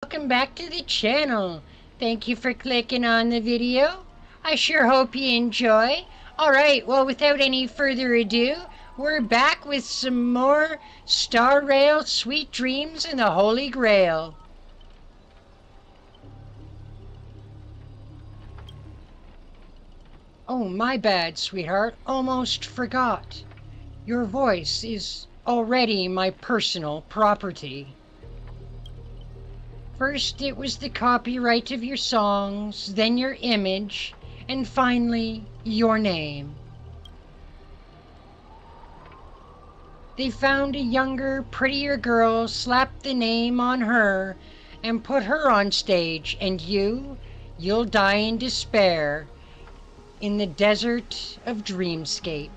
welcome back to the channel. Thank you for clicking on the video. I sure hope you enjoy. Alright, well, without any further ado, we're back with some more Star Rail Sweet Dreams and the Holy Grail. Oh, my bad, sweetheart. Almost forgot. Your voice is already my personal property. First, it was the copyright of your songs, then your image, and finally, your name. They found a younger, prettier girl, slapped the name on her, and put her on stage, and you'll die in despair in the desert of Dreamscape.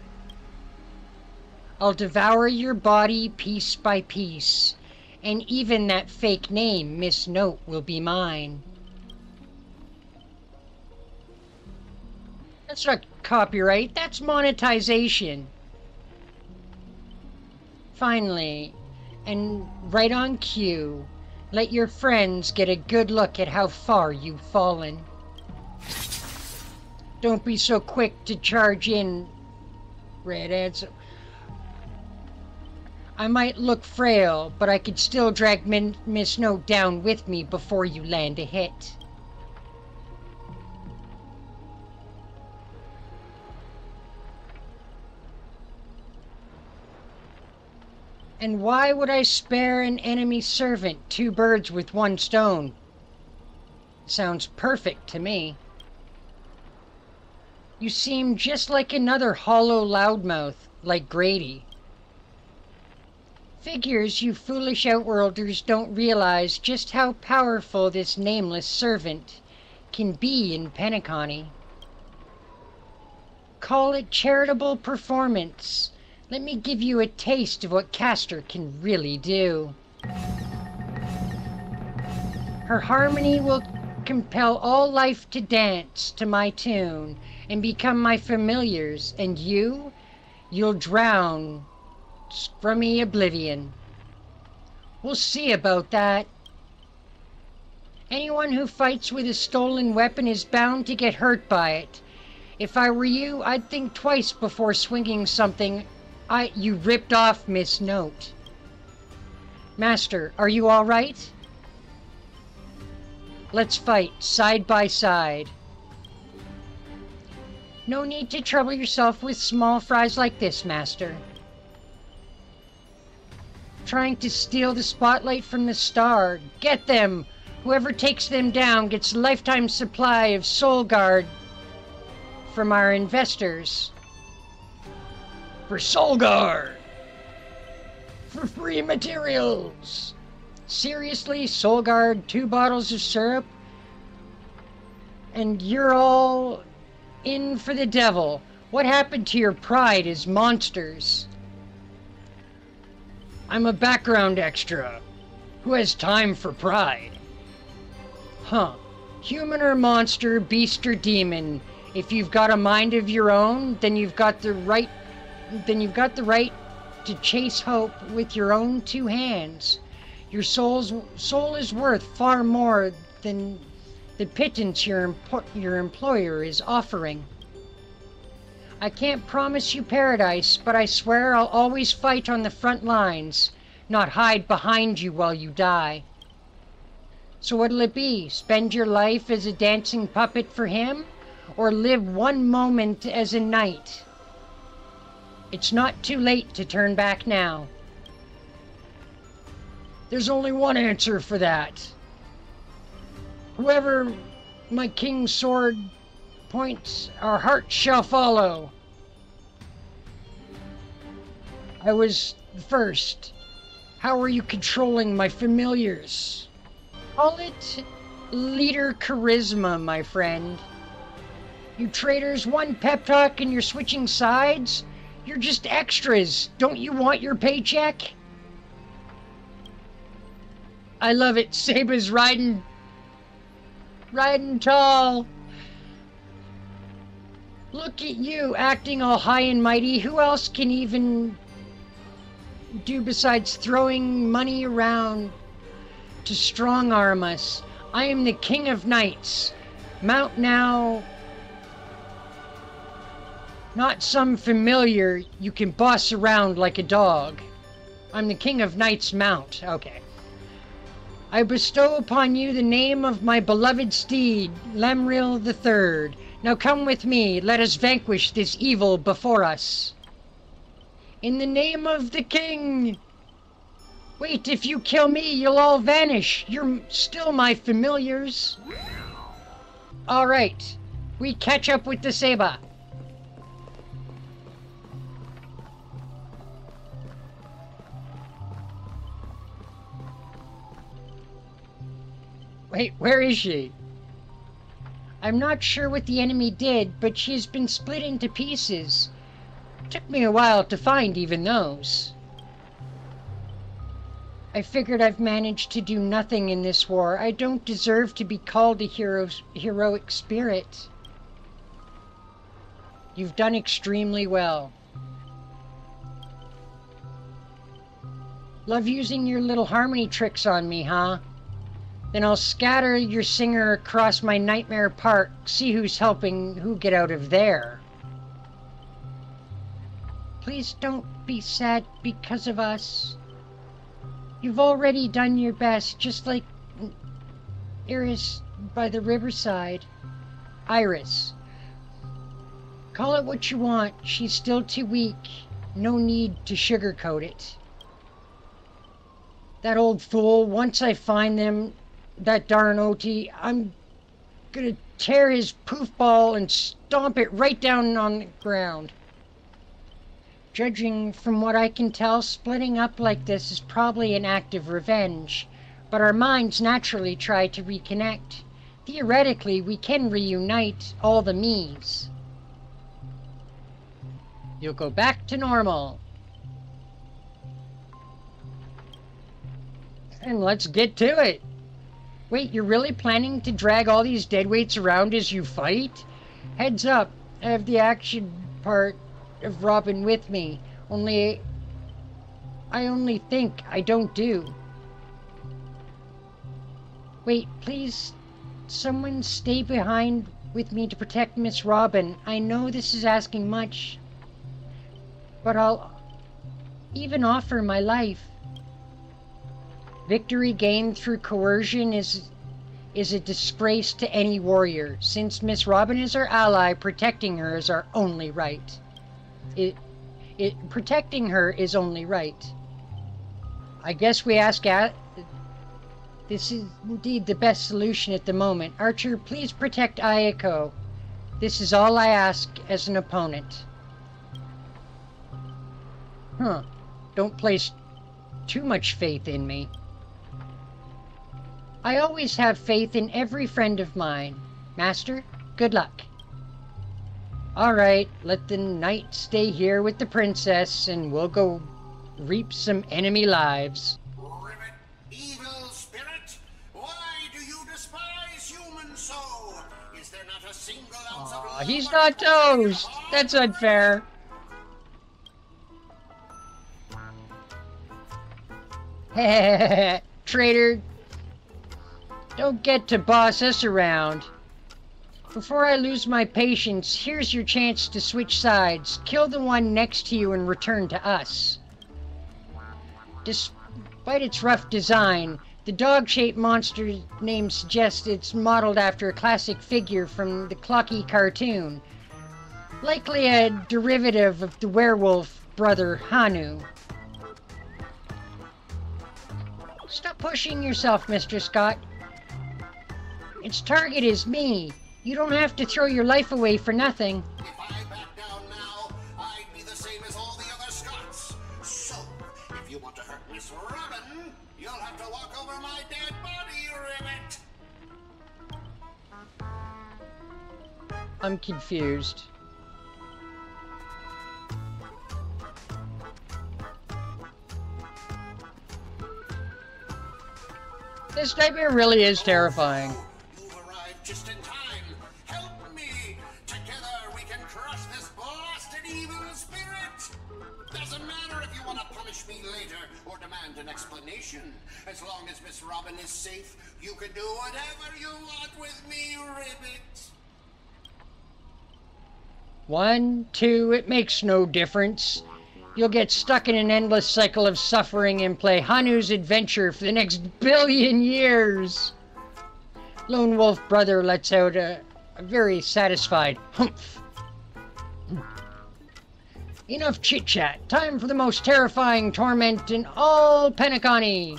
I'll devour your body piece by piece, and even that fake name, Miss Note, will be mine. That's not copyright, that's monetization. Finally, and right on cue, let your friends get a good look at how far you've fallen. Don't be so quick to charge in, redheads. I might look frail, but I could still drag Miss Note down with me before you land a hit. And why would I spare an enemy servant 2 birds with 1 stone? Sounds perfect to me. You seem just like another hollow loudmouth, like Grady. Figures you foolish Outworlders don't realize just how powerful this nameless servant can be in Penacony. Call it charitable performance. Let me give you a taste of what Castor can really do. Her harmony will compel all life to dance to my tune and become my familiars, and you'll drown scrummy oblivion. We'll see about that. Anyone who fights with a stolen weapon is bound to get hurt by it. If I were you, I'd think twice before swinging something you ripped off Miss Note. Master, are you all right? Let's fight side by side. No need to trouble yourself with small fries like this, Master. Trying to steal the spotlight from the star. Get them! Whoever takes them down gets a lifetime supply of Soul Guard from our investors. For Soul Guard! For free materials! Seriously, Soul Guard, 2 bottles of syrup? And you're all in for the devil. What happened to your pride as monsters? I'm a background extra. Who has time for pride? Huh. Human or monster, beast or demon, if you've got a mind of your own, then you've got the right to chase hope with your own 2 hands. Your soul is worth far more than the pittance your employer is offering. I can't promise you paradise, but I swear I'll always fight on the front lines, not hide behind you while you die. So what'll it be? Spend your life as a dancing puppet for him, or live 1 moment as a knight? It's not too late to turn back now. There's only one answer for that. Whoever my king's sword points, our heart shall follow. I was first. How are you controlling my familiars? Call it leader charisma, my friend. You traitors, 1 pep talk and you're switching sides? You're just extras. Don't you want your paycheck? I love it. Saba's riding tall. Look at you, acting all high and mighty. Who else can even do besides throwing money around? to strong-arm us. I am the King of Knights. Mount now. Not some familiar you can boss around like a dog. I'm the King of Knights. Mount. Okay. I bestow upon you the name of my beloved steed, Lemril III. Now come with me, let us vanquish this evil before us. In the name of the king! Wait, if you kill me, you'll all vanish. You're still my familiars. Alright, we catch up with the Seba. Wait, where is she? I'm not sure what the enemy did, but she has been split into pieces. Took me a while to find even those. I figured I've managed to do nothing in this war. I don't deserve to be called a heroic spirit. You've done extremely well. Love using your little harmony tricks on me, huh? Then I'll scatter your singer across my nightmare park, see who's helping who get out of there. Please don't be sad because of us. You've already done your best, just like Iris by the riverside. Iris. Call it what you want, she's still too weak. No need to sugarcoat it. That old fool, once I find them, that darn OT, I'm gonna tear his poof ball and stomp it right down on the ground. Judging from what I can tell, splitting up like this is probably an act of revenge, but our minds naturally try to reconnect. Theoretically, we can reunite all the me's. You'll go back to normal. And let's get to it. Wait, you're really planning to drag all these deadweights around as you fight? Heads up, I have the action part of Robin with me. I only think, I don't do. Wait, please, someone stay behind with me to protect Miss Robin. I know this is asking much, but I'll even offer my life. Victory gained through coercion is a disgrace to any warrior. Since Miss Robin is our ally, protecting her is our only right. Protecting her is only right. I guess we ask this is indeed the best solution at the moment. Archer, please protect Ayako. This is all I ask as an opponent. Huh. Don't place too much faith in me. I always have faith in every friend of mine. Master, good luck. Alright, let the knight stay here with the princess, and we'll go reap some enemy lives. Ribbit, evil spirit, why do you despise humans so? Is there not a single ounce of love? He's not toast! That's unfair. Heh, traitor. Don't get to boss us around. Before I lose my patience, here's your chance to switch sides. Kill the one next to you and return to us. Despite its rough design, the dog-shaped monster's name suggests it's modeled after a classic figure from the Clocky cartoon. Likely a derivative of the werewolf brother Hanu. Stop pushing yourself, Mr. Scott. Its target is me. You don't have to throw your life away for nothing. If I back down now, I'd be the same as all the other Scots. So, if you want to hurt Miss Robin, you'll have to walk over my dead body, Ribbit. I'm confused. This nightmare really is terrifying. You've arrived just in time. Help me. Together we can crush this blasted evil spirit. Doesn't matter if you want to punish me later or demand an explanation. As long as Miss Robin is safe, you can do whatever you want with me, Ribbit. 1, 2, it makes no difference. You'll get stuck in an endless cycle of suffering and play Hanu's adventure for the next billion years. Lone Wolf Brother lets out a very satisfied humph. Enough chit-chat. Time for the most terrifying torment in all Penacony.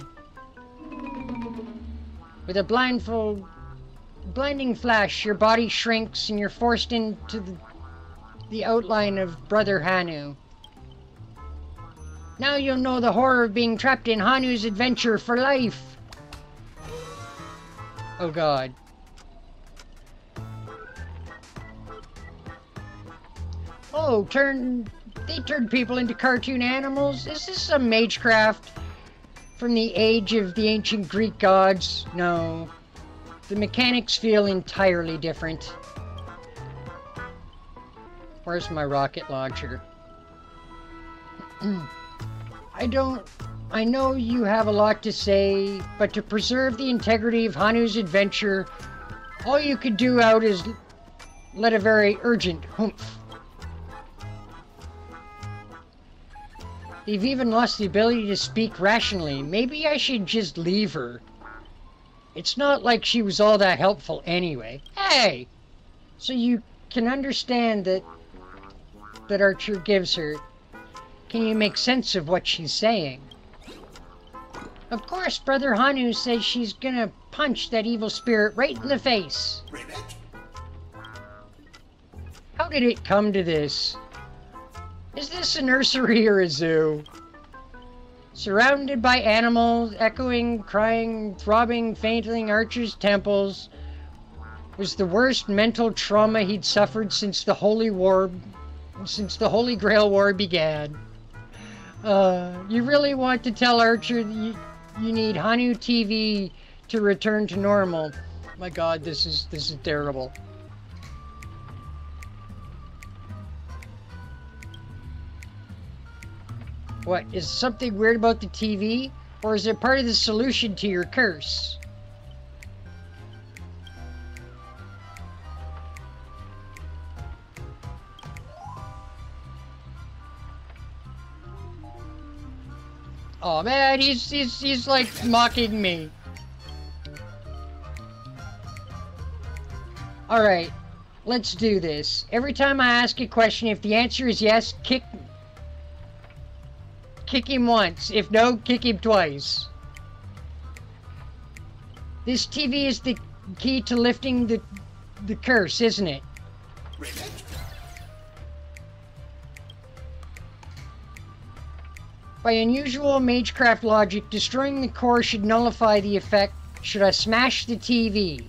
With a blinding flash, your body shrinks and you're forced into the outline of Brother Hanu. Now you'll know the horror of being trapped in Hanu's adventure for life. Oh God. Oh, they turned people into cartoon animals? Is this some magecraft from the age of the ancient Greek gods? No. The mechanics feel entirely different. Where's my rocket launcher? I know you have a lot to say, but to preserve the integrity of Hanu's adventure, all you could do out is let a very urgent humph. They've even lost the ability to speak rationally. Maybe I should just leave her. It's not like she was all that helpful anyway. Hey! So you can understand that Archer gives her. Can you make sense of what she's saying? Of course, Brother Hanu says she's gonna punch that evil spirit right in the face. Ribbit? How did it come to this? Is this a nursery or a zoo? Surrounded by animals, echoing, crying, throbbing, fainting Archer's temples was the worst mental trauma he'd suffered since the Holy Grail War began. You really want to tell Archer that you need Hanu TV to return to normal? My God, this is terrible. What, is something weird about the TV? Or is it part of the solution to your curse? Oh man, he's like mocking me. Alright, let's do this. Every time I ask a question, if the answer is yes, kick him once. If no, kick him twice. This TV is the key to lifting the curse, isn't it? Ribbit? By unusual magecraft logic, destroying the core should nullify the effect should I smash the TV.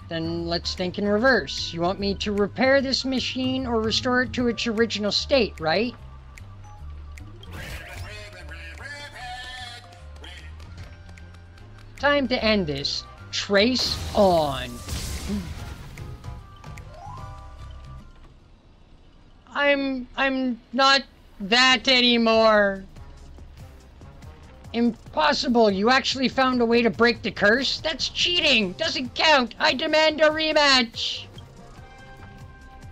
Then let's think in reverse. You want me to repair this machine or restore it to its original state, right? Time to end this. Trace on. I'm not that anymore. Impossible. You actually found a way to break the curse? That's cheating. Doesn't count. I demand a rematch.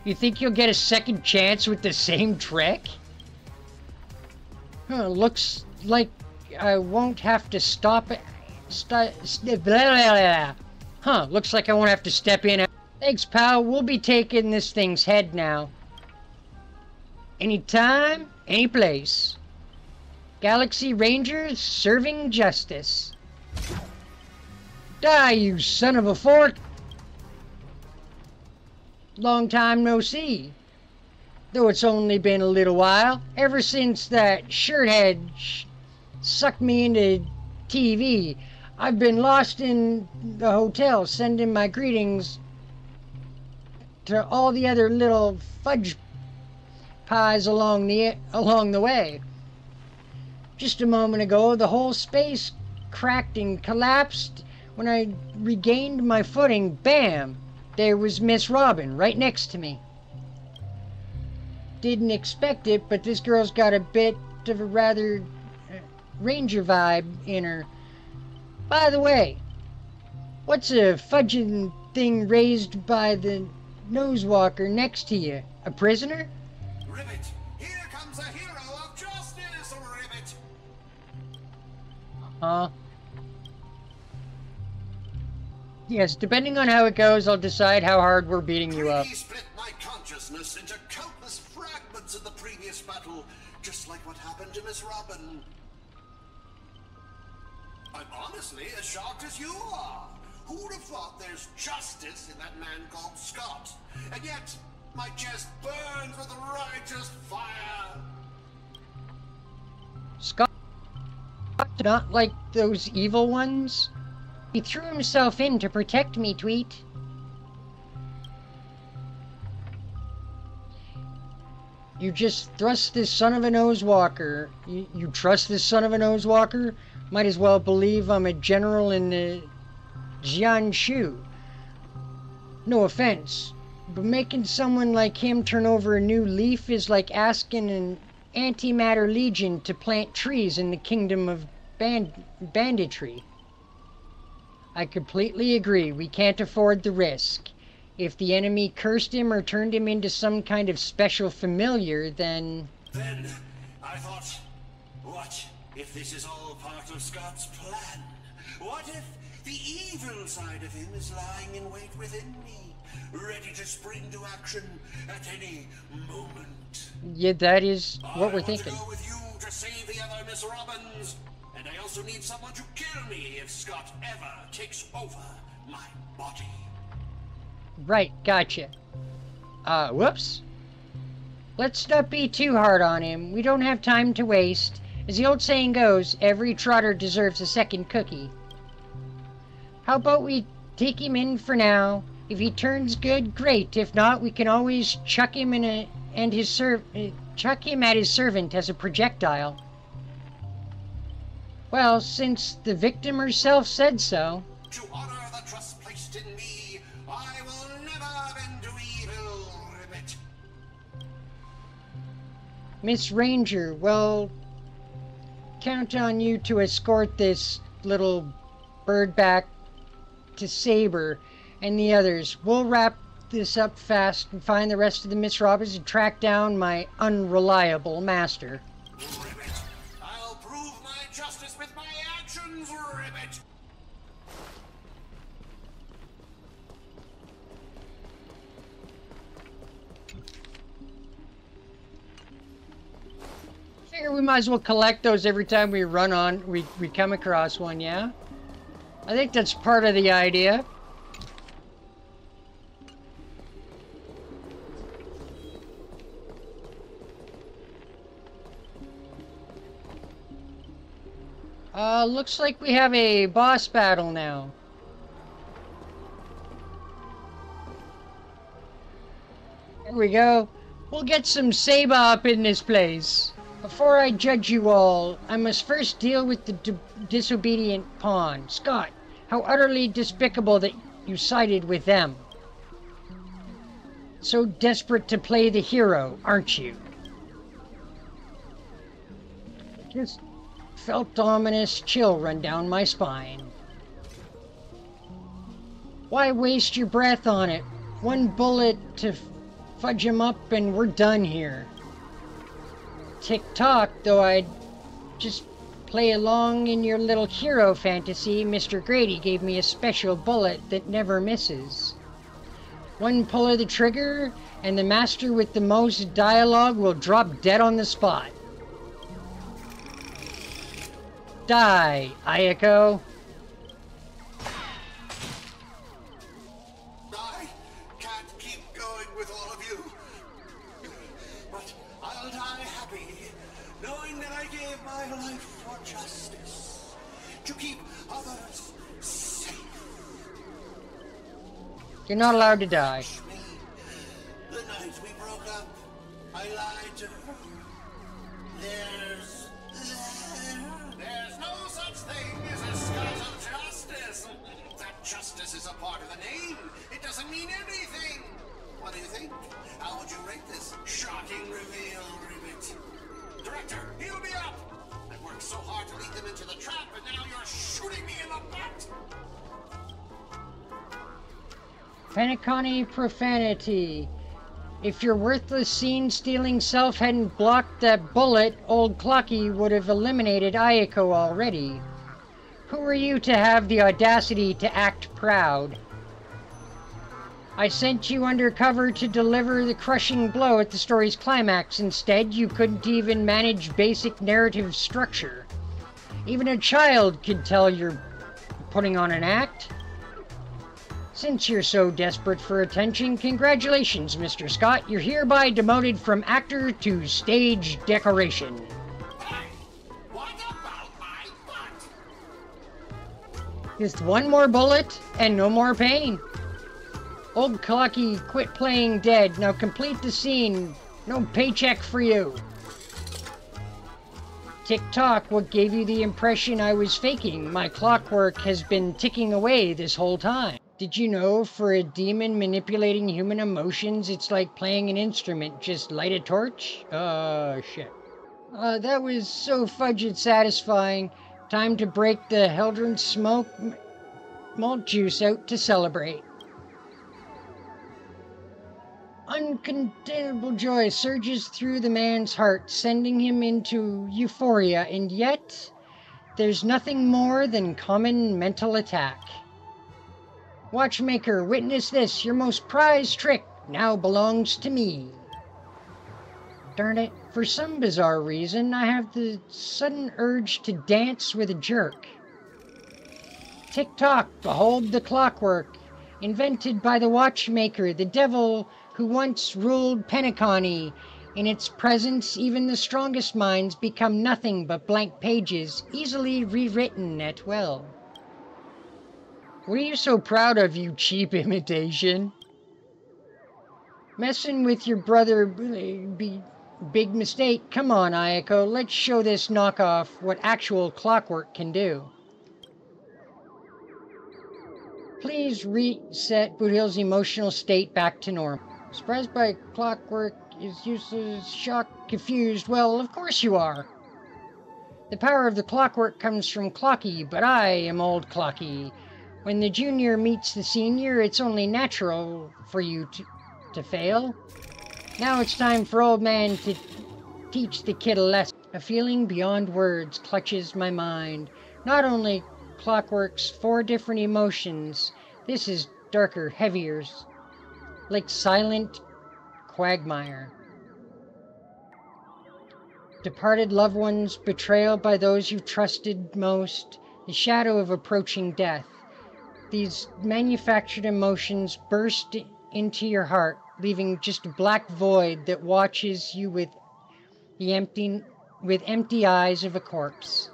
You think you'll get a second chance with the same trick? Huh, looks like I won't have to stop it. Huh, looks like I won't have to step in. Thanks, pal. We'll be taking this thing's head now. Anytime, any place. Galaxy Rangers serving justice. Die, you son of a fork! Long time no see. Though it's only been a little while, ever since that shirthead sucked me into TV, I've been lost in the hotel sending my greetings to all the other little fudge pies along the way. Just a moment ago, the whole space cracked and collapsed. When I regained my footing, bam! There was Miss Robin right next to me. didn't expect it, but this girl's got a bit of a rather ranger vibe in her. By the way, what's a fudging thing raised by the nosewalker next to you? A prisoner? Ribbit, here comes a hero of justice, Ribbit. Yes, depending on how it goes, I'll decide how hard we're beating you up. Split my consciousness into countless fragments in the previous battle, just like what happened to Miss Robin. I'm honestly as shocked as you are. Who would have thought there's justice in that man called Scott? And yet, my chest burns with righteous fire. Scott, not like those evil ones? He threw himself in to protect me, Tweet. You just thrust this son of a nosewalker. You trust this son of a nosewalker? Might as well believe I'm a general in the Jianshu. No offense, but making someone like him turn over a new leaf is like asking an antimatter legion to plant trees in the kingdom of banditry. I completely agree. We can't afford the risk. If the enemy cursed him or turned him into some kind of special familiar, then... Then I thought, what if this is all part of Scott's plan? What if the evil side of him is lying in wait within me, ready to spring to action at any moment? Yeah, that is what we're thinking. I want to go with you to save the other Miss Robins, and I also need someone to kill me if Scott ever takes over my body. Right, gotcha. Whoops. Let's not be too hard on him. We don't have time to waste. As the old saying goes, every trotter deserves a second cookie. How about we take him in for now? If he turns good, great. If not, we can always chuck him at his servant as a projectile. Well, since the victim herself said so. To honor the trust placed in me, I will never bend to evil, Ribbit. Miss Ranger, well, count on you to escort this little bird back to Saber and the others. We'll wrap this up fast and find the rest of the Miss Robins and track down my unreliable master. Ribbit, I'll prove my justice with my actions, Ribbit. Figure we might as well collect those every time we run on, we come across one, yeah? I think that's part of the idea. Looks like we have a boss battle now. Here we go. We'll get some Saba up in this place. Before I judge you all, I must first deal with the disobedient pawn. Scott, how utterly despicable that you sided with them. So desperate to play the hero, aren't you? Just felt ominous chill run down my spine. Why waste your breath on it? One bullet to fudge him up and we're done here. Tick-tock, though I'd just play along in your little hero fantasy, Mr. Grady gave me a special bullet that never misses. One pull of the trigger, and the master with the most dialogue will drop dead on the spot. Die, Ayako. I can't keep going with all of you. But I'll die happy, knowing that I gave my life for justice, to keep others safe. You're not allowed to die. The night we broke up, I lied to her. There's no such thing as a Scott of justice. That justice is a part of the name. It doesn't mean anything. What do you think? How would you rate this? shocking reveal, Ribbit. Director, heal me up! I've worked so hard to lead them into the trap, and now you're shooting me in the butt! Penacony profanity. If your worthless scene-stealing self hadn't blocked that bullet, old Clocky would have eliminated Ayako already. Who are you to have the audacity to act proud? I sent you undercover to deliver the crushing blow at the story's climax. Instead, you couldn't even manage basic narrative structure. Even a child could tell you're putting on an act. Since you're so desperate for attention, congratulations, Mr. Scott. You're hereby demoted from actor to stage decoration. Hey, what about my butt? Just one more bullet and no more pain. Old Clocky, quit playing dead. Now complete the scene. No paycheck for you. Tick-tock, what gave you the impression I was faking? My clockwork has been ticking away this whole time. Did you know for a demon manipulating human emotions, it's like playing an instrument. Just light a torch? Oh, shit. That was so fudged satisfying. Time to break the Heldren smoke malt juice out to celebrate. Uncontainable joy surges through the man's heart, sending him into euphoria, and yet there's nothing more than common mental attack. Watchmaker, witness this. Your most prized trick now belongs to me. Darn it, for some bizarre reason, I have the sudden urge to dance with a jerk. Tick-tock, behold the clockwork, invented by the watchmaker, the devil who once ruled Penacony. In its presence, even the strongest minds become nothing but blank pages, easily rewritten at will. What are you so proud of, you cheap imitation? Messing with your brother be big mistake. Come on, Ayako, let's show this knockoff what actual clockwork can do. Please reset Bootill's emotional state back to normal. Surprised by clockwork is useless, shocked, confused. Well, of course you are. The power of the clockwork comes from Clocky, but I am old Clocky. When the junior meets the senior, it's only natural for you to fail. Now it's time for old man to teach the kid a lesson. A feeling beyond words clutches my mind. Not only clockwork's 4 different emotions, this is darker, heavier, like silent quagmire. Departed loved ones, betrayal by those you've trusted most, the shadow of approaching death. These manufactured emotions burst into your heart, leaving just a black void that watches you with empty eyes of a corpse.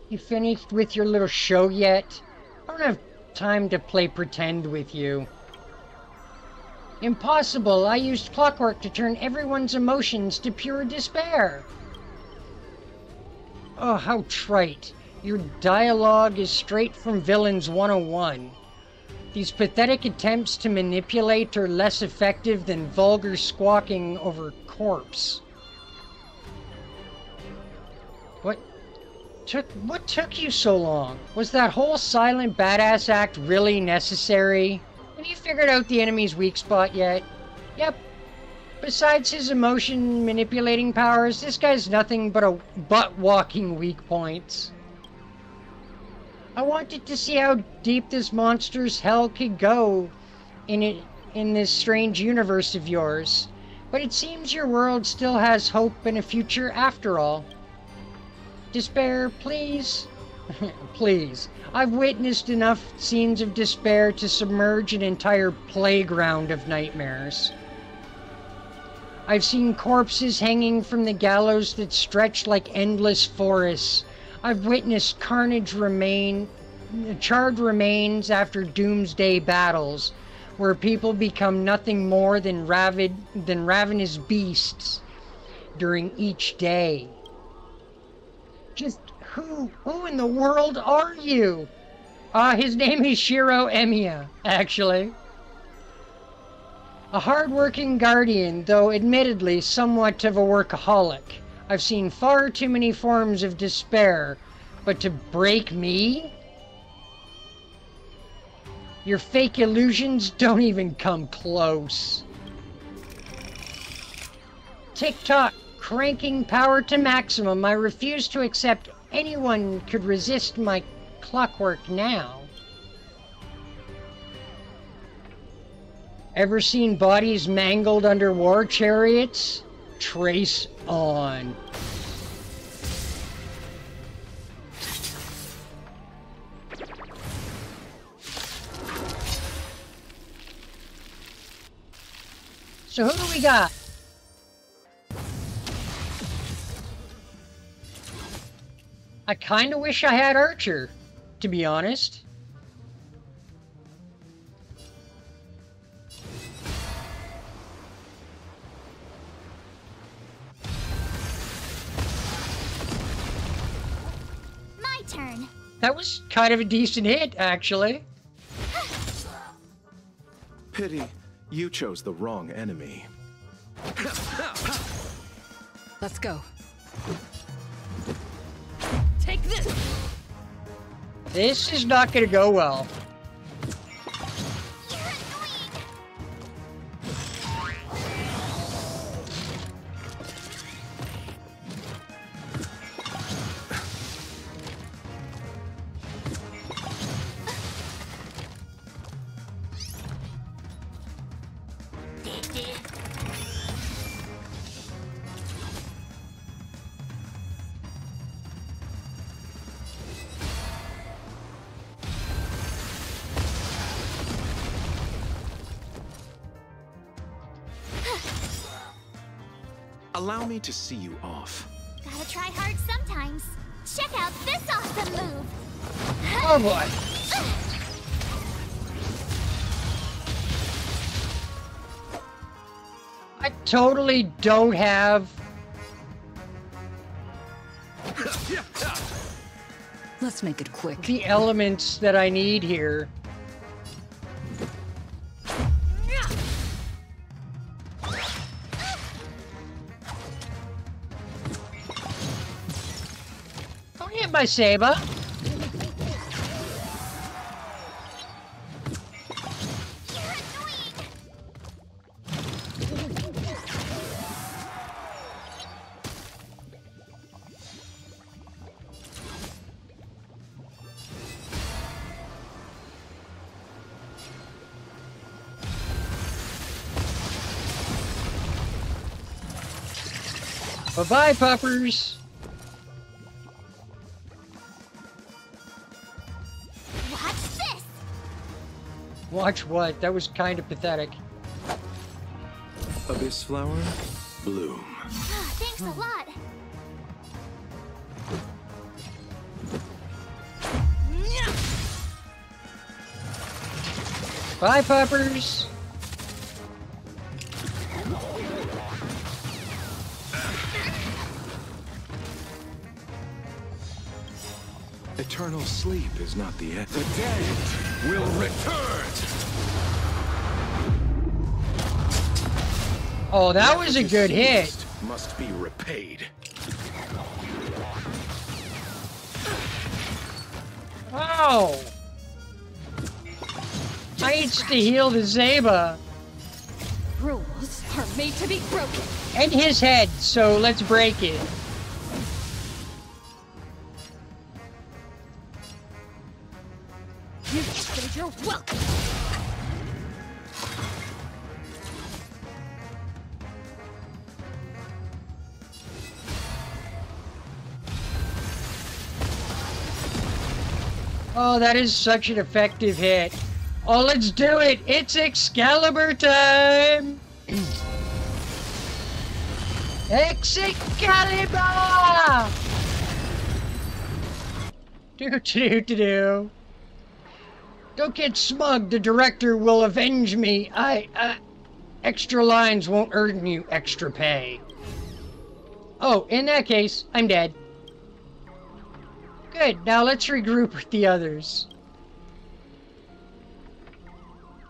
You finished with your little show yet? I don't have time to play pretend with you. Impossible! I used clockwork to turn everyone's emotions to pure despair. Oh, how trite. Your dialogue is straight from Villains 101. These pathetic attempts to manipulate are less effective than vulgar squawking over corpse. What took you so long? Was that whole silent badass act really necessary? Have you figured out the enemy's weak spot yet? Yep. Besides his emotion manipulating powers, this guy's nothing but a butt-walking weak points. I wanted to see how deep this monster's hell could go in this strange universe of yours. But it seems your world still has hope and a future after all. Despair, please? Please. I've witnessed enough scenes of despair to submerge an entire playground of nightmares. I've seen corpses hanging from the gallows that stretch like endless forests. I've witnessed charred remains after doomsday battles, where people become nothing more than ravenous beasts during each day. Just who in the world are you? His name is Shiro Emiya, actually. A hard-working guardian, though admittedly somewhat of a workaholic. I've seen far too many forms of despair, but to break me? Your fake illusions don't even come close. Tick-tock, cranking power to maximum. I refuse to accept anyone could resist my clockwork now. Ever seen bodies mangled under war chariots? Trace on. So who do we got? I kinda wish I had Archer, to be honest. My turn. That was kind of a decent hit, actually. Pity, you chose the wrong enemy. Let's go. Take this! This is not gonna go well. You're annoying. Allow me to see you off. Gotta try hard sometimes. Check out this awesome move. Oh boy. I totally don't have... Let's make it quick. the elements that I need here. Don't hit my saber. You're annoying. Bye-bye, puppers. Watch this. Watch what? That was kind of pathetic. Abyss flower, bloom. Ah, thanks a lot. Bye, puppers. Eternal sleep is not the end. The dead will return! Oh, that was a good hit. Deceased must be repaid. Oh! I needs to heal the Zeba. Rules are made to be broken. And his head, so let's break it. You think you're welcome. Oh, that is such an effective hit. Oh, let's do it! It's Excalibur time! Excalibur! Do. Don't get smug, the director will avenge me. Extra lines won't earn you extra pay. Oh, in that case, I'm dead. Good, now let's regroup with the others.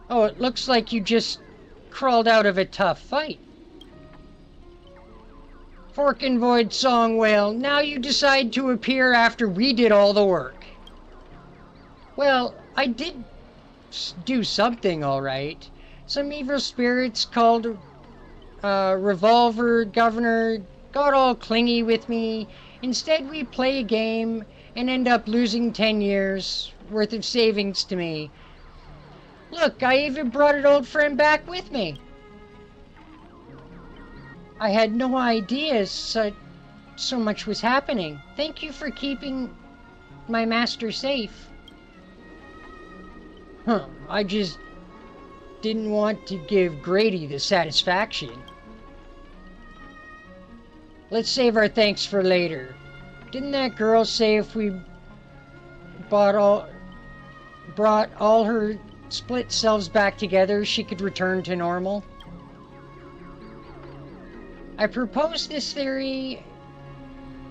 Oh, it looks like you just crawled out of a tough fight. Fork and Void Song Whale, now you decide to appear after we did all the work. Well, I did do something alright. Some evil spirits called Revolver Governor got all clingy with me. Instead, we play a game and end up losing 10 years worth of savings to me. Look, I even brought an old friend back with me. I had no idea so much was happening. Thank you for keeping my master safe. I just didn't want to give Grady the satisfaction. Let's save our thanks for later. Didn't that girl say if we brought all her split selves back together, she could return to normal? I proposed this theory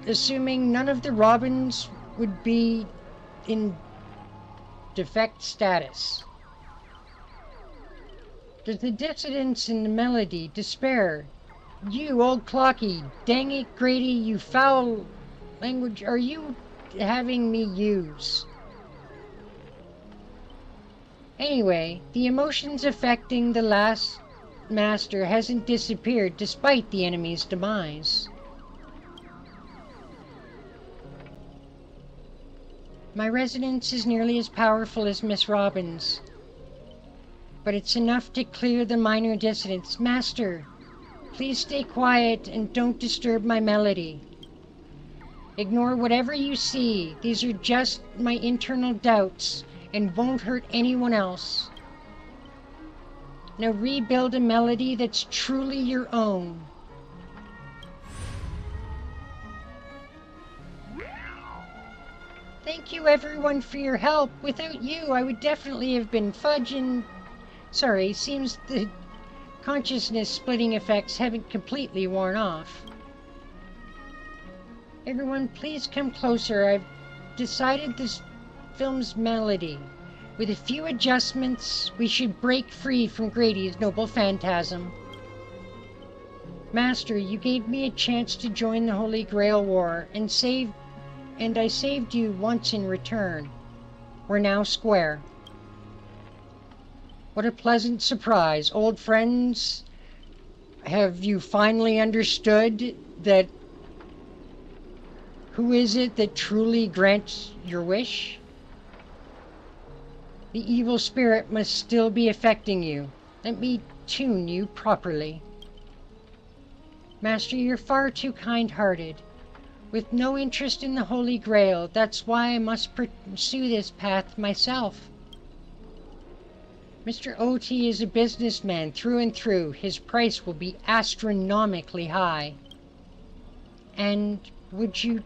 assuming none of the Robins would be in defect status. There's the dissonance in the melody, despair. You, old Clocky, dang it, Grady, you foul language, are you having me use? Anyway, the emotions affecting the last master hasn't disappeared despite the enemy's demise. My resonance is nearly as powerful as Miss Robin's, but it's enough to clear the minor dissonance. Master, please stay quiet and don't disturb my melody. Ignore whatever you see. These are just my internal doubts and won't hurt anyone else. Now rebuild a melody that's truly your own. Thank you everyone for your help. Without you, I would definitely have been fudging. Sorry, seems the consciousness splitting effects haven't completely worn off. Everyone, please come closer. I've decided this film's melody. With a few adjustments, we should break free from Grady's noble phantasm. Master, you gave me a chance to join the Holy Grail War, and I saved you once in return. We're now square. What a pleasant surprise. Old friends, have you finally understood that who is it that truly grants your wish? The evil spirit must still be affecting you. Let me tune you properly. Master, you're far too kind-hearted. With no interest in the Holy Grail, that's why I must pursue this path myself. Mr. O.T. is a businessman through and through. His price will be astronomically high. And would you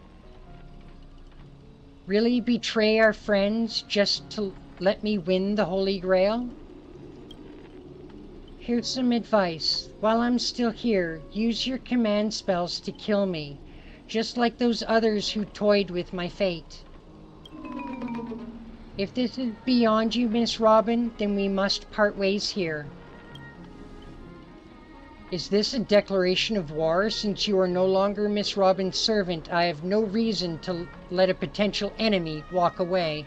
really betray our friends just to let me win the Holy Grail? Here's some advice. While I'm still here, use your command spells to kill me, just like those others who toyed with my fate. If this is beyond you, Miss Robin, then we must part ways here. Is this a declaration of war? Since you are no longer Miss Robin's servant, I have no reason to let a potential enemy walk away.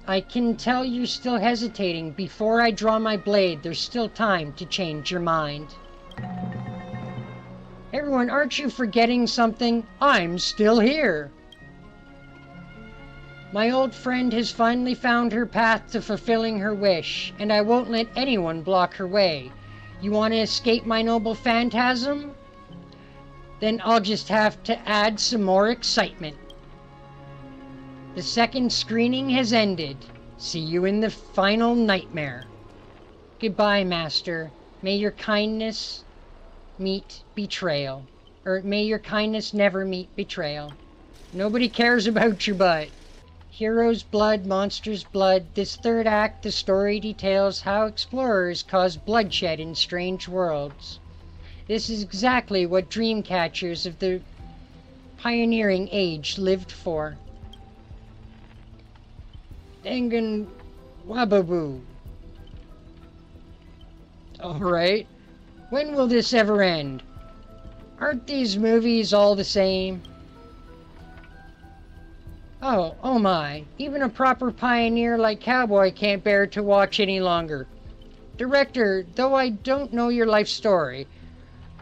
I can tell you're still hesitating. Before I draw my blade, there's still time to change your mind. Everyone, aren't you forgetting something? I'm still here. My old friend has finally found her path to fulfilling her wish, and I won't let anyone block her way. You want to escape my noble phantasm? Then I'll just have to add some more excitement. The second screening has ended. See you in the final nightmare. Goodbye, Master. May your kindness meet betrayal. Or may your kindness never meet betrayal. Nobody cares about your butt. Hero's blood, monster's blood. This third act, the story details how explorers cause bloodshed in strange worlds. This is exactly what dream catchers of the pioneering age lived for. Dangan Wababoo. Alright. When will this ever end? Aren't these movies all the same? Oh my. Even a proper pioneer like Cowboy can't bear to watch any longer. Director, though I don't know your life story,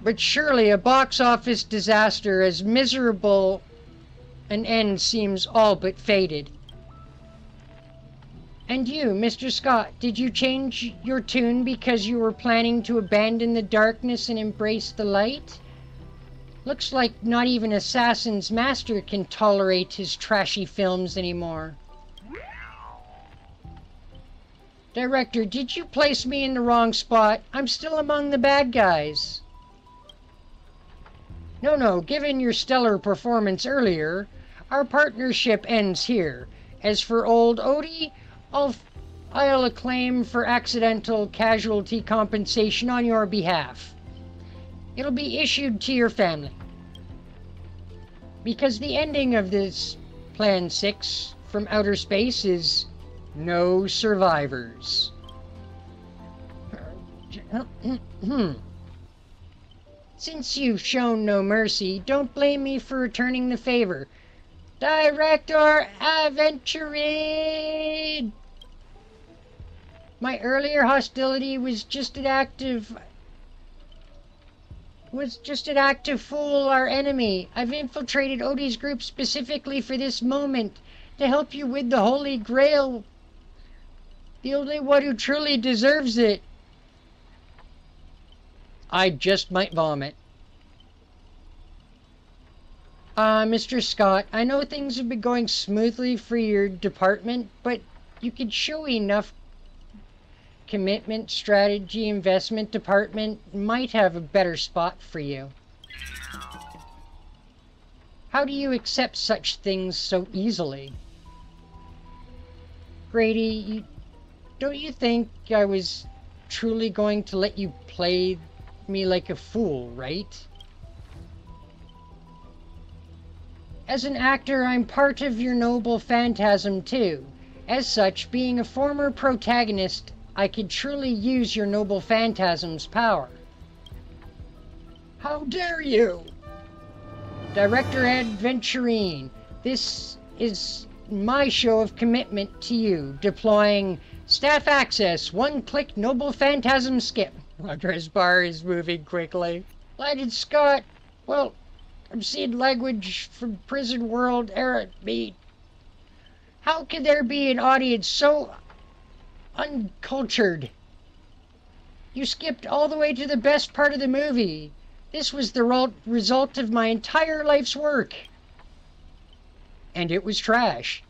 but surely a box office disaster as miserable an end seems all but fated. And you, Mr. Scott, did you change your tune because you were planning to abandon the darkness and embrace the light? Looks like not even Assassin's Master can tolerate his trashy films anymore. Director, did you place me in the wrong spot? I'm still among the bad guys. No, given your stellar performance earlier, our partnership ends here. As for old Odie, I'll claim for accidental casualty compensation on your behalf. It'll be issued to your family. Because the ending of this Plan 6 from outer space is no survivors. Since you've shown no mercy, don't blame me for returning the favor. Director Aventurine! My earlier hostility was just an act to fool our enemy. I've infiltrated Odie's group specifically for this moment, to help you with the Holy Grail. The only one who truly deserves it. I just might vomit. Mr. Scott, I know things have been going smoothly for your department, but you could show enough commitment, strategy, investment department might have a better spot for you. How do you accept such things so easily? Grady, don't you think I was truly going to let you play me like a fool, right? As an actor, I'm part of your noble phantasm too. As such, being a former protagonist, I could truly use your noble phantasm's power. How dare you! Director Aventurine, this is my show of commitment to you, deploying staff access, one-click noble phantasm skip. Andres Barr is moving quickly. Lighted Scott, well, I'm seeing language from prison world era me. How can there be an audience so uncultured? You skipped all the way to the best part of the movie. This was the result of my entire life's work. And it was trash.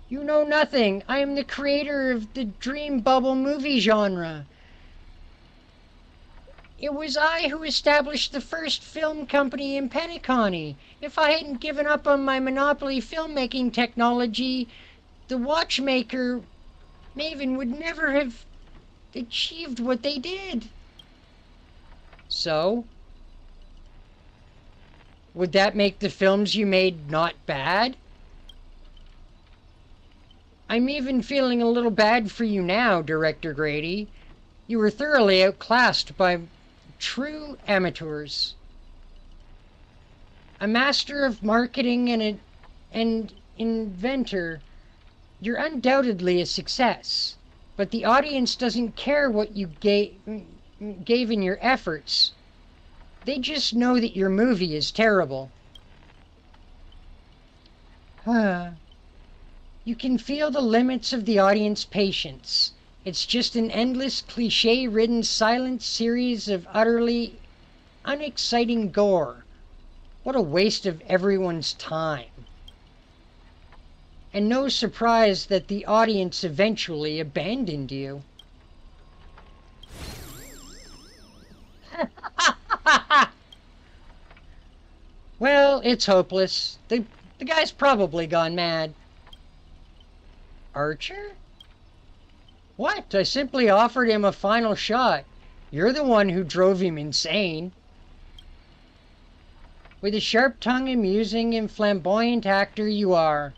You know nothing. I am the creator of the dream bubble movie genre. It was I who established the first film company in Penacony. If I hadn't given up on my monopoly filmmaking technology, the watchmaker Maven would never have achieved what they did. So? Would that make the films you made not bad? I'm even feeling a little bad for you now, Director Grady. You were thoroughly outclassed by true amateurs. A master of marketing and an inventor, you're undoubtedly a success. But the audience doesn't care what you gave in your efforts. They just know that your movie is terrible. You can feel the limits of the audience patience. It's just an endless cliche-ridden silent series of utterly unexciting gore. What a waste of everyone's time. And no surprise that the audience eventually abandoned you. Well, it's hopeless. The guy's probably gone mad. Archer? What? I simply offered him a final shot. You're the one who drove him insane. With a sharp-tongued, amusing, and flamboyant actor you are.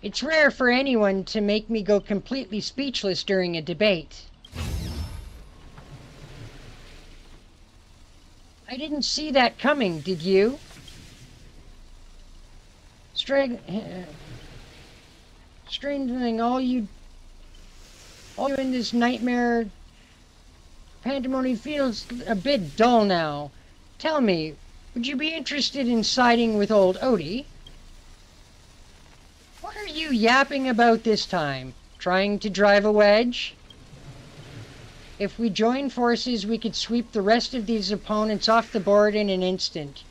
It's rare for anyone to make me go completely speechless during a debate. I didn't see that coming, did you? Strangling all you in this nightmare pandemonium feels a bit dull now. Tell me, would you be interested in siding with old Odie? What are you yapping about this time? Trying to drive a wedge? If we join forces, we could sweep the rest of these opponents off the board in an instant.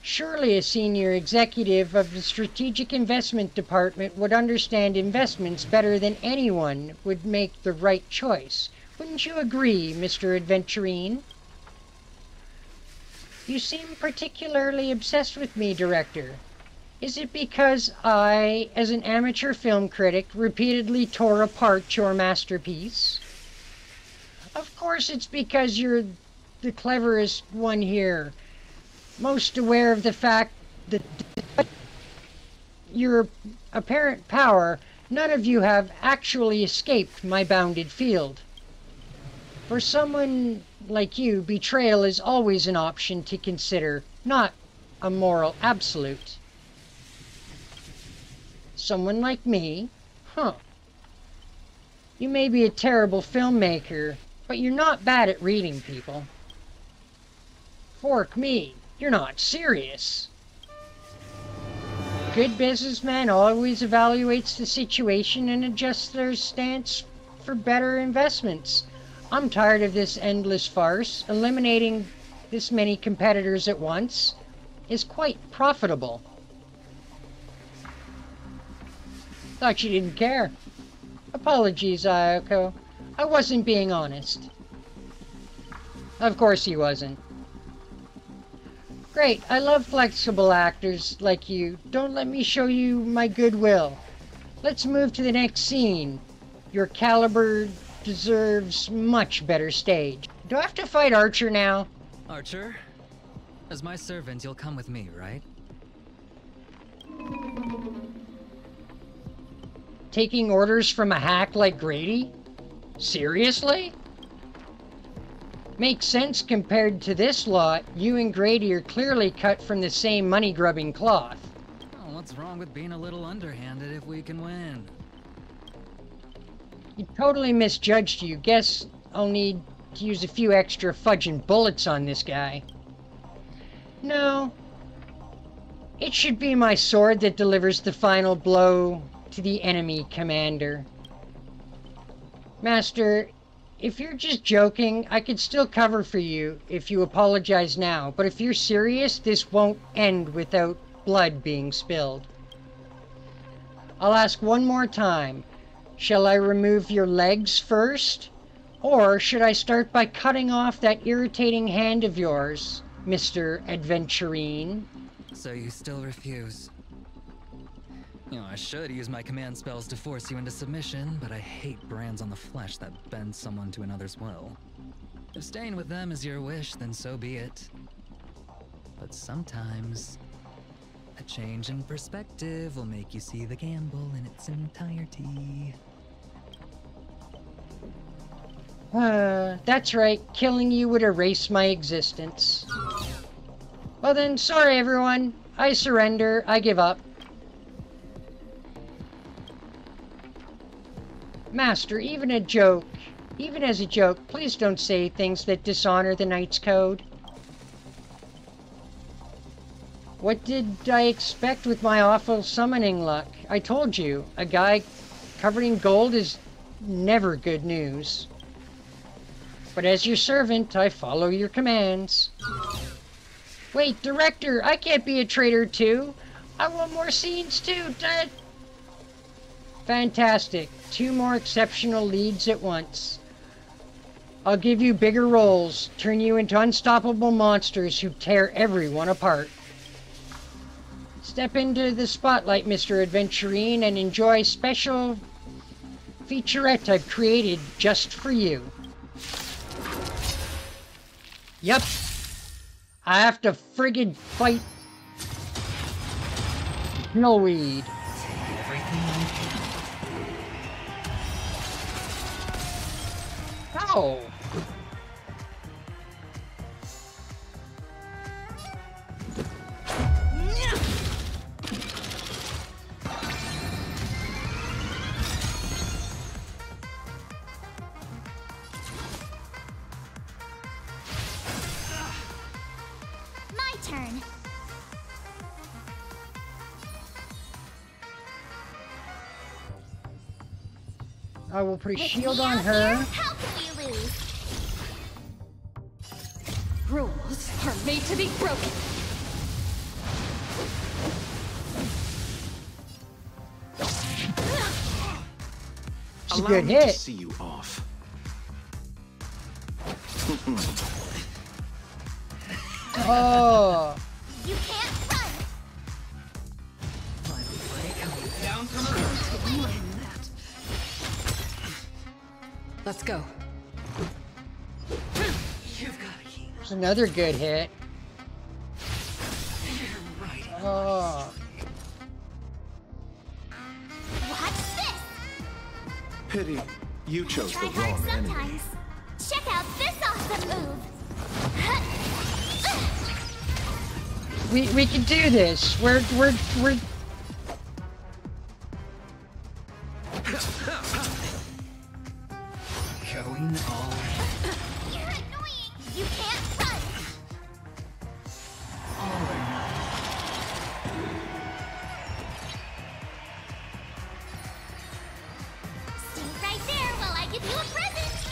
Surely a senior executive of the Strategic Investment Department would understand investments better than anyone would make the right choice. Wouldn't you agree, Mr. Adventurine? You seem particularly obsessed with me, Director. Is it because I, as an amateur film critic, repeatedly tore apart your masterpiece? Of course it's because you're the cleverest one here. Most aware of the fact that your apparent power, none of you have actually escaped my bounded field. For someone like you, betrayal is always an option to consider, not a moral absolute. Someone like me? Huh. You may be a terrible filmmaker, but you're not bad at reading people. Fork me. You're not serious. Good businessman always evaluates the situation and adjusts their stance for better investments. I'm tired of this endless farce. Eliminating this many competitors at once is quite profitable. Thought you didn't care. Apologies, Ayako. I wasn't being honest. Of course he wasn't. Great, I love flexible actors like you. Don't let me show you my goodwill. Let's move to the next scene. Your caliber deserves much better stage. Do I have to fight Archer now? Archer? As my servant, you'll come with me, right? Taking orders from a hack like Grady? Seriously? Makes sense compared to this lot. You and Grady are clearly cut from the same money-grubbing cloth. Oh, what's wrong with being a little underhanded if we can win? He totally misjudged you. Guess I'll need to use a few extra fudging bullets on this guy. No. It should be my sword that delivers the final blow to the enemy commander. Master, if you're just joking, I could still cover for you if you apologize now. But if you're serious, this won't end without blood being spilled. I'll ask one more time. Shall I remove your legs first? Or should I start by cutting off that irritating hand of yours, Mr. Adventurine? So you still refuse? You know, I should use my command spells to force you into submission, but I hate brands on the flesh that bend someone to another's will. If staying with them is your wish, then so be it. But sometimes, a change in perspective will make you see the gamble in its entirety. That's right. Killing you would erase my existence. Well then, sorry everyone. I surrender. I give up. Master, even as a joke, please don't say things that dishonor the Knight's Code. What did I expect with my awful summoning luck? I told you, a guy covered in gold is never good news. But as your servant, I follow your commands. Wait, Director, I can't be a traitor too. I want more scenes too. Fantastic. 2 more exceptional leads at once. I'll give you bigger roles, turn you into unstoppable monsters who tear everyone apart. Step into the spotlight, Mr. Adventurine, and enjoy special featurette I've created just for you. Yep. I have to friggin' fight Millweed. Oh. turn. I will put a With shield me on out her. here, how can we lose? Rules are made to be broken. It's a Allow good me to hit. see you off. Oh, You can't run. Let's go. it's another good hit. Oh, Watch this. Pity, you chose Try the hard wrong enemy. sometimes. Check out this awesome move. we can do this. We're Going all You're annoying. You can't run. Stay right there while I give you a present.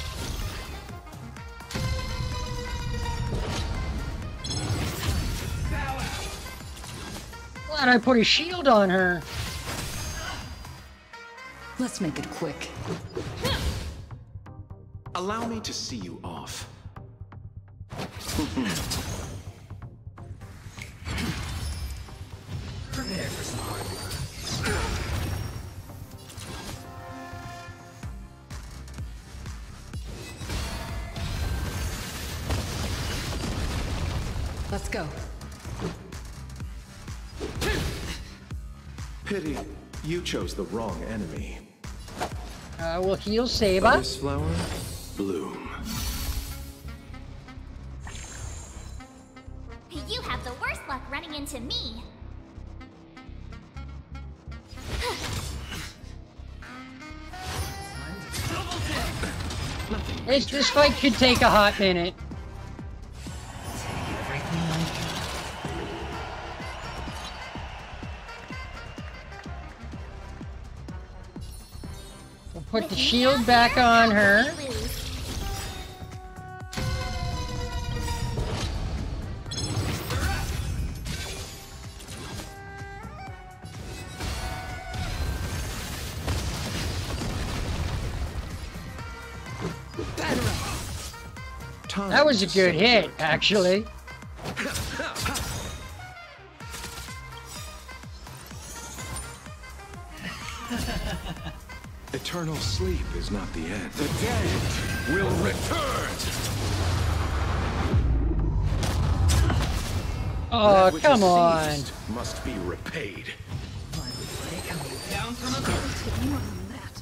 glad I put a shield on her. Let's make it quick. Allow me to see you off. prepare for some hard work. Let's go. Pity, you chose the wrong enemy. We'll heal Saba. This flower, bloom. You have the worst luck running into me. This fight could take a hot minute. Everything I can. We'll put With the me shield out back here, on how her. can we lose? Time That was a to good settle hit, your actually. Eternal sleep is not the end. The dead will return. Oh, That which come is on. seized must be repaid. Down from above.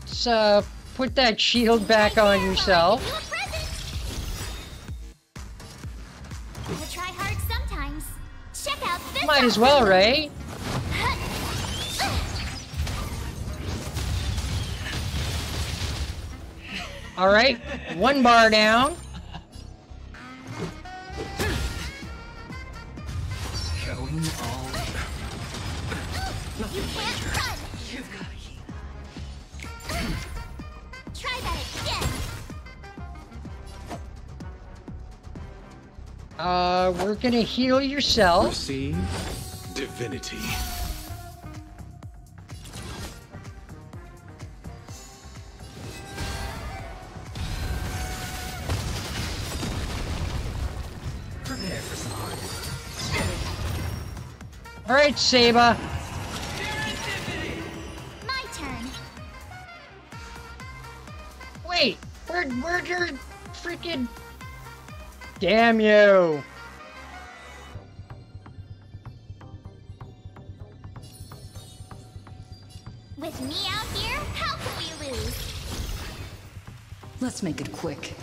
So, put that shield back on yourself. You a present. I try hard sometimes. Check out this. Might as well, awesome right? Alright, one bar down. Going all You can't run. You've got to Try that again. We're gonna heal yourself. Receive divinity. prepare for some hard work. Alright, Saba. My turn. Wait, where'd your freaking... Damn you. With me out here, how can we lose? Let's make it quick.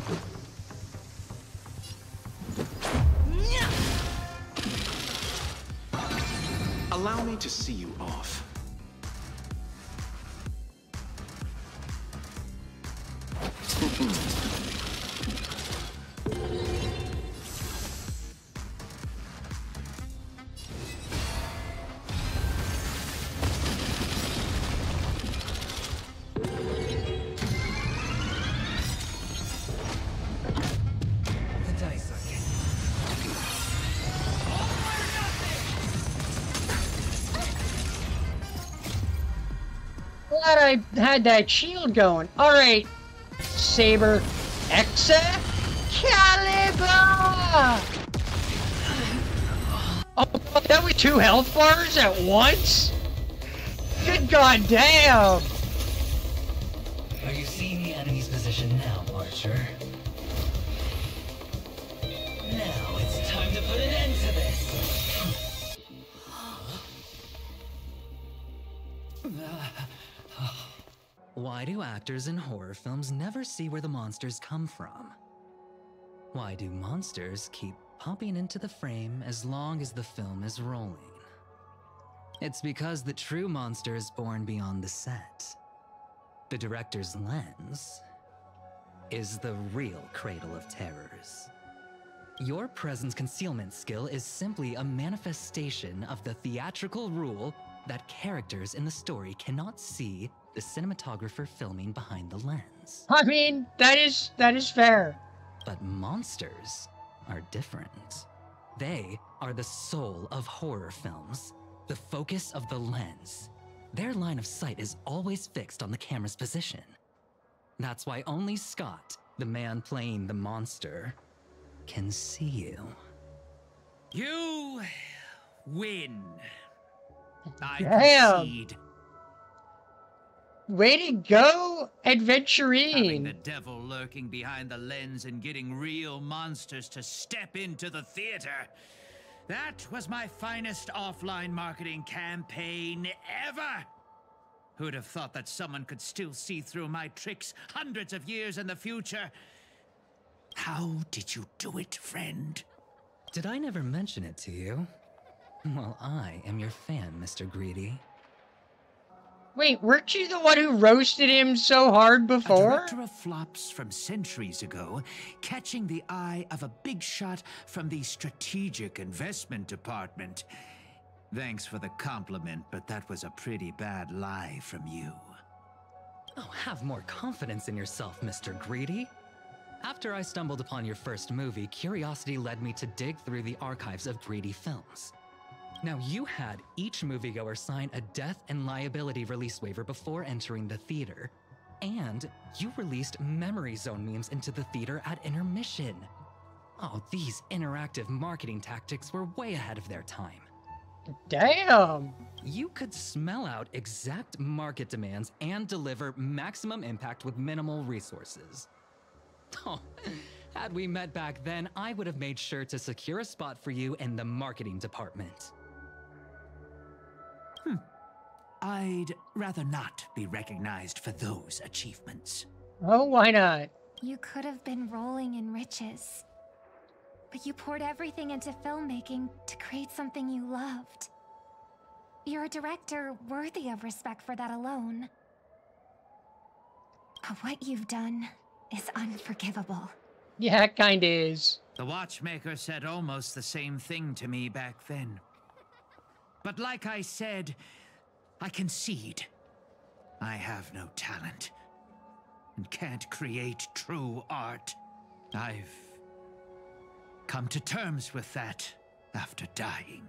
Allow me to see you off. Glad I had that shield going. Alright, Saber, Excalibur! Oh, that was 2 health bars at once? Good goddamn! Are you seeing the enemy's position now, Archer? Now it's time to put an end to this! Why do actors in horror films never see where the monsters come from? Why do monsters keep popping into the frame as long as the film is rolling? It's because the true monster is born beyond the set. The director's lens is the real cradle of terrors. Your presence concealment skill is simply a manifestation of the theatrical rule that characters in the story cannot see the cinematographer filming behind the lens. I mean, that is fair. But monsters are different. They are the soul of horror films, the focus of the lens. Their line of sight is always fixed on the camera's position. That's why only Scott, the man playing the monster, can see you. You win. I Damn. concede. Way to go, Having the adventurine. devil lurking behind the lens and getting real monsters to step into the theater. That was my finest offline marketing campaign ever. Who'd have thought that someone could still see through my tricks hundreds of years in the future? How did you do it, friend? Did I never mention it to you? Well, I am your fan, Mr. Greedy. Wait, weren't you the one who roasted him so hard A before? director of flops from centuries ago, catching the eye of a big shot from the strategic investment department. Thanks for the compliment, but that was a pretty bad lie from you. Oh, have more confidence in yourself, Mr. Greedy. After I stumbled upon your first movie, curiosity led me to dig through the archives of Greedy films. Now, you had each moviegoer sign a death and liability release waiver before entering the theater. And you released Memory Zone memes into the theater at intermission. Oh, these interactive marketing tactics were way ahead of their time. Damn. You could smell out exact market demands and deliver maximum impact with minimal resources. Oh, had we met back then, I would have made sure to secure a spot for you in the marketing department. I'd rather not be recognized for those achievements. Oh, why not? You could have been rolling in riches. But you poured everything into filmmaking to create something you loved. You're a director worthy of respect for that alone. But what you've done is unforgivable. Yeah, it kinda is. The watchmaker said almost the same thing to me back then. But like I said, I concede. I have no talent and can't create true art. I've come to terms with that after dying.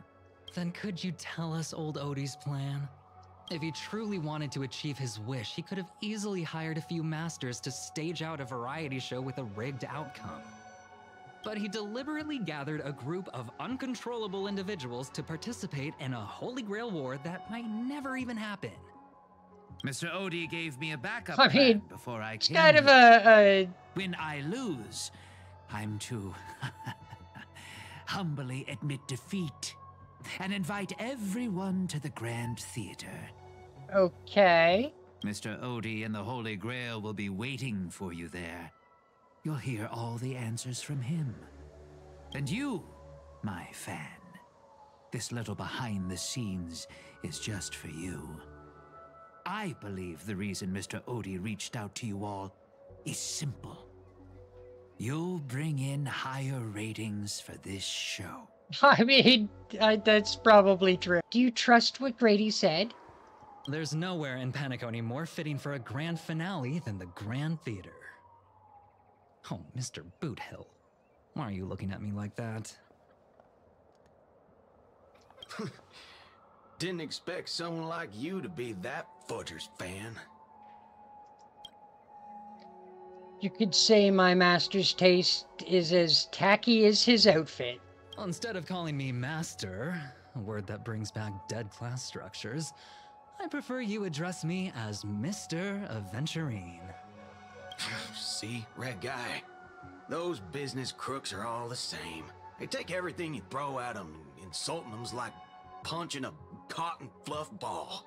Then could you tell us old Odie's plan? If he truly wanted to achieve his wish, he could have easily hired a few masters to stage out a variety show with a rigged outcome. But he deliberately gathered a group of uncontrollable individuals to participate in a Holy Grail war that might never even happen. Mr. Odie gave me a backup I plan mean, before I It's came kind of here. a When I lose, I'm to humbly admit defeat and invite everyone to the Grand Theater. okay. Mr. Odie and the Holy Grail will be waiting for you there. You'll hear all the answers from him. And you, my fan, this little behind the scenes is just for you. I believe the reason Mr. Odie reached out to you all is simple. You'll bring in higher ratings for this show. I mean, that's probably true. Do you trust what Grady said? There's nowhere in Panico more fitting for a grand finale than the Grand Theater. Oh, Mr. Boothill. Why are you looking at me like that? Didn't expect someone like you to be that Fudger's fan. You could say my master's taste is as tacky as his outfit. Well, instead of calling me Master, a word that brings back dead class structures, I prefer you address me as Mr. Aventurine. See, Red Guy? Those business crooks are all the same. They take everything you throw at them, and insulting them's like punching a cotton fluff ball.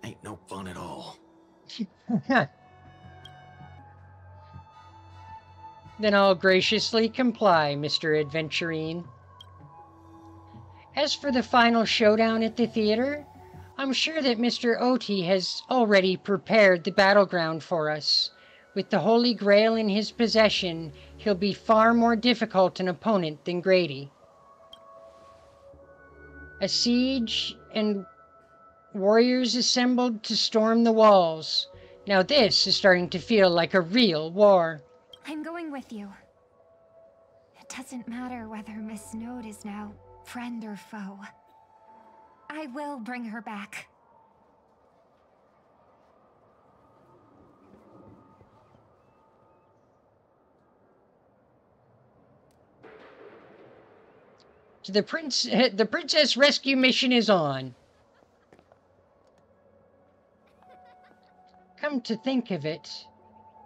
Ain't no fun at all. Then I'll graciously comply, Mr. Adventurine. As for the final showdown at the theater, I'm sure that Mr. Oti has already prepared the battleground for us. With the Holy Grail in his possession, he'll be far more difficult an opponent than Grady. A siege and warriors assembled to storm the walls. Now this is starting to feel like a real war. I'm going with you. It doesn't matter whether Miss Node is now friend or foe. I will bring her back. So the princess rescue mission is on. Come to think of it,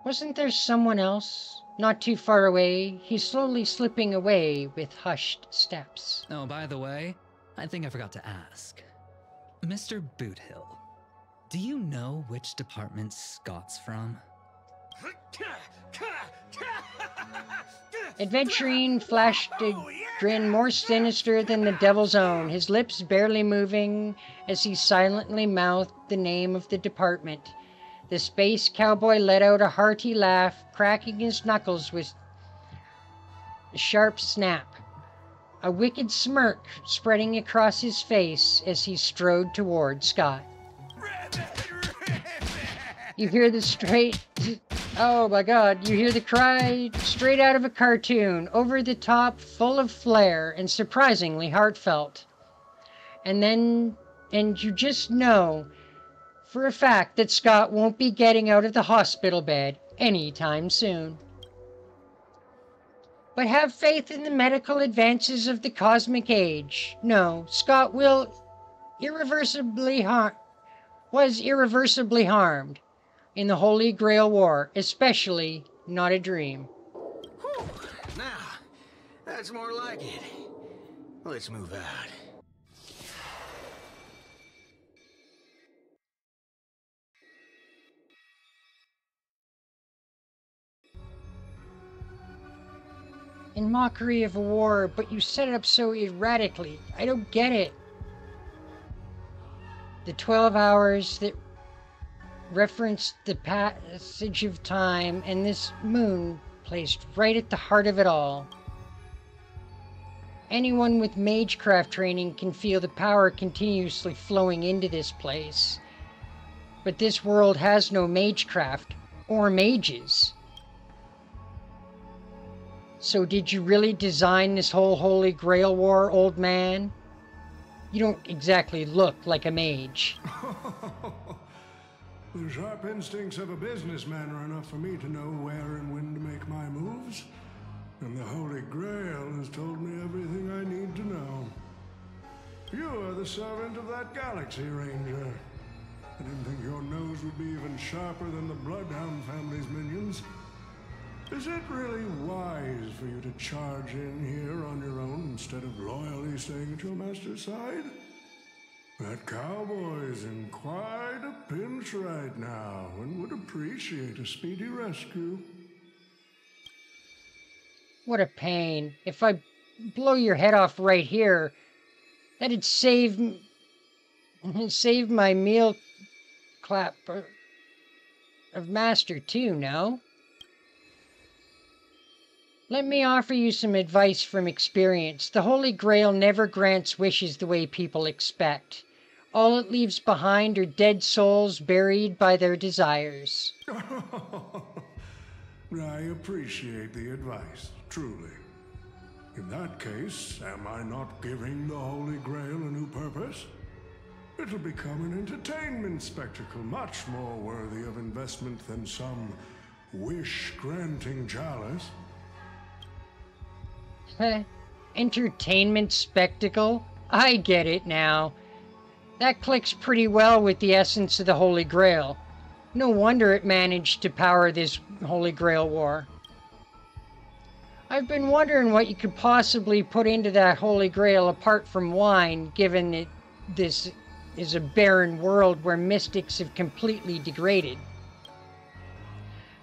wasn't there someone else not too far away? He's slowly slipping away with hushed steps. Oh, by the way, I think I forgot to ask. Mr. Boothill, do you know which department Scott's from? Adventurine flashed a grin more sinister than the devil's own, his lips barely moving as he silently mouthed the name of the department. The space cowboy let out a hearty laugh, cracking his knuckles with a sharp snap, a wicked smirk spreading across his face as he strode toward Scott. You hear the oh my god, you hear the cry straight out of a cartoon, over the top, full of flair, and surprisingly heartfelt. And you just know for a fact that Scott won't be getting out of the hospital bed anytime soon. But have faith in the medical advances of the cosmic age. No, Scott was irreversibly harmed in the Holy Grail War, especially not a dream. Whew. Now, that's more like it. Let's move out. In mockery of a war, but you set it up so erratically. I don't get it. The 12 hours that referenced the passage of time, and this moon placed right at the heart of it all. Anyone with magecraft training can feel the power continuously flowing into this place. But this world has no magecraft or mages. So did you really design this whole Holy Grail War, old man? You don't exactly look like a mage. The sharp instincts of a businessman are enough for me to know where and when to make my moves. And the Holy Grail has told me everything I need to know. You are the servant of that galaxy, Ranger. I didn't think your nose would be even sharper than the Bloodhound family's minions. Is it really wise for you to charge in here on your own instead of loyally staying at your master's side? That cowboy's in quite a pinch right now and would appreciate a speedy rescue. What a pain. If I blow your head off right here, that'd save my meal clap of Master too, no? Let me offer you some advice from experience. The Holy Grail never grants wishes the way people expect. All it leaves behind are dead souls buried by their desires. I appreciate the advice, truly. In that case, am I not giving the Holy Grail a new purpose? It'll become an entertainment spectacle much more worthy of investment than some wish-granting chalice. Entertainment spectacle? I get it now. That clicks pretty well with the essence of the Holy Grail. No wonder it managed to power this Holy Grail war. I've been wondering what you could possibly put into that Holy Grail apart from wine, given that this is a barren world where mystics have completely degraded.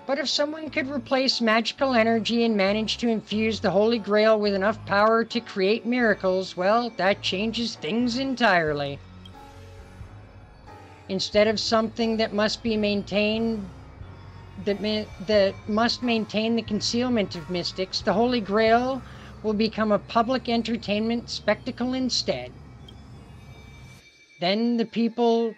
But if someone could replace magical energy and manage to infuse the Holy Grail with enough power to create miracles, well, that changes things entirely. Instead of something that must be maintained, that must maintain the concealment of mystics, the Holy Grail will become a public entertainment spectacle instead. Then the people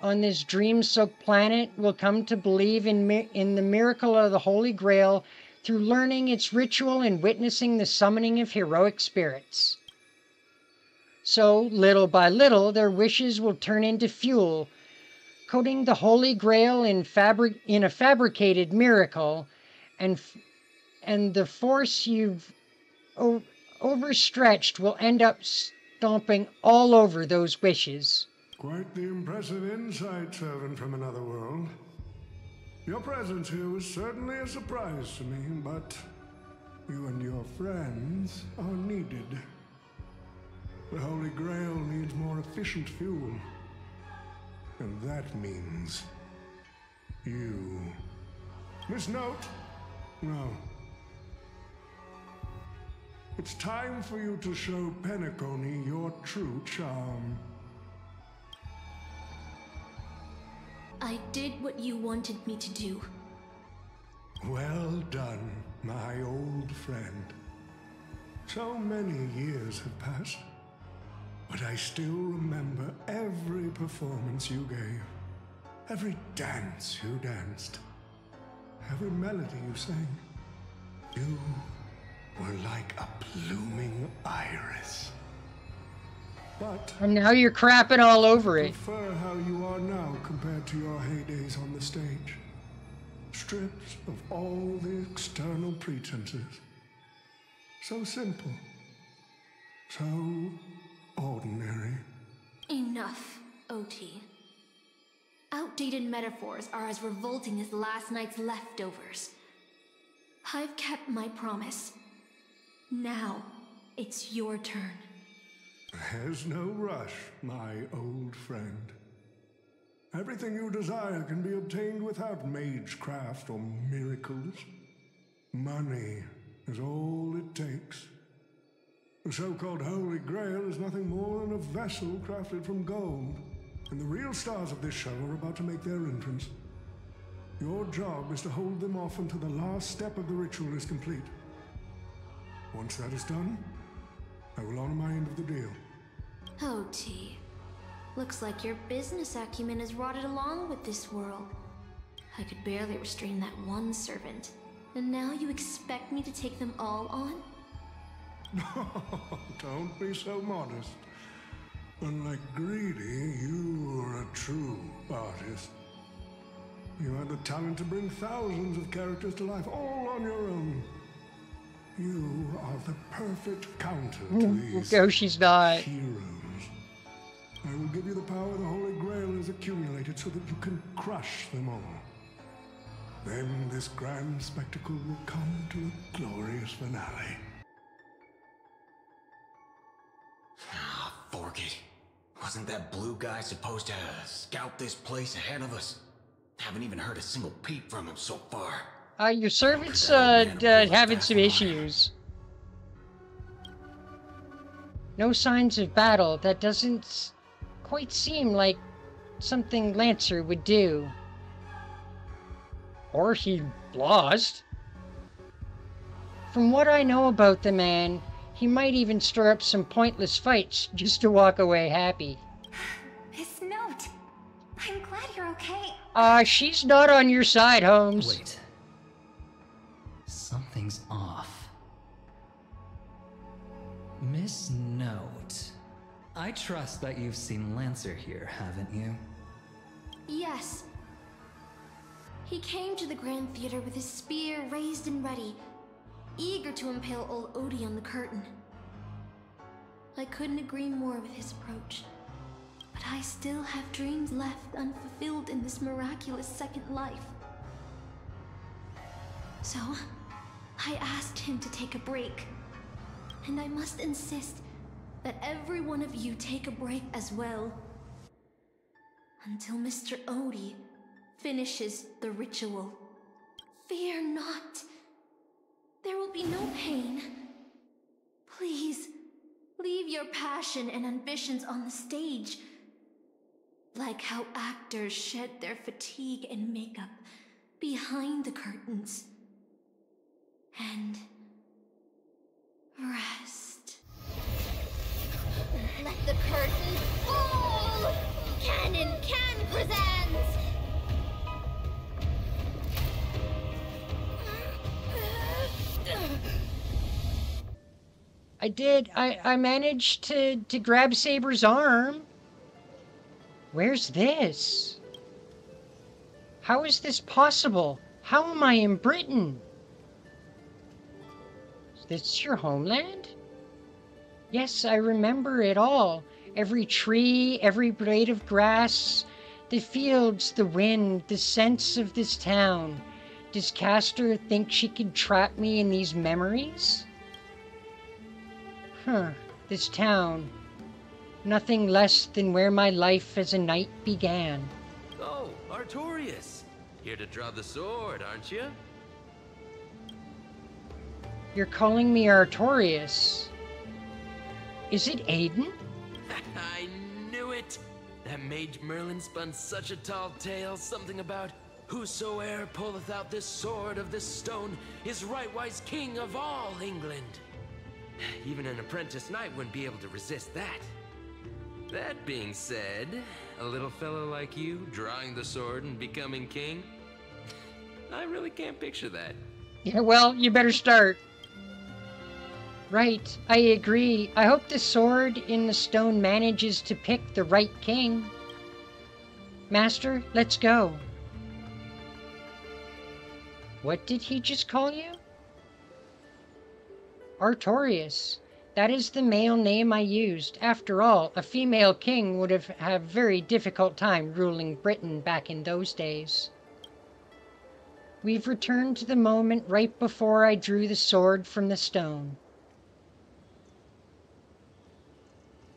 on this dream-soaked planet will come to believe in the miracle of the Holy Grail through learning its ritual and witnessing the summoning of heroic spirits. So, little by little, their wishes will turn into fuel, coating the Holy Grail in a fabricated miracle, and the force you've overstretched will end up stomping all over those wishes. Quite the impressive insight, servant from another world. Your presence here was certainly a surprise to me, but you and your friends are needed. The Holy Grail needs more efficient fuel. And that means you. Miss Note? No. It's time for you to show Penacony your true charm. I did what you wanted me to do. Well done, my old friend. So many years have passed, but I still remember every performance you gave, every dance you danced, every melody you sang. You were like a blooming iris. But And now you're crapping all over I it. prefer how you are now compared to your heydays on the stage. Stripped of all the external pretenses. So simple. So ordinary. Enough, OT. Outdated metaphors are as revolting as last night's leftovers. I've kept my promise. Now, it's your turn. There's no rush, my old friend. Everything you desire can be obtained without magecraft or miracles. Money is all it takes. The so-called Holy Grail is nothing more than a vessel crafted from gold, and the real stars of this show are about to make their entrance. Your job is to hold them off until the last step of the ritual is complete. Once that is done, I will honor my end of the deal. OT. Looks like your business acumen has rotted along with this world. I could barely restrain that one servant, and now you expect me to take them all on? Don't be so modest. Unlike Greedy, you are a true artist. You have the talent to bring thousands of characters to life all on your own. You are the perfect counter to these No, she's not. heroes. I will give you the power the Holy Grail has accumulated so that you can crush them all. Then this grand spectacle will come to a glorious finale. Ah, fork it. Wasn't that blue guy supposed to scout this place ahead of us? Haven't even heard a single peep from him so far. Your servant's having some issues. No signs of battle. That doesn't quite seem like something Lancer would do. Or he lost. From what I know about the man, he might even stir up some pointless fights just to walk away happy. His note. I'm glad you're okay. She's not on your side, Holmes. Wait. Something's off. Miss Note. I trust that you've seen Lancer here, haven't you? Yes. He came to the Grand Theater with his spear raised and ready, eager to impale old Odie on the curtain. I couldn't agree more with his approach. But I still have dreams left unfulfilled in this miraculous second life. So, I asked him to take a break. And I must insist that every one of you take a break as well. Until Mr. Odie finishes the ritual. Fear not. There will be no pain. Please, leave your passion and ambitions on the stage. Like how actors shed their fatigue and makeup behind the curtains. And rest. Let the curtain fall! Canon Can presents! I managed to grab Saber's arm. Where's this? How is this possible? How am I in Britain? Is this your homeland? Yes, I remember it all. Every tree, every blade of grass, the fields, the wind, the sense of this town. Does Castor think she could trap me in these memories? This town. Nothing less than where my life as a knight began. Oh, Artorias. Here to draw the sword, aren't you? You're calling me Artorias. Is it Aiden? I knew it! That mage Merlin spun such a tall tale, something about whosoe'er pulleth out this sword of this stone is rightwise king of all England. Even an apprentice knight wouldn't be able to resist that. That being said, a little fellow like you drawing the sword and becoming king, I really can't picture that. Yeah, well, you better start. Right, I agree. I hope the sword in the stone manages to pick the right king. Master, let's go. What did he just call you? Artorias. That is the male name I used. After all, a female king would have had a very difficult time ruling Britain back in those days. We've returned to the moment right before I drew the sword from the stone.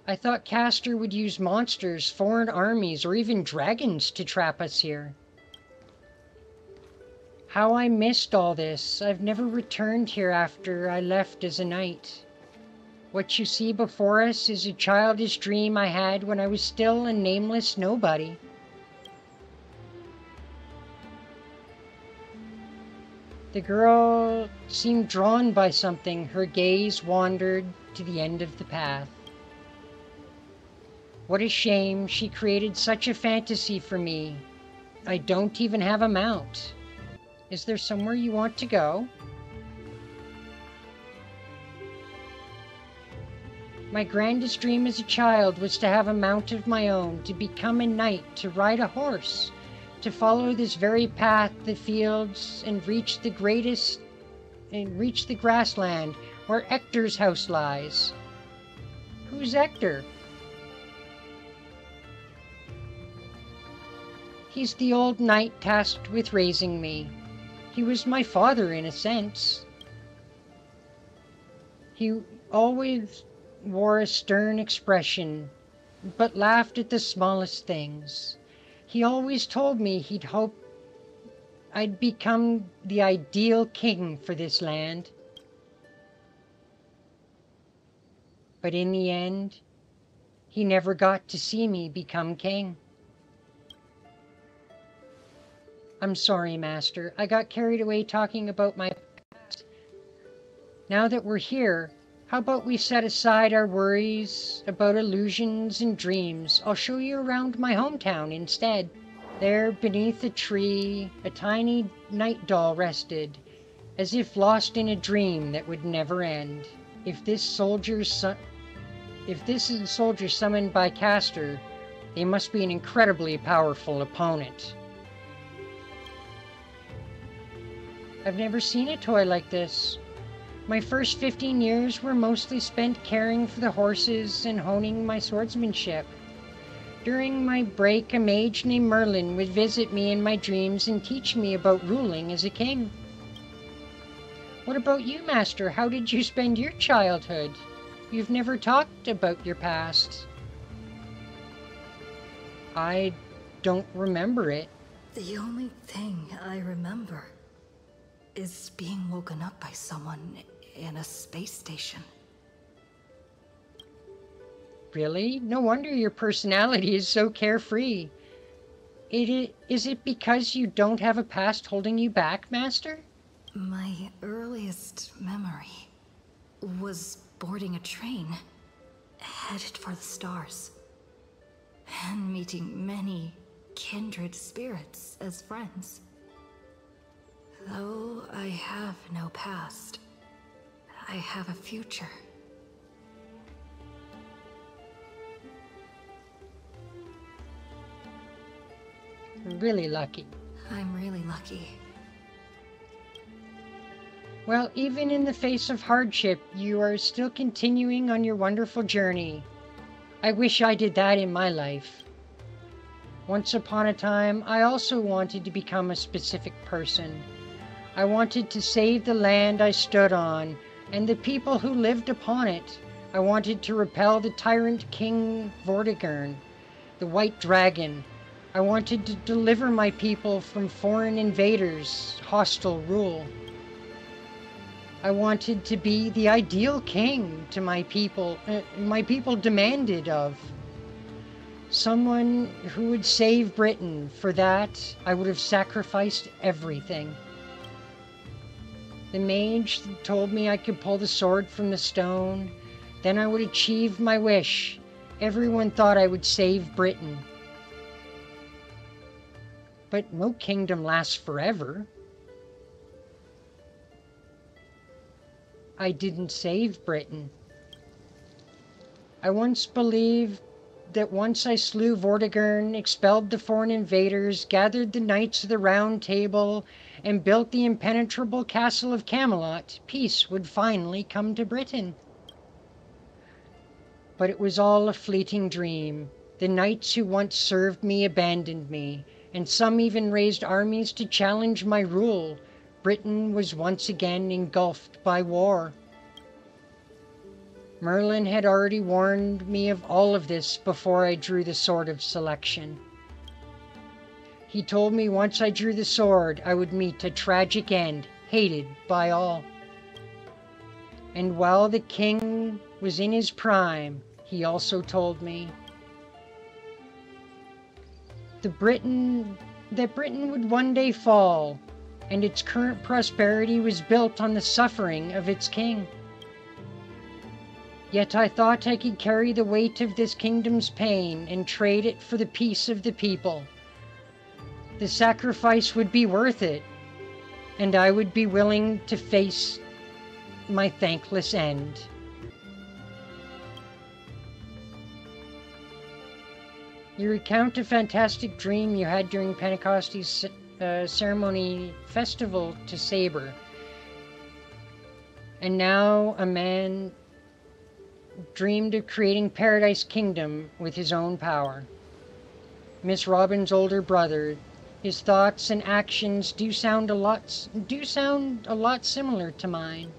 I thought Castor would use monsters, foreign armies, or even dragons to trap us here. How I missed all this. I've never returned here after I left as a knight. What you see before us is a childish dream I had when I was still a nameless nobody. The girl seemed drawn by something. Her gaze wandered to the end of the path. What a shame she created such a fantasy for me. I don't even have a mount. Is there somewhere you want to go? My grandest dream as a child was to have a mount of my own, to become a knight, to ride a horse, to follow this very path, the fields, and reach the grassland where Ector's house lies. Who's Ector? He's the old knight tasked with raising me. He was my father in a sense. He always wore a stern expression, but laughed at the smallest things. He always told me he'd hoped I'd become the ideal king for this land. But in the end, he never got to see me become king. I'm sorry, Master. I got carried away talking about my past. Now that we're here, how about we set aside our worries about illusions and dreams? I'll show you around my hometown instead. There, beneath a tree, a tiny night doll rested, as if lost in a dream that would never end. If this is a soldier summoned by Castor, they must be an incredibly powerful opponent. I've never seen a toy like this. My first 15 years were mostly spent caring for the horses and honing my swordsmanship. During my break, a mage named Merlin would visit me in my dreams and teach me about ruling as a king. What about you, Master? How did you spend your childhood? You've never talked about your past. I don't remember it. The only thing I remember is being woken up by someone in a space station. Really? No wonder your personality is so carefree. Is it because you don't have a past holding you back, Master? My earliest memory was boarding a train, headed for the stars, and meeting many kindred spirits as friends. Though I have no past, I have a future. Really lucky. I'm really lucky. Well, even in the face of hardship, you are still continuing on your wonderful journey. I wish I did that in my life. Once upon a time, I also wanted to become a specific person. I wanted to save the land I stood on, and the people who lived upon it. I wanted to repel the tyrant King Vortigern, the White Dragon. I wanted to deliver my people from foreign invaders' hostile rule. I wanted to be the ideal king to my people demanded of. Someone who would save Britain. For that, I would have sacrificed everything. The mage told me I could pull the sword from the stone. Then I would achieve my wish. Everyone thought I would save Britain. But no kingdom lasts forever. I didn't save Britain. I once believed that once I slew Vortigern, expelled the foreign invaders, gathered the knights of the Round Table, and built the impenetrable castle of Camelot, peace would finally come to Britain. But it was all a fleeting dream. The knights who once served me abandoned me, and some even raised armies to challenge my rule. Britain was once again engulfed by war. Merlin had already warned me of all of this before I drew the Sword of Selection. He told me once I drew the sword, I would meet a tragic end, hated by all. And while the king was in his prime, he also told me that Britain would one day fall, and its current prosperity was built on the suffering of its king. Yet I thought I could carry the weight of this kingdom's pain and trade it for the peace of the people. The sacrifice would be worth it, and I would be willing to face my thankless end. You recount a fantastic dream you had during Pentecoste's ceremony festival to Saber. And now a man dreamed of creating Paradise Kingdom with his own power. Miss Robin's older brother, his thoughts and actions do sound a lot similar to mine.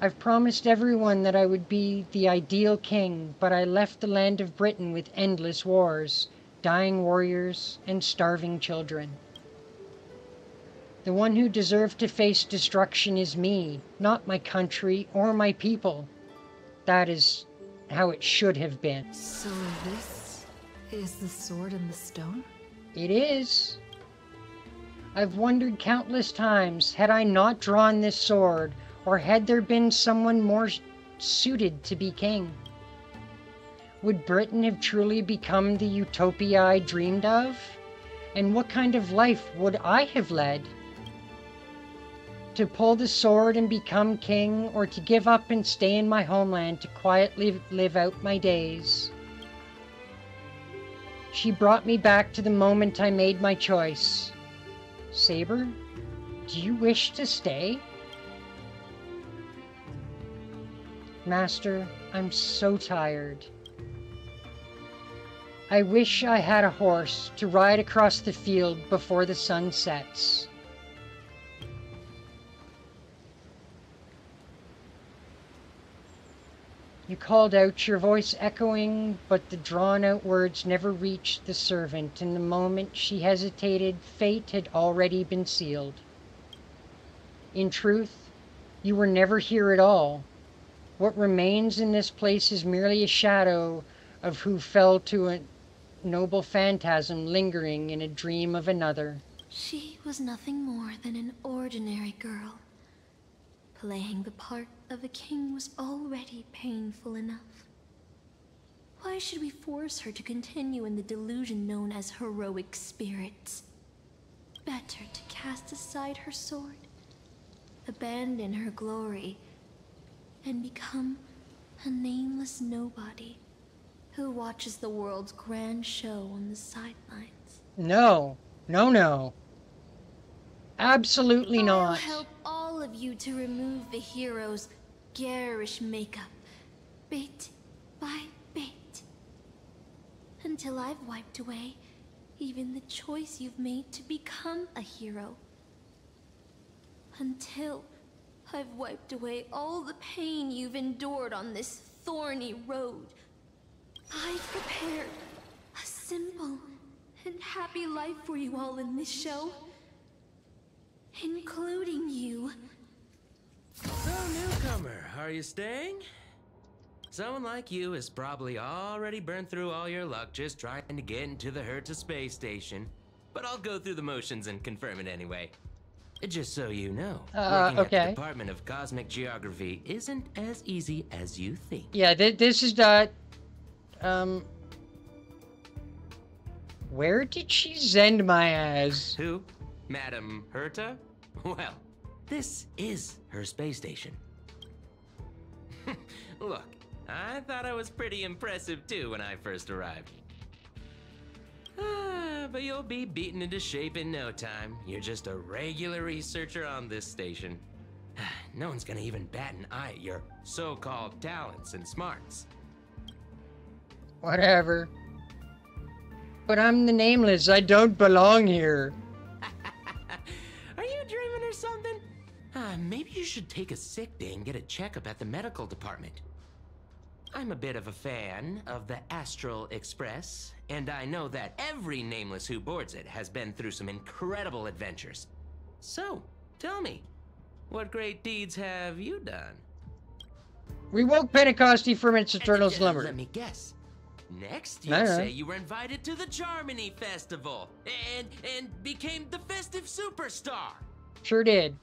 I've promised everyone that I would be the ideal king, but I left the land of Britain with endless wars, dying warriors, and starving children. The one who deserved to face destruction is me, not my country or my people. That is how it should have been. So this is the sword in the stone? It is. I've wondered countless times, had I not drawn this sword, Or had there been someone more suited to be king? Would Britain have truly become the utopia I dreamed of? And what kind of life would I have led? To pull the sword and become king, or to give up and stay in my homeland to quietly live out my days? She brought me back to the moment I made my choice. Saber, do you wish to stay? Master, I'm so tired. I wish I had a horse to ride across the field before the sun sets. You called out, your voice echoing, but the drawn-out words never reached the servant, and the moment she hesitated, fate had already been sealed. In truth, you were never here at all. What remains in this place is merely a shadow of who fell to a noble phantasm lingering in a dream of another. She was nothing more than an ordinary girl. Playing the part of a king was already painful enough. Why should we force her to continue in the delusion known as heroic spirits? Better to cast aside her sword, abandon her glory, and become a nameless nobody who watches the world's grand show on the sidelines. No, no, no. Absolutely I'll not. help all of you to remove the hero's garish makeup, bit by bit, until I've wiped away even the choice you've made to become a hero. Until I've wiped away all the pain you've endured on this thorny road. I've prepared a simple and happy life for you all in this show. Including you. So, newcomer, are you staying? Someone like you has probably already burned through all your luck just trying to get into the Herta space station. But I'll go through the motions and confirm it anyway. Just so you know, working at the Department of Cosmic Geography isn't as easy as you think. Yeah, this is not... Where did she send my ass? Who? Madam Herta? Well, this is her space station. Look, I thought I was pretty impressive too when I first arrived. But you'll be beaten into shape in no time. You're just a regular researcher on this station. No one's gonna even bat an eye at your so-called talents and smarts. Whatever. But I'm the Nameless. I don't belong here. Are you dreaming or something? Maybe you should take a sick day and get a checkup at the medical department. I'm a bit of a fan of the Astral Express, and I know that every Nameless who boards it has been through some incredible adventures. So, tell me, what great deeds have you done? We woke Pentecoste from its eternal slumber. Let me guess. Next, you say you were invited to the Charmony Festival and became the festive superstar. Sure did.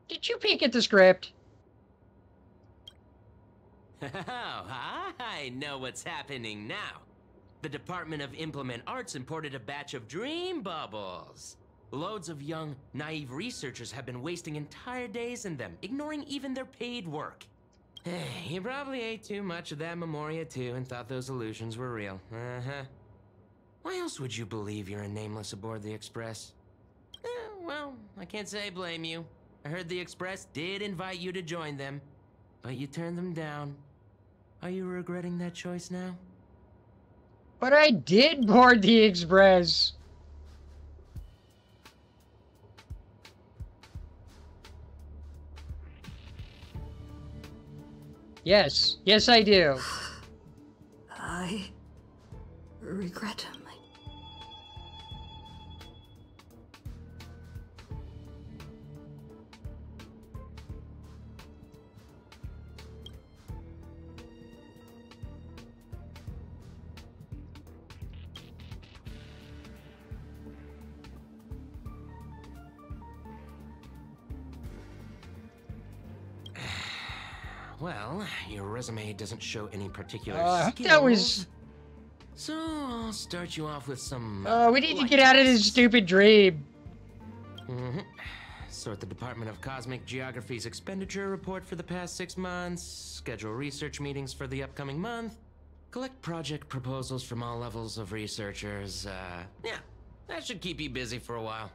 Did you peek at the script? Oh, I know what's happening now. The Department of Implement Arts imported a batch of dream bubbles. Loads of young, naive researchers have been wasting entire days in them, ignoring even their paid work. You probably ate too much of that Memoria too and thought those illusions were real. Why else would you believe you're a Nameless aboard the Express? Well, I can't say I blame you. I heard the Express did invite you to join them, but you turned them down. Are you regretting that choice now? But I did board the Express. Yes. Yes, I do. I regret him. well, your resume doesn't show any particular skills. That was... So, I'll start you off with some... we need to get out of this stupid dream. Sort the Department of Cosmic Geography's expenditure report for the past 6 months, schedule research meetings for the upcoming month, collect project proposals from all levels of researchers. Yeah, that should keep you busy for a while.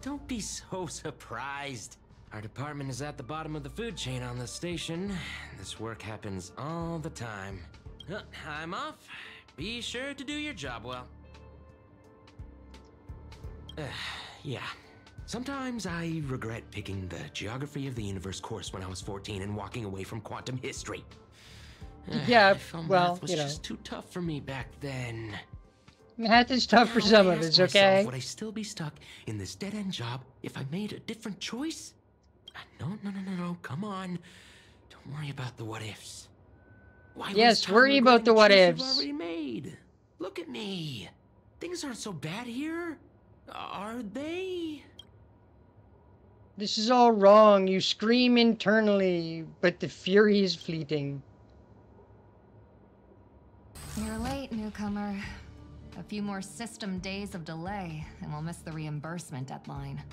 Don't be so surprised. Our department is at the bottom of the food chain on the station. This work happens all the time. I'm off. Be sure to do your job well. Yeah. Sometimes I regret picking the Geography of the Universe course when I was 14 and walking away from quantum history. Yeah, well, math was just too tough for me back then. Math is tough for some of us, okay? Would I still be stuck in this dead-end job if I made a different choice? No, come on. Don't worry about the what-ifs. Yes, worry about the what-ifs. You've already made. Look at me. Things aren't so bad here, are they? This is all wrong. You scream internally, but the fury is fleeting. You're late, newcomer. A few more system days of delay, and we'll miss the reimbursement deadline.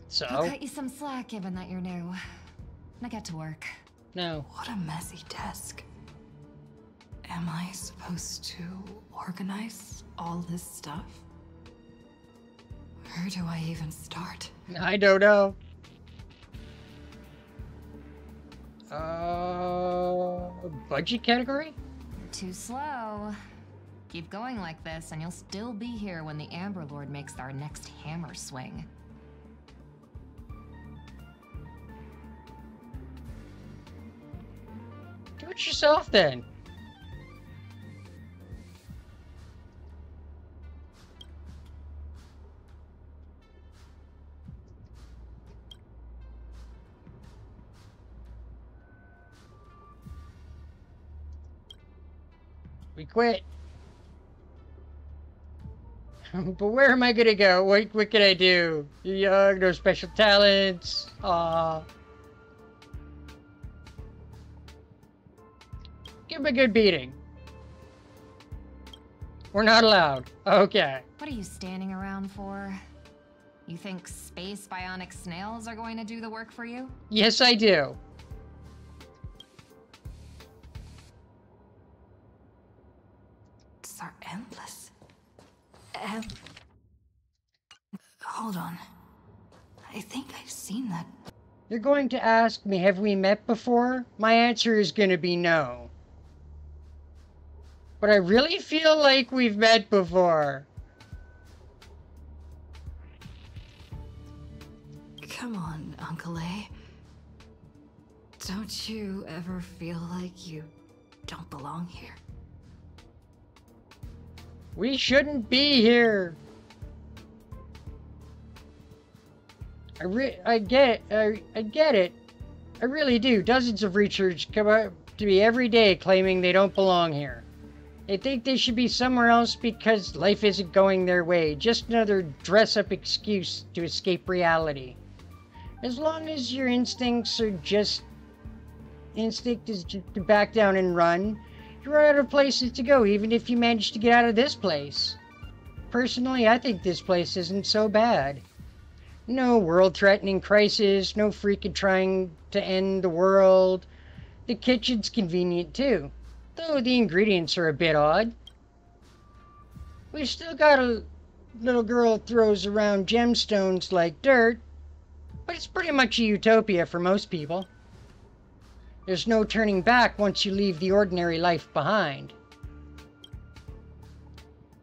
So? I'll cut you some slack, given that you're new. Now get to work. No. What a messy desk. Am I supposed to organize all this stuff? Where do I even start? I don't know. Budget category? You're too slow. Keep going like this, and you'll still be here when the Amber Lord makes our next hammer swing. Do it yourself, then. We quit. But where am I gonna go? What can I do? You're young, no special talents. Give him a good beating. We're not allowed. Okay. What are you standing around for? You think space bionic snails are going to do the work for you? Yes, I do. These are endless. Hold on. I think I've seen that. You're going to ask me, have we met before? My answer is going to be no. But I really feel like we've met before. Come on, Uncle A. Don't you ever feel like you don't belong here? We shouldn't be here. I get it. I really do. Dozens of researchers come up to me every day claiming they don't belong here. They think they should be somewhere else because life isn't going their way. Just another dress-up excuse to escape reality. As long as your instinct is just to back down and run, you run out of places to go, even if you manage to get out of this place. Personally, I think this place isn't so bad. No world-threatening crisis, no freaking trying to end the world. The kitchen's convenient too, though the ingredients are a bit odd. We've still got a little girl throws around gemstones like dirt, but it's pretty much a utopia for most people. There's no turning back once you leave the ordinary life behind.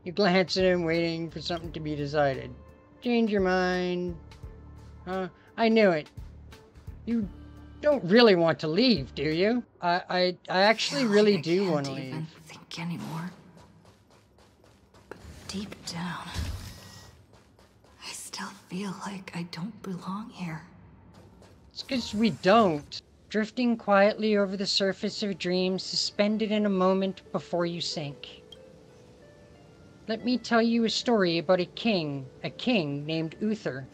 You glance at him, waiting for something to be decided. Change your mind. I knew it. You don't really want to leave, do you? I actually really do want to leave. I can't even think anymore. But deep down, I still feel like I don't belong here. It's because we don't. Drifting quietly over the surface of dreams, suspended in a moment before you sink. Let me tell you a story about a king named Uther.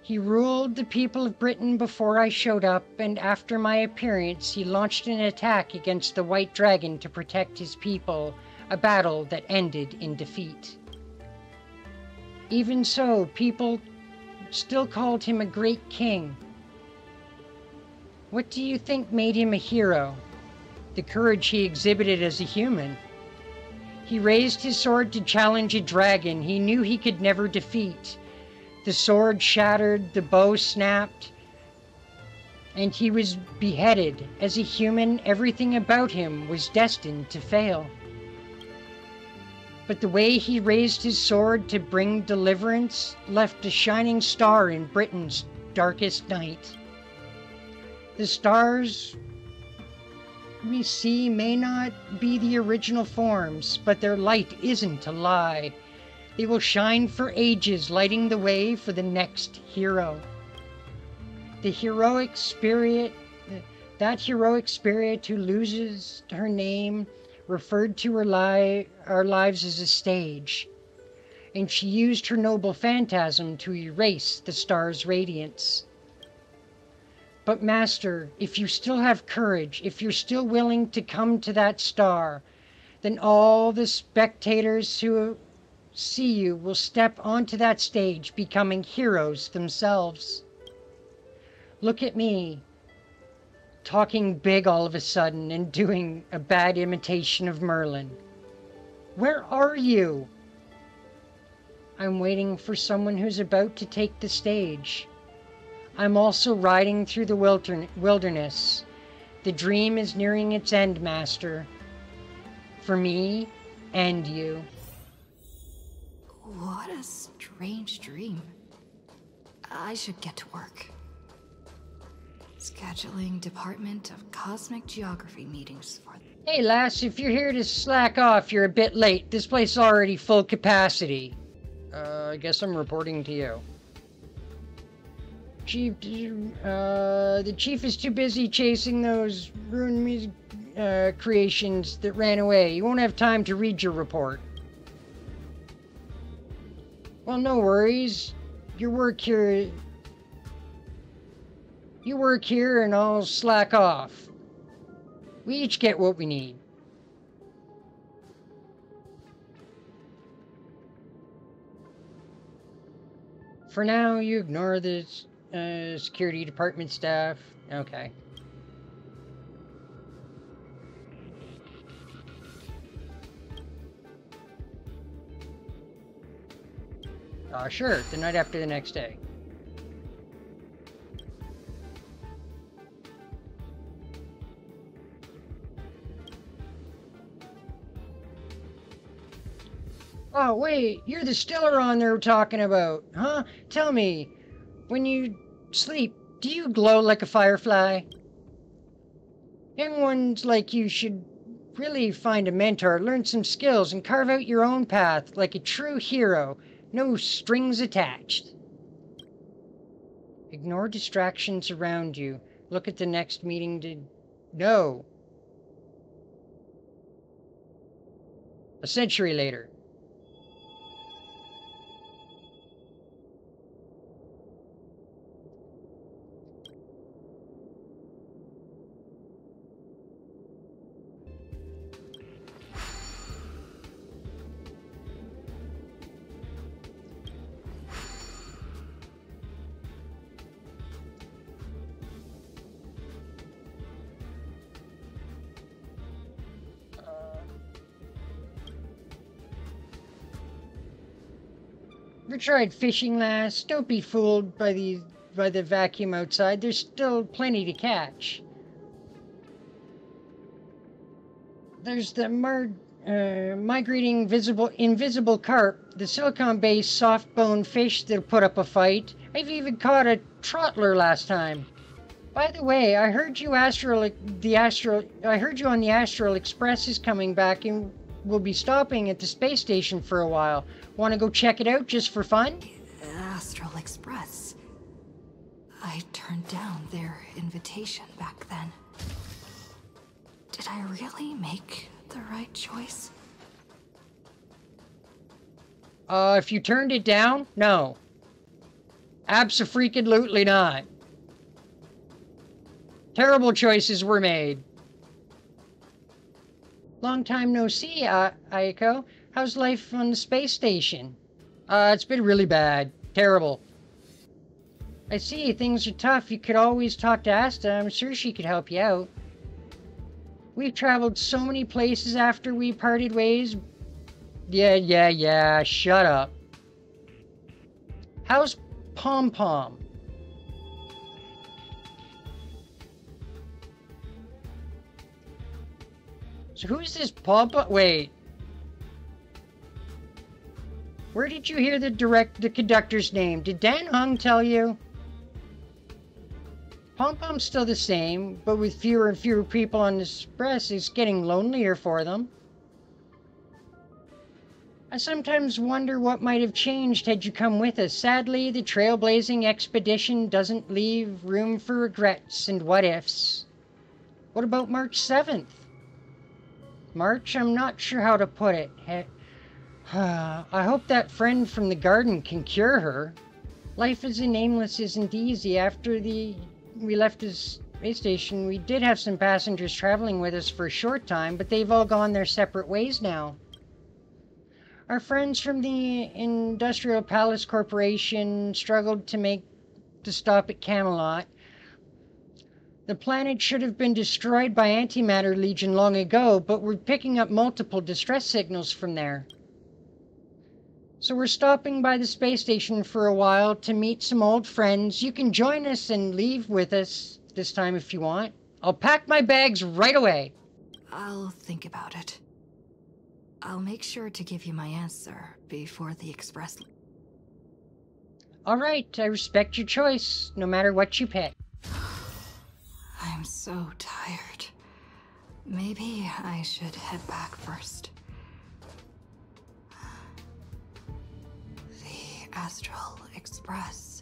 He ruled the people of Britain before I showed up, and after my appearance, he launched an attack against the White Dragon to protect his people, a battle that ended in defeat. Even so, people still called him a great king. What do you think made him a hero? The courage he exhibited as a human. He raised his sword to challenge a dragon he knew he could never defeat. The sword shattered, the bow snapped, and he was beheaded. As a human, everything about him was destined to fail. But the way he raised his sword to bring deliverance left a shining star in Britain's darkest night. The stars we see may not be the original forms, but their light isn't a lie. They will shine for ages, lighting the way for the next hero. The heroic spirit, that heroic spirit who loses her name, referred to our lives as a stage, and she used her noble phantasm to erase the star's radiance. But Master, if you still have courage, if you're still willing to come to that star, then all the spectators who see you will step onto that stage, becoming heroes themselves. Look at me, talking big all of a sudden and doing a bad imitation of Merlin. Where are you? I'm waiting for someone who's about to take the stage. I'm also riding through the wilderness. The dream is nearing its end, Master. For me and you. What a strange dream. I should get to work. Scheduling Department of Cosmic Geography meetings for... Hey lass, if you're here to slack off, you're a bit late. This place is already full capacity. I guess I'm reporting to you. Chief, the chief is too busy chasing those ruined music creations that ran away. You won't have time to read your report. Well, no worries. You work here and I'll slack off. We each get what we need. For now, you ignore the security department staff. Okay. Sure, the night after the next day. Oh, wait, you're the Stellaron they're talking about, huh? Tell me, when you sleep, do you glow like a firefly? Young ones like you should really find a mentor, learn some skills, and carve out your own path like a true hero. No strings attached. Ignore distractions around you. Look at the next meeting to... No. A century later. Ever tried fishing, lass? Don't be fooled by the vacuum outside. There's still plenty to catch. There's the migrating invisible carp, the silicon-based soft-boned fish that'll put up a fight. I've even caught a trottler last time. By the way, I heard you on the Astral Express is coming back and will be stopping at the space station for a while. Want to go check it out just for fun? Astral Express. I turned down their invitation back then. Did I really make the right choice? If you turned it down, no. Abso-freaking-lutely not. Terrible choices were made. Long time no see, Ayako. How's life on the space station? It's been really bad. Terrible. I see, things are tough. You could always talk to Asta. I'm sure she could help you out. We've traveled so many places after we parted ways. Yeah, shut up. How's Pom Pom? So who's this Pom Pom? Wait. Where did you hear the conductor's name? Did Dan Hung tell you? Pom Pom's still the same, but with fewer and fewer people on the express, it's getting lonelier for them. I sometimes wonder what might have changed had you come with us. Sadly, the trailblazing expedition doesn't leave room for regrets and what-ifs. What about March 7th? March? I'm not sure how to put it. I hope that friend from the garden can cure her. Life as a nameless isn't easy. After we left the space station, we did have some passengers traveling with us for a short time, but they've all gone their separate ways now. Our friends from the Industrial Palace Corporation struggled to stop at Camelot. The planet should have been destroyed by Antimatter Legion long ago, but we're picking up multiple distress signals from there. So we're stopping by the space station for a while to meet some old friends. You can join us and leave with us this time if you want. I'll pack my bags right away. I'll think about it. I'll make sure to give you my answer before the express. All right, I respect your choice, no matter what you pick. I'm so tired. Maybe I should head back first. The Astral Express.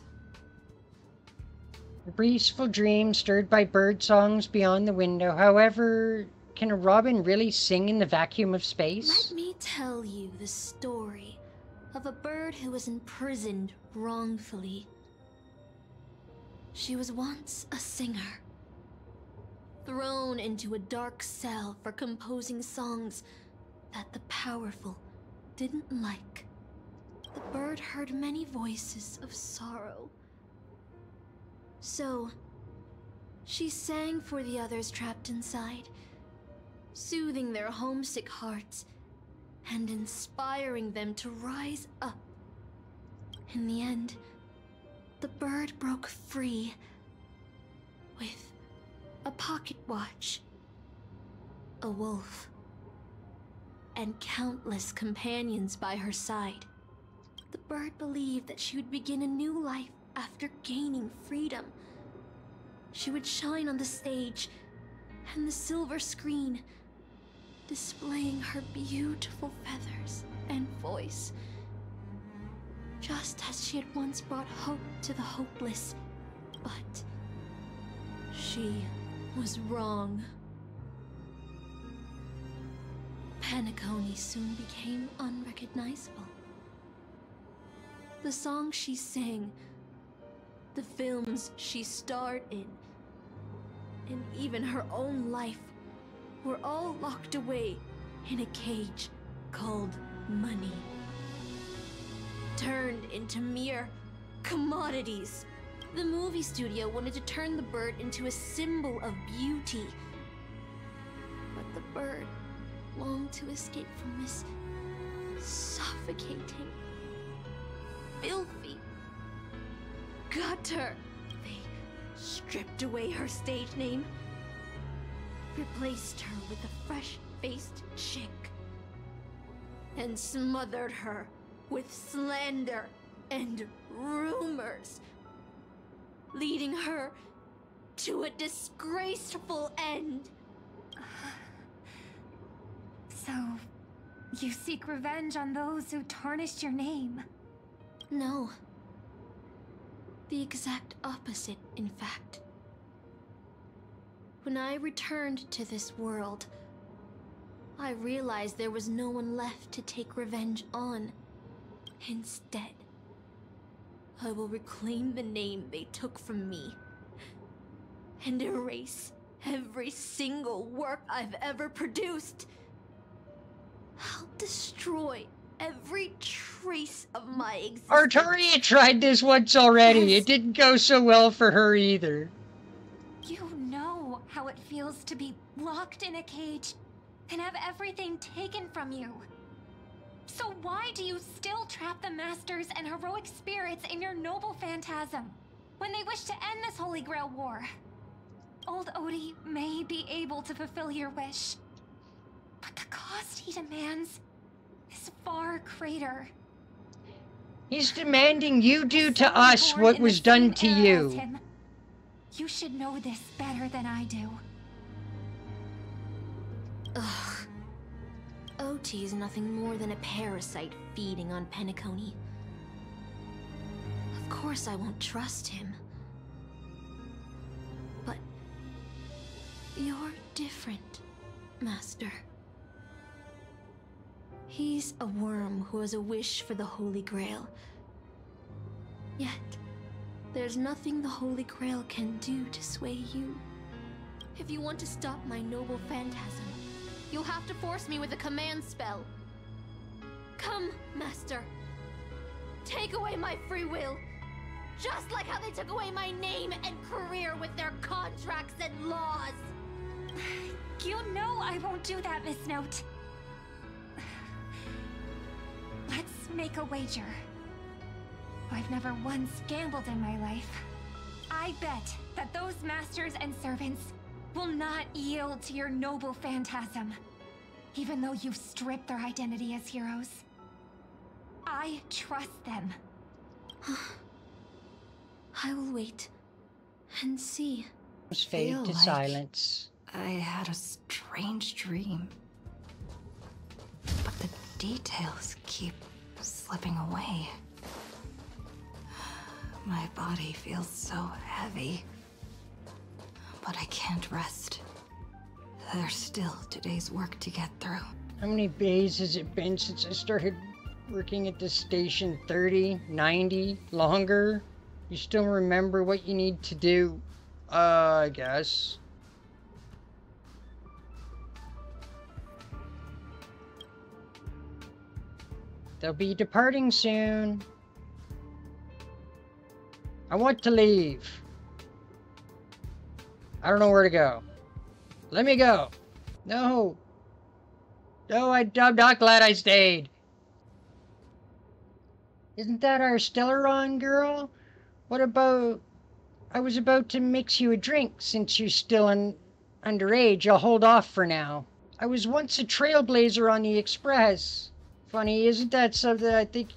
A blissful dream stirred by bird songs beyond the window. However, can a robin really sing in the vacuum of space? Let me tell you the story of a bird who was imprisoned wrongfully. She was once a singer, thrown into a dark cell for composing songs that the powerful didn't like. The bird heard many voices of sorrow. So, she sang for the others trapped inside, soothing their homesick hearts and inspiring them to rise up. In the end, the bird broke free with a pocket watch, a wolf, and countless companions by her side. The bird believed that she would begin a new life after gaining freedom. She would shine on the stage and the silver screen, displaying her beautiful feathers and voice. Just as she had once brought hope to the hopeless, but she was wrong. Paniconi soon became unrecognizable. The songs she sang, the films she starred in, and even her own life were all locked away in a cage called money. Turned into mere commodities. The movie studio wanted to turn the bird into a symbol of beauty. But the bird longed to escape from this suffocating, filthy gutter. They stripped away her stage name, replaced her with a fresh-faced chick, and smothered her with slander and rumors, leading her to a disgraceful end. So, you seek revenge on those who tarnished your name? No. The exact opposite, in fact. When I returned to this world, I realized there was no one left to take revenge on. Instead, I will reclaim the name they took from me and erase every single work I've ever produced. I'll destroy every trace of my existence. Arturia tried this once already. It didn't go so well for her either. You know how it feels to be locked in a cage and have everything taken from you. So why do you still trap the masters and heroic spirits in your noble phantasm when they wish to end this Holy Grail war? Old Odie may be able to fulfill your wish, but the cost he demands is far greater. He's demanding you do to us what was done to you. You should know this better than I do. Ugh. OT is nothing more than a parasite feeding on Penacony. Of course I won't trust him. But you're different, Master. He's a worm who has a wish for the Holy Grail. Yet, there's nothing the Holy Grail can do to sway you. If you want to stop my noble phantasm, you'll have to force me with a command spell. Come, Master. Take away my free will. Just like how they took away my name and career with their contracts and laws. You know I won't do that, Miss Note. Let's make a wager. I've never once gambled in my life. I bet that those masters and servants will not yield to your noble phantasm, even though you've stripped their identity as heroes. I trust them. I will wait and see. Fade to silence. I had a strange dream, but the details keep slipping away. My body feels so heavy, but I can't rest. There's still today's work to get through. How many days has it been since I started working at this station? 30? 90? Longer? You still remember what you need to do? I guess. They'll be departing soon. I want to leave. I don't know where to go. Let me go. No. No, I'm not glad I stayed. Isn't that our Stellaron girl? What about... I was about to mix you a drink since you're still underage. I'll hold off for now. I was once a trailblazer on the Express. Funny, isn't that something I think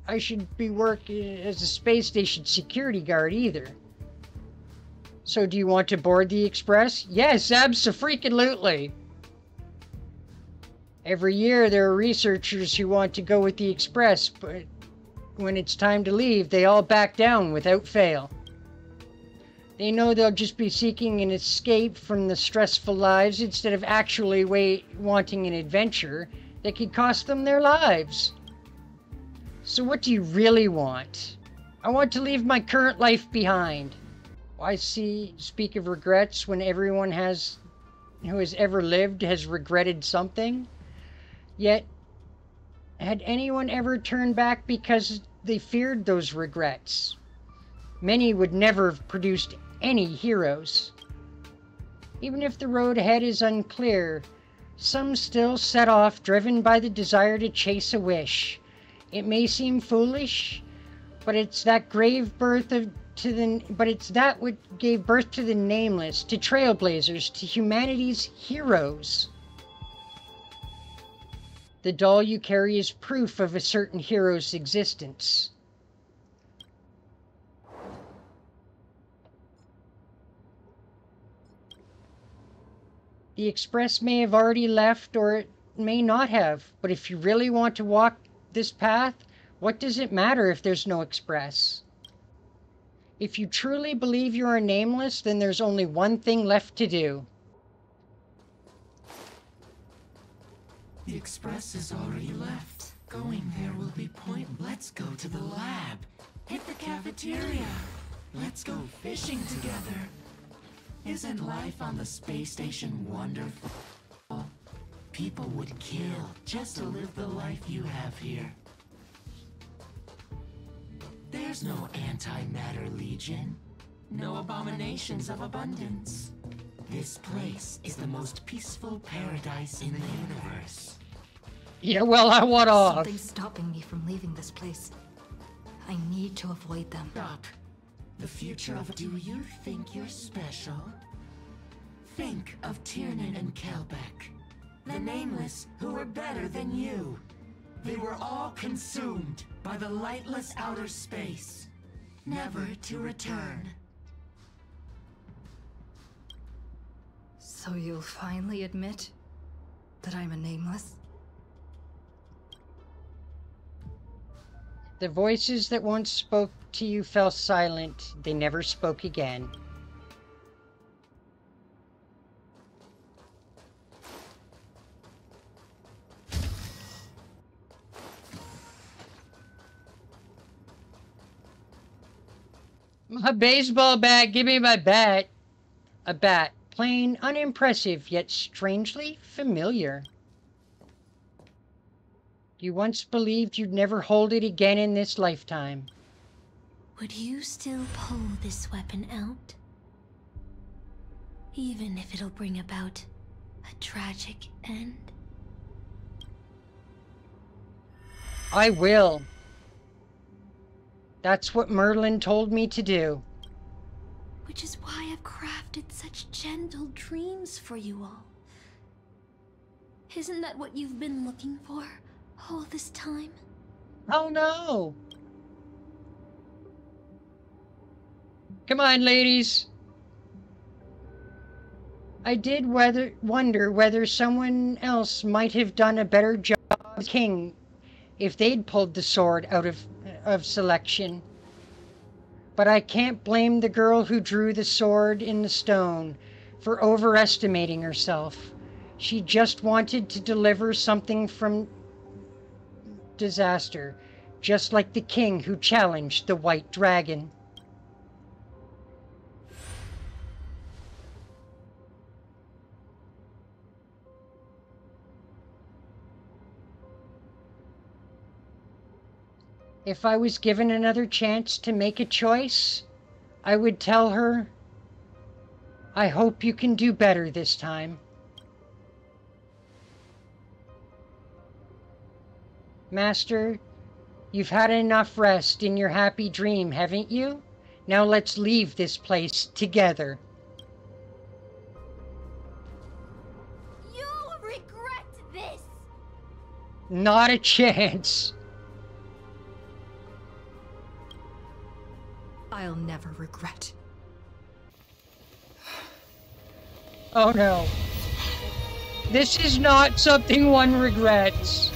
I should be working as a space station security guard either? So do you want to board the Express? Yes, abso-freaking-lutely. Every year there are researchers who want to go with the Express, but when it's time to leave, they all back down without fail. They know they'll just be seeking an escape from the stressful lives instead of actually wanting an adventure that could cost them their lives. So what do you really want? I want to leave my current life behind. Why speak of regrets when everyone who has ever lived has regretted something? Yet, had anyone ever turned back because they feared those regrets? Many would never have produced any heroes. Even if the road ahead is unclear, some still set off driven by the desire to chase a wish. It may seem foolish, but it's that what gave birth to the nameless, to trailblazers, to humanity's heroes. The doll you carry is proof of a certain hero's existence. The Express may have already left, or it may not have, but if you really want to walk this path, what does it matter if there's no Express? If you truly believe you are nameless, then there's only one thing left to do. The express is already left. Going there will be pointless. Let's go to the lab. Hit the cafeteria. Let's go fishing together. Isn't life on the space station wonderful? People would kill just to live the life you have here. There's no antimatter legion. No abominations of abundance. This place is the most peaceful paradise in the universe. Yeah, well, I want off. Something's stopping me from leaving this place. I need to avoid them. Stop. The future of... Do you think you're special? Think of Tiernan and Kelbeck. The Nameless, who were better than you. They were all consumed by the lightless outer space, never to return. So you'll finally admit that I'm a Nameless? The voices that once spoke to you fell silent. They never spoke again. My baseball bat, give me my bat. A bat, plain, unimpressive, yet strangely familiar. You once believed you'd never hold it again in this lifetime. Would you still pull this weapon out? Even if it'll bring about a tragic end? I will. That's what Merlin told me to do. Which is why I've crafted such gentle dreams for you all. Isn't that what you've been looking for all this time? Oh no! Come on, ladies. I did wonder whether someone else might have done a better job as king if they'd pulled the sword out of selection. But I can't blame the girl who drew the sword in the stone for overestimating herself. She just wanted to deliver something from disaster, just like the king who challenged the white dragon. If I was given another chance to make a choice, I would tell her, I hope you can do better this time. Master, you've had enough rest in your happy dream, haven't you? Now let's leave this place together. You'll regret this! Not a chance. I'll never regret. Oh no. This is not something one regrets.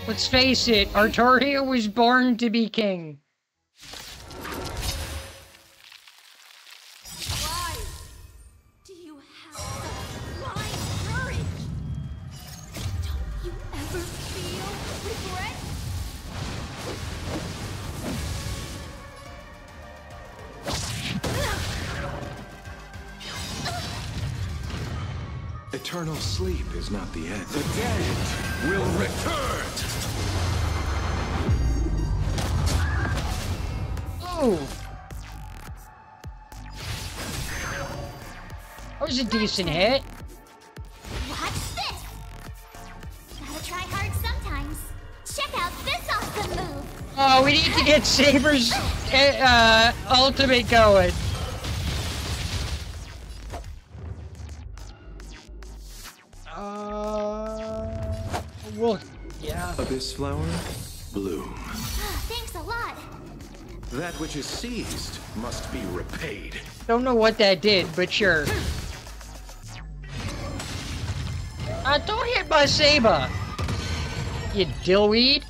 Let's face it, Artoria was born to be king. Why do you have such blind courage? Don't you ever feel regret? Eternal sleep is not the end. The dead will return! Ooh. That was a decent hit. Watch this! Gotta try hard sometimes. Check out this awesome move! Oh, we need to get Saber's ultimate going. Well, yeah. Abyss flower, bloom. Thanks a lot. That which is seized must be repaid. Don't know what that did, but sure. Don't hit my saber, you dillweed.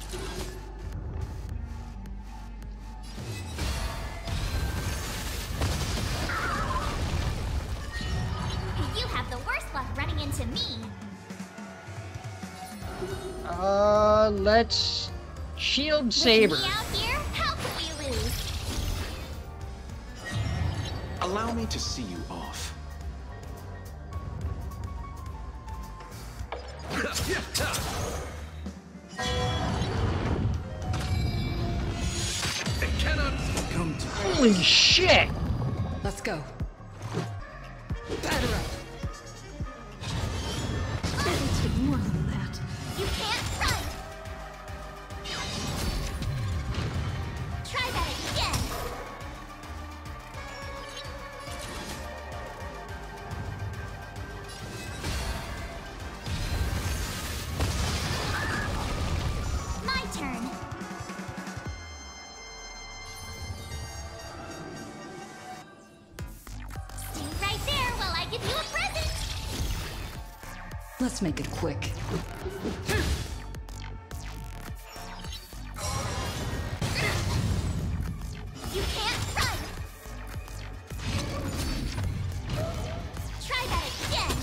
me. Let's shield Saber. With me out here, how could we lose? Allow me to see you off. It cannot come to. Holy shit! Let's go. Batter up. It'll take more than that. You can't run! Try that again! My turn. Stay right there while I give you a present! Let's make it quick. You can't run! Try that again!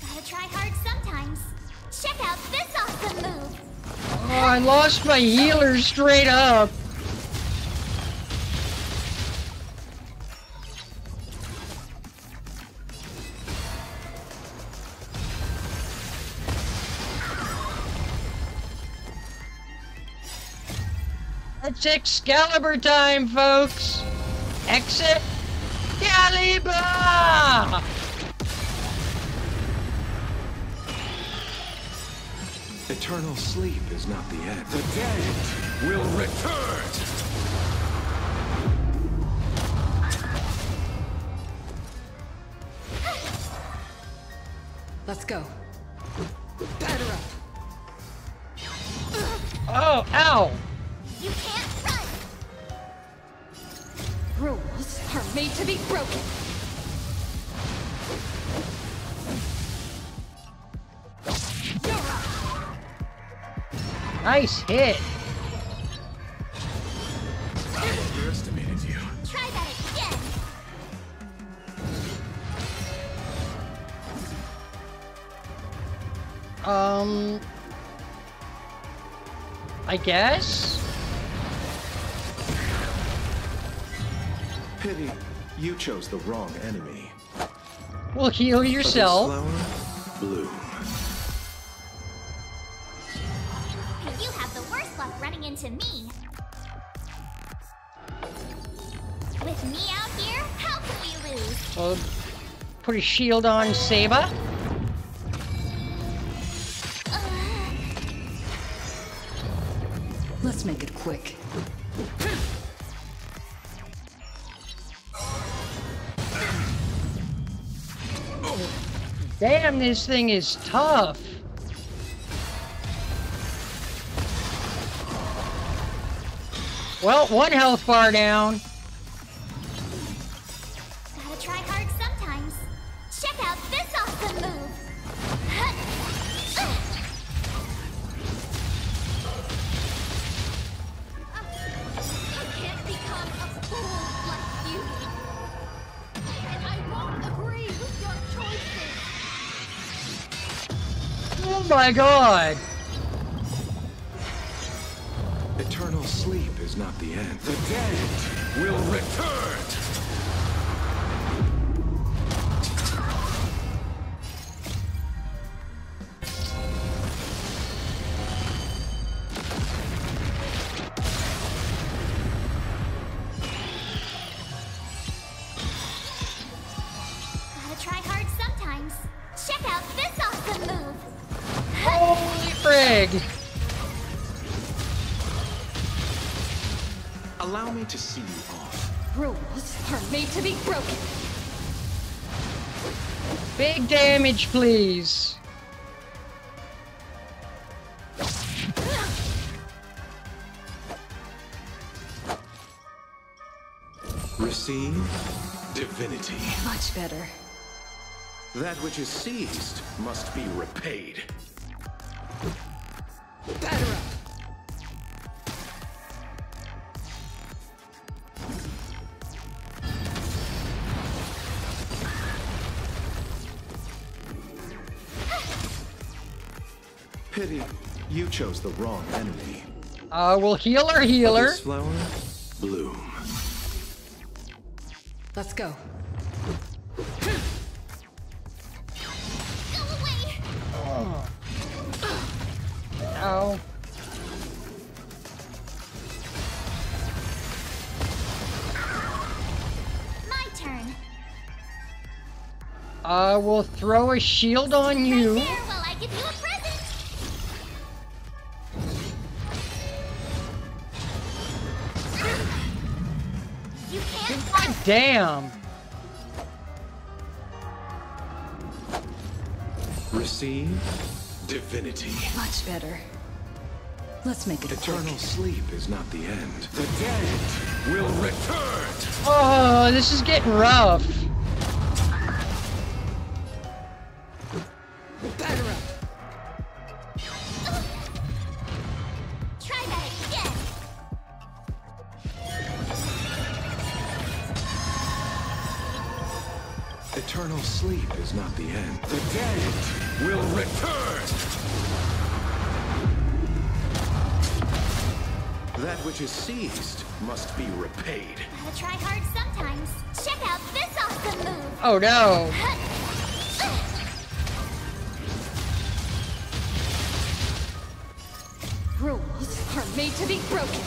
Gotta try hard sometimes. Check out this awesome move! Oh, I lost my healer straight up. It's Excalibur time, folks! Exit Excalibur! Eternal sleep is not the end. The dead will return! Let's go. Batter up. Oh, ow! You can't run! Rules are made to be broken. Nice hit. I underestimated you. Try that again! I guess? Pity, you chose the wrong enemy. Well, heal yourself. Flower, bloom. You have the worst luck running into me. With me out here, how can we lose? Well, put a shield on Saba. Let's make it quick. Damn, this thing is tough. Well, one health bar down. Gotta try hard sometimes. Check out this awesome move! I can't become a fool like you. And I won't agree with your choices. Oh my god. Eternal sleep is not the end. The dead will return! Gotta try hard sometimes. Check out this awesome move! Holy frig. Allow me to see you off. Rules are made to be broken. Big damage, please. Receive divinity. Much better. That which is seized must be repaid. Batter up. Pity, you chose the wrong enemy. We'll heal our healer. This flower, bloom. Let's go. Go away! Ow. My turn. We'll throw a shield on you. Right there while I give you a present. You can't God damn. Receive divinity. Much better. Let's make it Eternal quick. sleep is not the end. The dead will return. Oh, this is getting rough. Batter up. try that again. Eternal sleep is not the end. The dead will return. That which is seized must be repaid. Gotta try hard sometimes. Check out this awesome move. Oh no. Rules are made to be broken.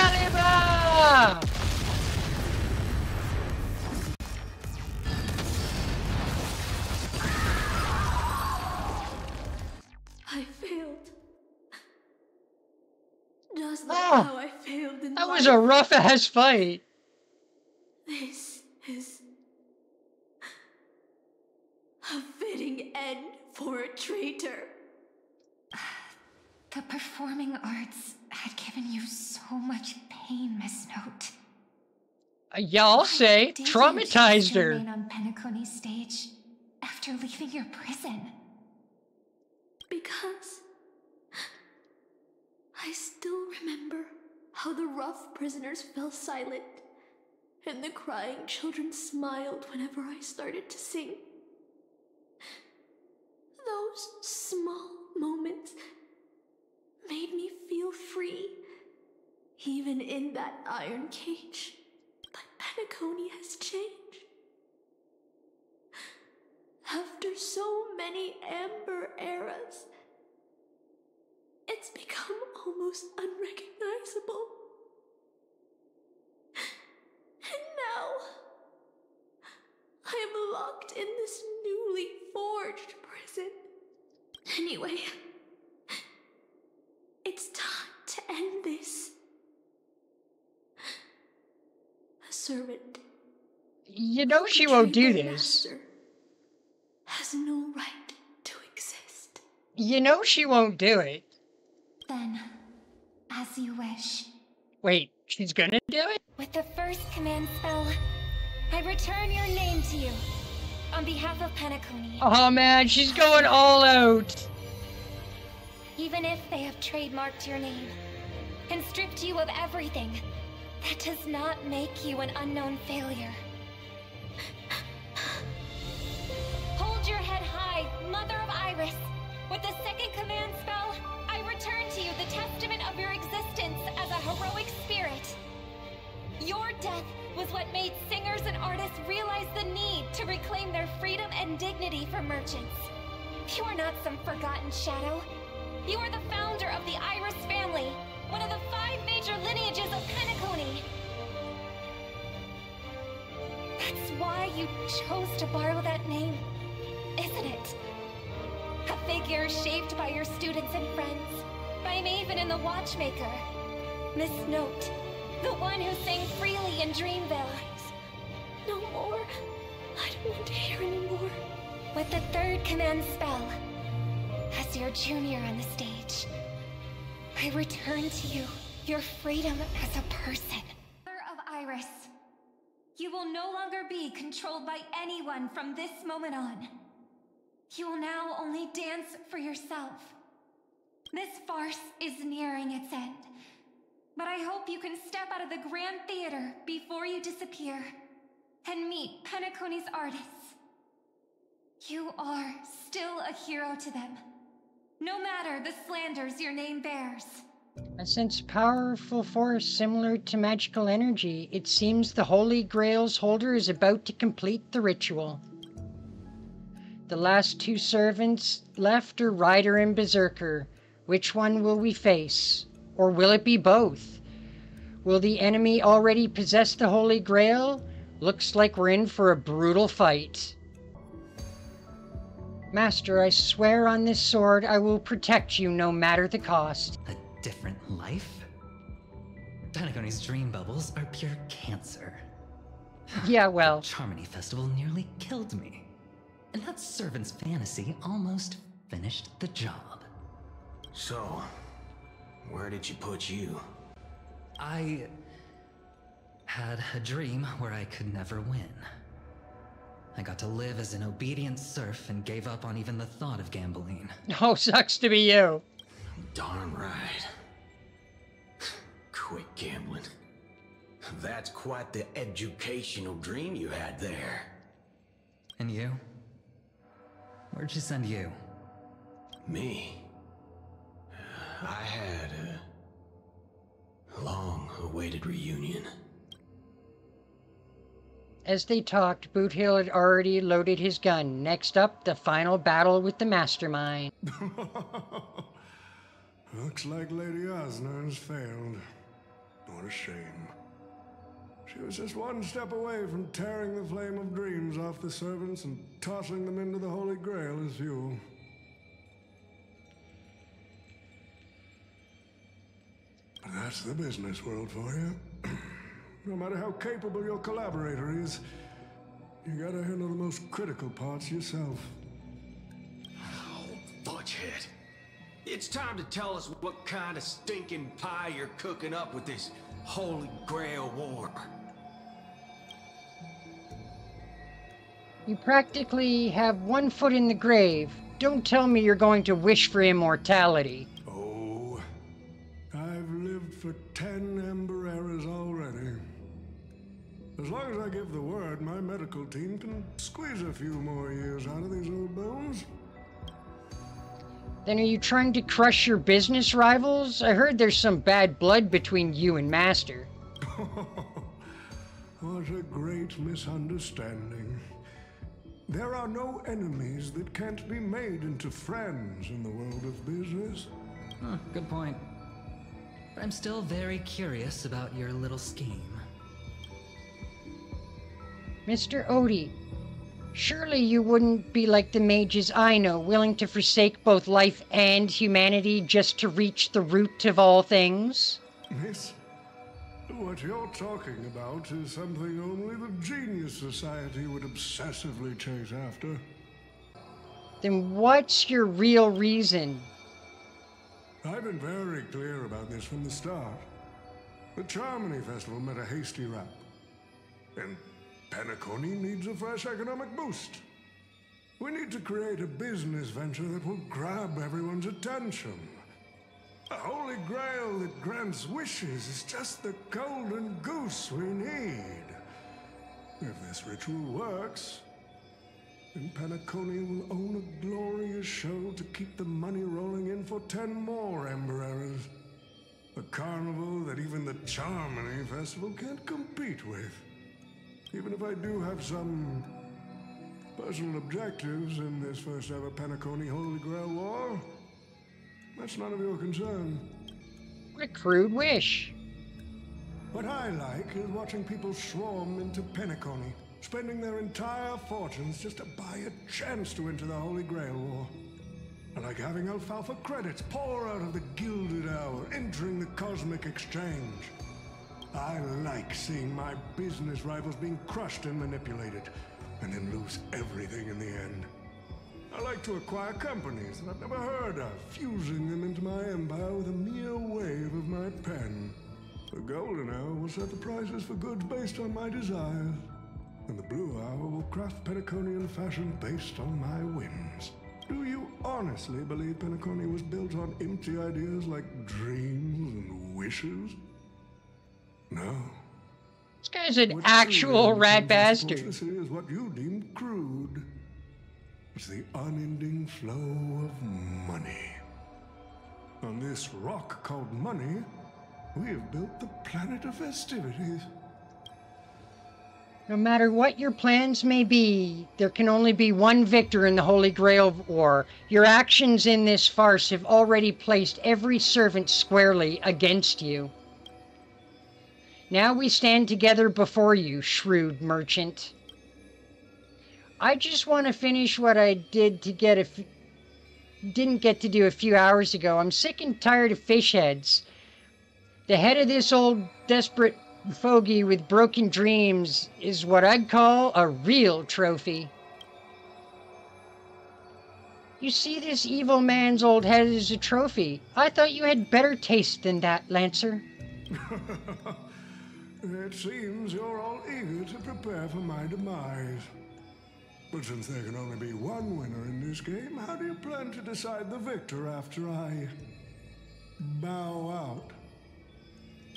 Excalibur! I failed. Just like Ah, how I failed in That life. was a rough ass fight. This is a fitting end for a traitor. The performing arts had given you so much pain, Miss Note. Yeah, I'll say, Did you traumatized choose to her. remain on Penacony's stage after leaving your prison? Because I still remember how the rough prisoners fell silent and the crying children smiled whenever I started to sing. Those small moments made me feel free, even in that iron cage. But Penacony has changed. After so many amber eras, it's become almost unrecognizable. And now, I am locked in this newly forged prison. Anyway, it's time to end this. A servant, You know she won't do their this. master, has no right to exist. You know she won't do it. Then, as you wish. Wait, she's gonna do it? With the first command spell, I return your name to you. On behalf of Penacony. Oh man, she's going all out. Even if they have trademarked your name and stripped you of everything, that does not make you an unknown failure. Hold your head high, Mother of Iris. With the second command spell, I return to you the testament of your existence as a heroic spirit. Your death was what made singers and artists realize the need to reclaim their freedom and dignity for merchants. You are not some forgotten shadow. You are the founder of the Iris family, one of the 5 major lineages of Penacony. That's why you chose to borrow that name, isn't it? A figure shaped by your students and friends, by Maven and the Watchmaker. Miss Note, the one who sang freely in Dreamville. No more. I don't want to hear anymore. With the third command spell, as your junior on the stage, I return to you your freedom as a person. Mother of Iris, you will no longer be controlled by anyone from this moment on. You will now only dance for yourself, This farce is nearing its end. But I hope you can step out of the Grand Theater before you disappear and meet Penacony's artists. You are still a hero to them, no matter the slanders your name bears. I sense powerful force similar to magical energy. It seems the Holy Grail's holder is about to complete the ritual. The last two servants left are Rider and Berserker. Which one will we face? Or will it be both? Will the enemy already possess the Holy Grail? Looks like we're in for a brutal fight. Master, I swear on this sword I will protect you no matter the cost. A different life? Penacony's dream bubbles are pure cancer. Yeah, well. The Charmony Festival nearly killed me. And that servant's fantasy almost finished the job. So, where did you put you? I had a dream where I could never win. I got to live as an obedient serf and gave up on even the thought of gambling. Oh, sucks to be you. Darn right. Quit gambling. That's quite the educational dream you had there. And you? Where'd she send you? Me? I had a long-awaited reunion. As they talked, Boothill had already loaded his gun. Next up, the final battle with the Mastermind. Looks like Lady Osner has failed. What a shame. She was just one step away from tearing the flame of dreams off the servants and tossing them into the Holy Grail as fuel. But that's the business world for you. No matter how capable your collaborator is, you gotta handle the most critical parts yourself. Oh, fudgehead. It's time to tell us what kind of stinking pie you're cooking up with this Holy Grail war. You practically have one foot in the grave. Don't tell me you're going to wish for immortality. Oh, I've lived for 10 Ember Eras already. As long as I give the word, my medical team can squeeze a few more years out of these old bones. Then are you trying to crush your business rivals? I heard there's some bad blood between you and Master. What a great misunderstanding. There are no enemies that can't be made into friends in the world of business. Huh, good point. But I'm still very curious about your little scheme. Mr. Odie, surely you wouldn't be like the mages I know, willing to forsake both life and humanity just to reach the root of all things? Miss, what you're talking about is something only the Genius Society would obsessively chase after. Then what's your real reason? I've been very clear about this from the start. The Charmony Festival met a hasty wrap. And Penacony needs a fresh economic boost. We need to create a business venture that will grab everyone's attention. A Holy Grail that grants wishes is just the golden goose we need. If this ritual works, then Penacony will own a glorious show to keep the money rolling in for 10 more Ember Eras. A carnival that even the Charmony Festival can't compete with. Even if I do have some personal objectives in this first ever Penacony Holy Grail War, that's none of your concern. What a crude wish. What I like is watching people swarm into Penacony, spending their entire fortunes just to buy a chance to enter the Holy Grail War. I like having alfalfa credits pour out of the Gilded Hour, entering the Cosmic Exchange. I like seeing my business rivals being crushed and manipulated, and then lose everything in the end. I like to acquire companies that I've never heard of, fusing them into my empire with a mere wave of my pen. The Golden Hour will set the prices for goods based on my desires, and the Blue Hour will craft Penaconian fashion based on my whims. Do you honestly believe Penacony was built on empty ideas like dreams and wishes? No. This guy's an actual rat bastard. Simplicity is what you deem crude. It's the unending flow of money. On this rock called money, we have built the planet of festivities. No matter what your plans may be, there can only be one victor in the Holy Grail War. Your actions in this farce have already placed every servant squarely against you. Now we stand together before you, shrewd merchant. I just want to finish what I didn't get to do a few hours ago. I'm sick and tired of fish heads. The head of this old desperate fogey with broken dreams is what I'd call a real trophy. You see this evil man's old head as a trophy. I thought you had better taste than that, Lancer. It seems you're all eager to prepare for my demise. But since there can only be one winner in this game, how do you plan to decide the victor after I bow out?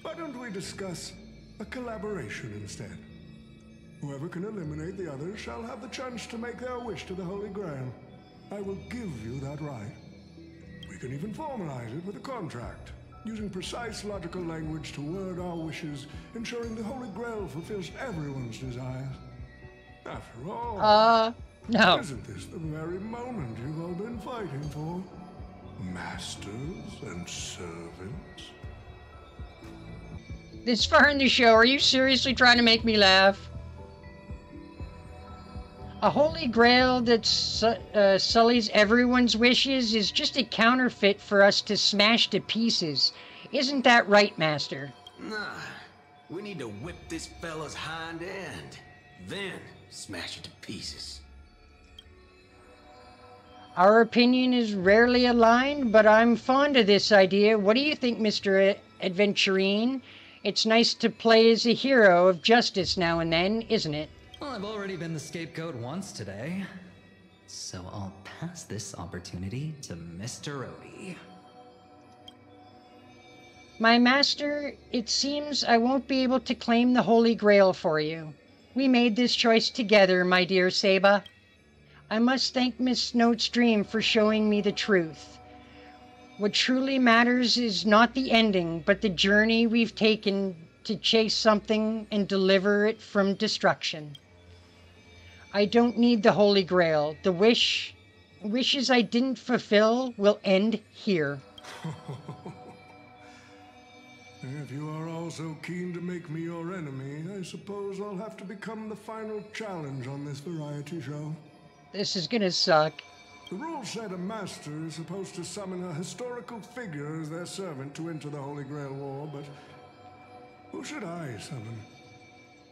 Why don't we discuss a collaboration instead? Whoever can eliminate the others shall have the chance to make their wish to the Holy Grail. I will give you that right. We can even formalize it with a contract, using precise logical language to word our wishes, ensuring the Holy Grail fulfills everyone's desires. After all, no. Isn't this the very moment you've all been fighting for? Masters and servants? This far in the show, are you seriously trying to make me laugh? A Holy Grail that sullies everyone's wishes is just a counterfeit for us to smash to pieces. Isn't that right, Master? Nah, we need to whip this fella's hind end, then smash it to pieces. Our opinion is rarely aligned, but I'm fond of this idea. What do you think, Mr. Adventurine? It's nice to play as a hero of justice now and then, isn't it? Well, I've already been the scapegoat once today, so I'll pass this opportunity to Mr. Odie. My master, it seems I won't be able to claim the Holy Grail for you. We made this choice together, my dear Saba. I must thank Miss Snowstream for showing me the truth. What truly matters is not the ending, but the journey we've taken to chase something and deliver it from destruction. I don't need the Holy Grail. The wishes I didn't fulfill will end here. If you are all so keen to make me your enemy, I suppose I'll have to become the final challenge on this variety show. This is gonna suck. The rules said a master is supposed to summon a historical figure as their servant to enter the Holy Grail War, but who should I summon?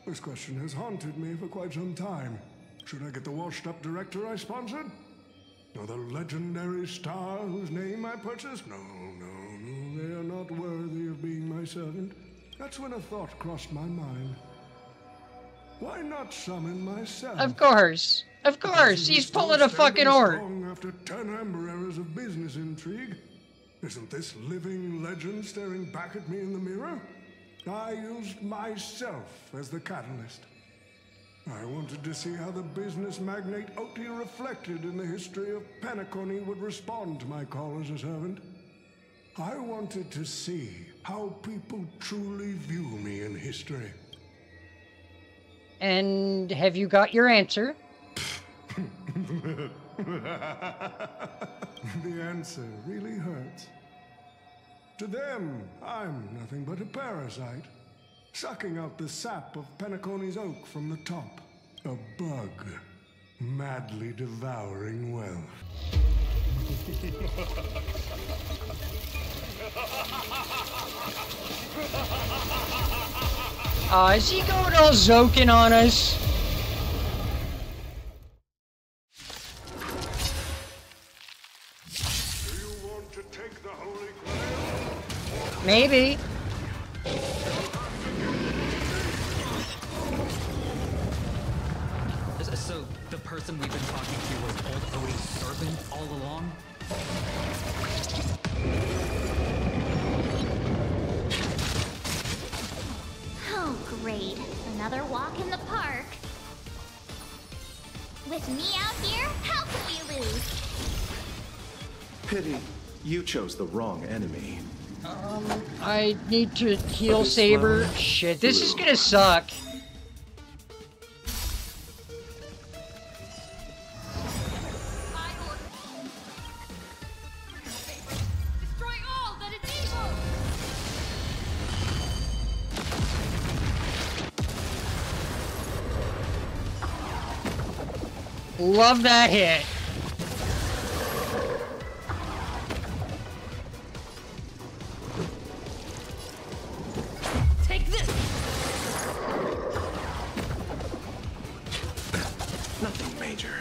This question has haunted me for quite some time. Should I get the washed-up director I sponsored? Or the legendary star whose name I purchased? No, they are not worthy of being my servant. That's when a thought crossed my mind. Why not summon myself? Of course, he's pulling a fucking orc. After 10 amber eras of business intrigue, isn't this living legend staring back at me in the mirror? I used myself as the catalyst. I wanted to see how the business magnate Oti reflected in the history of Penacony would respond to my call as a servant. I wanted to see how people truly view me in history. And have you got your answer? The answer really hurts. To them, I'm nothing but a parasite, sucking out the sap of Penacony's oak from the top. A bug, madly devouring wealth. Is he going all Zokin on us? Do you want to take the Holy Grail? Maybe. So, the person we've been talking to was old Odie's servant all along? Oh, great. Another walk in the park. With me out here, how can we lose? Pity. You chose the wrong enemy. I need to heal Saber. Shit, this is gonna suck. Destroy all that is evil! Love that hit. Take this! Nothing major.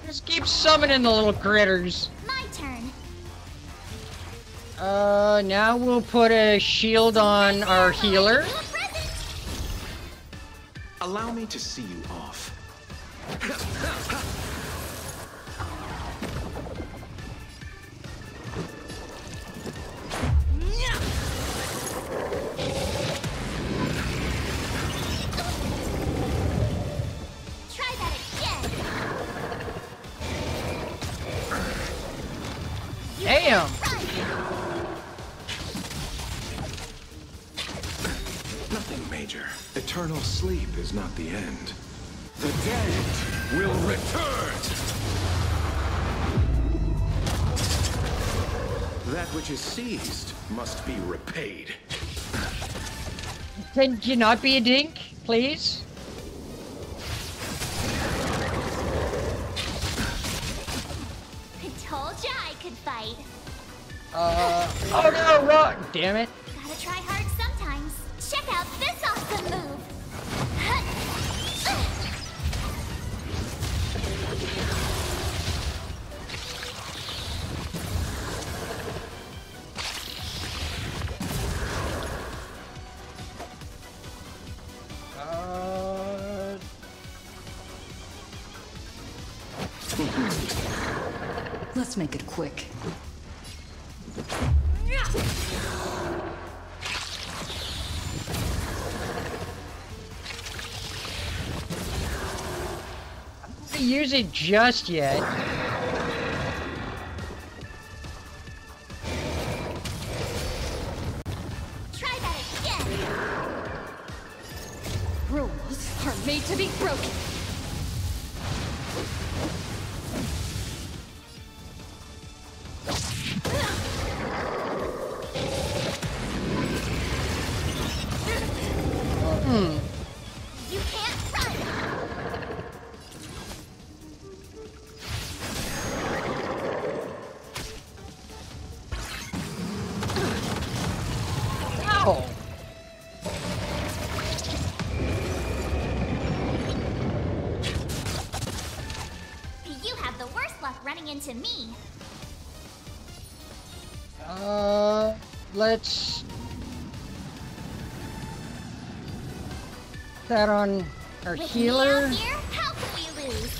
Just keep summoning the little critters. My turn. Now we'll put a shield on our healer. Allow me to see you off. Try that again. Damn. Nothing major. Eternal sleep is not the end. The dead will return! That which is seized must be repaid. Can you not be a dink, please? I told ya I could fight. Oh no, rock! Damn it. Gotta try hard sometimes. Check out this awesome move. Let's make it quick. I don't use it just yet. Try that again. Rules are made to be broken. You can't run. Ow! You have the worst luck running into me. Let's... that on our With healer. me out here, how can we lose?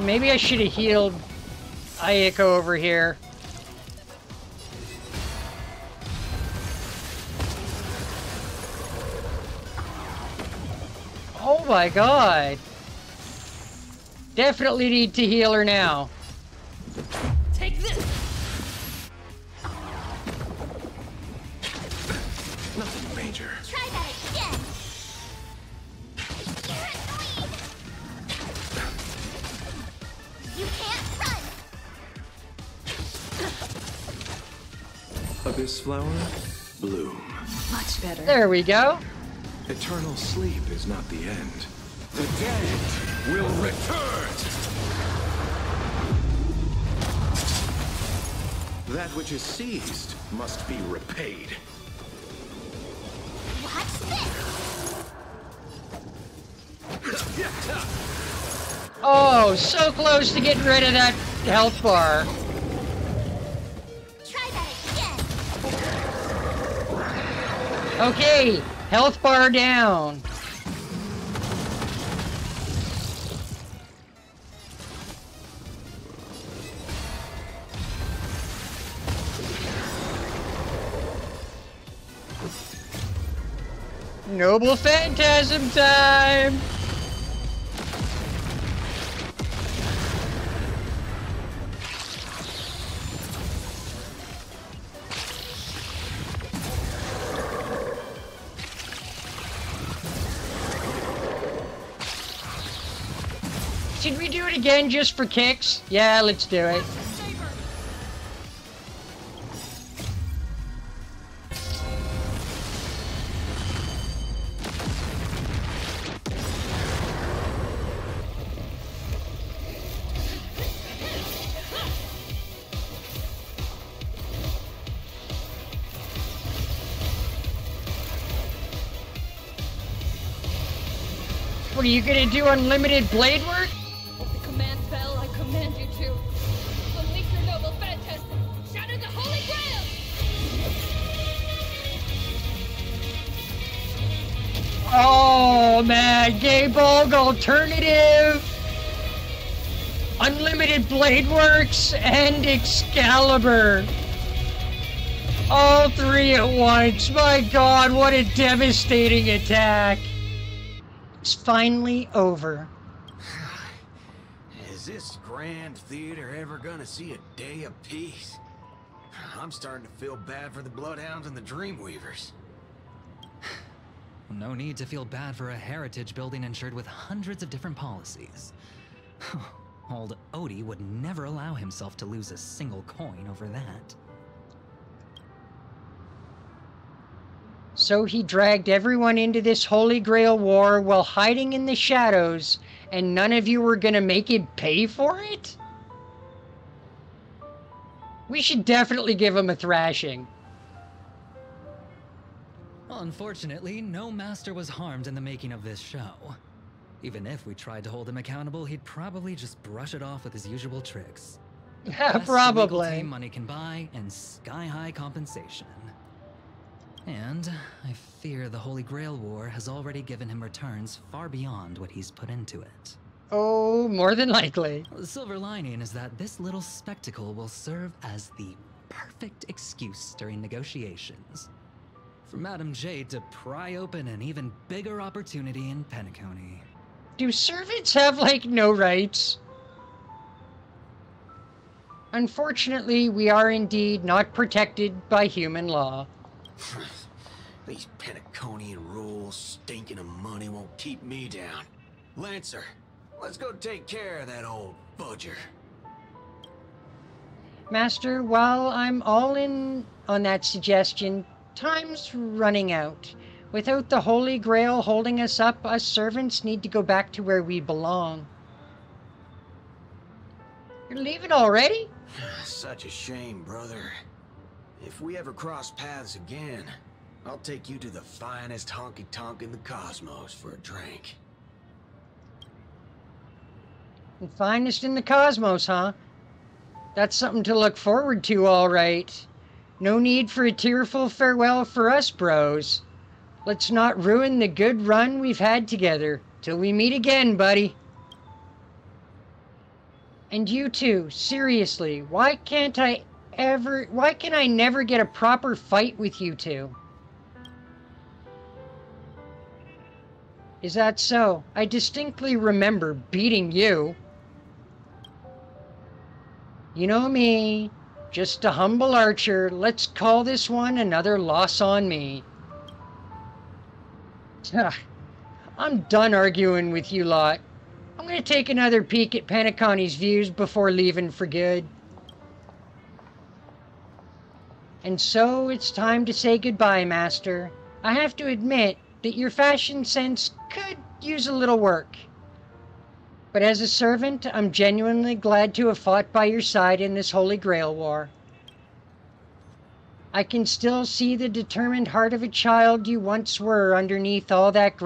Maybe I should have healed Ayako over here. Oh my god. Definitely need to heal her now. Take this! Nothing major. Try that again. You're annoying. You can't run. Abyss flower, bloom. Much better. There we go. Eternal sleep is not the end. The dead will return! That which is seized must be repaid. Watch this! Oh, so close to getting rid of that health bar. Try that again! Okay, health bar down. Noble Phantasm time! Should we do it again just for kicks? Yeah, let's do it. What are you gonna do, unlimited blade work? With the command bell, I command you to unleash your noble phantasm, shatter the Holy Grail! Oh man, Game Bulk alternative! Unlimited Blade Works and Excalibur! All three at once! My god, what a devastating attack! It's finally over. Is this grand theater ever gonna see a day of peace? I'm starting to feel bad for the Bloodhounds and the Dreamweavers. No need to feel bad for a heritage building insured with hundreds of different policies. Old Odie would never allow himself to lose a single coin over that. So he dragged everyone into this Holy Grail war while hiding in the shadows, and none of you were gonna make him pay for it? We should definitely give him a thrashing. Unfortunately, no master was harmed in the making of this show. Even if we tried to hold him accountable, he'd probably just brush it off with his usual tricks. Best Probably. legal team money can buy, and sky-high compensation. And I fear the Holy Grail War has already given him returns far beyond what he's put into it. Oh, more than likely. The silver lining is that this little spectacle will serve as the perfect excuse during negotiations for Madame Jade to pry open an even bigger opportunity in Penacony. Do servants have, like, no rights? Unfortunately, we are indeed not protected by human law. These Penaconian rules stinking of money won't keep me down. Lancer, let's go take care of that old budger. Master, while I'm all in on that suggestion, time's running out. Without the Holy Grail holding us up, us servants need to go back to where we belong. You're leaving already? Such a shame, brother. If we ever cross paths again, I'll take you to the finest honky-tonk in the cosmos for a drink. The finest in the cosmos, huh? That's something to look forward to, all right. No need for a tearful farewell for us, bros. Let's not ruin the good run we've had together. Till we meet again, buddy. And you too, seriously, why can I never get a proper fight with you two? Is that so? I distinctly remember beating you. You know me, just a humble archer. Let's call this one another loss on me. I'm done arguing with you lot. I'm gonna take another peek at Penacony's views before leaving for good. And so it's time to say goodbye, Master. I have to admit that your fashion sense could use a little work. But as a servant, I'm genuinely glad to have fought by your side in this Holy Grail War. I can still see the determined heart of a child you once were underneath all that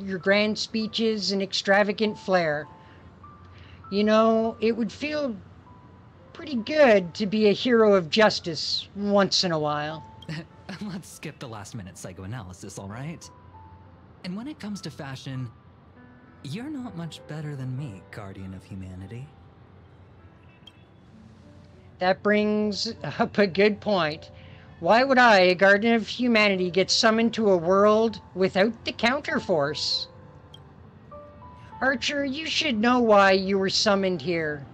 your grand speeches and extravagant flair. You know, it would feel pretty good to be a hero of justice once in a while. Let's skip the last-minute psychoanalysis, all right? And when it comes to fashion, you're not much better than me, Guardian of Humanity. That brings up a good point. Why would I, a Guardian of Humanity, get summoned to a world without the counterforce? Archer, you should know why you were summoned here.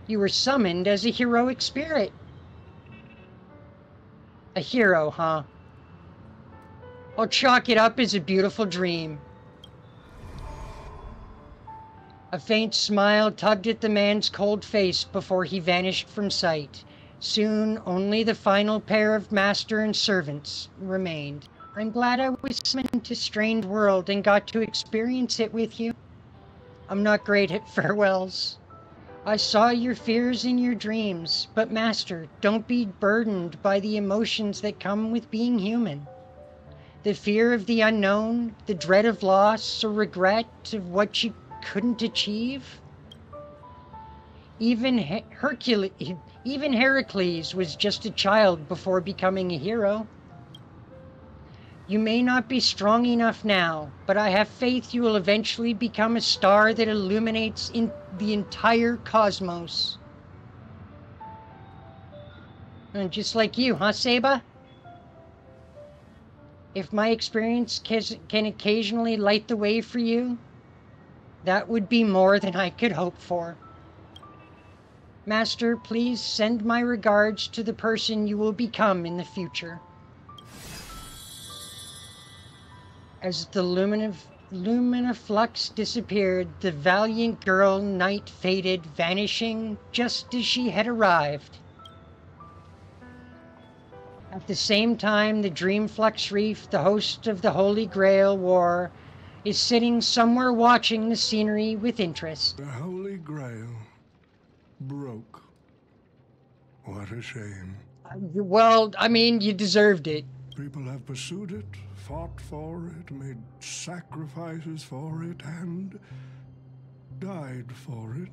You were summoned as a heroic spirit. A hero, huh? I'll chalk it up as a beautiful dream. A faint smile tugged at the man's cold face before he vanished from sight. Soon, only the final pair of master and servants remained. I'm glad I was summoned to Strange World and got to experience it with you. I'm not great at farewells. I saw your fears in your dreams, but Master, don't be burdened by the emotions that come with being human. The fear of the unknown, the dread of loss, or regret of what you couldn't achieve. Even Heracles was just a child before becoming a hero. You may not be strong enough now, but I have faith you will eventually become a star that illuminates in the entire cosmos. And just like you, huh, Seba? If my experience can occasionally light the way for you, that would be more than I could hope for. Master, please send my regards to the person you will become in the future. As the lumina flux disappeared, the valiant girl knight faded, vanishing just as she had arrived. At the same time, the Dreamflux Reef, the host of the Holy Grail War, is sitting somewhere watching the scenery with interest. The Holy Grail broke. What a shame. Well, I mean, you deserved it. People have pursued it, fought for it, made sacrifices for it, and died for it.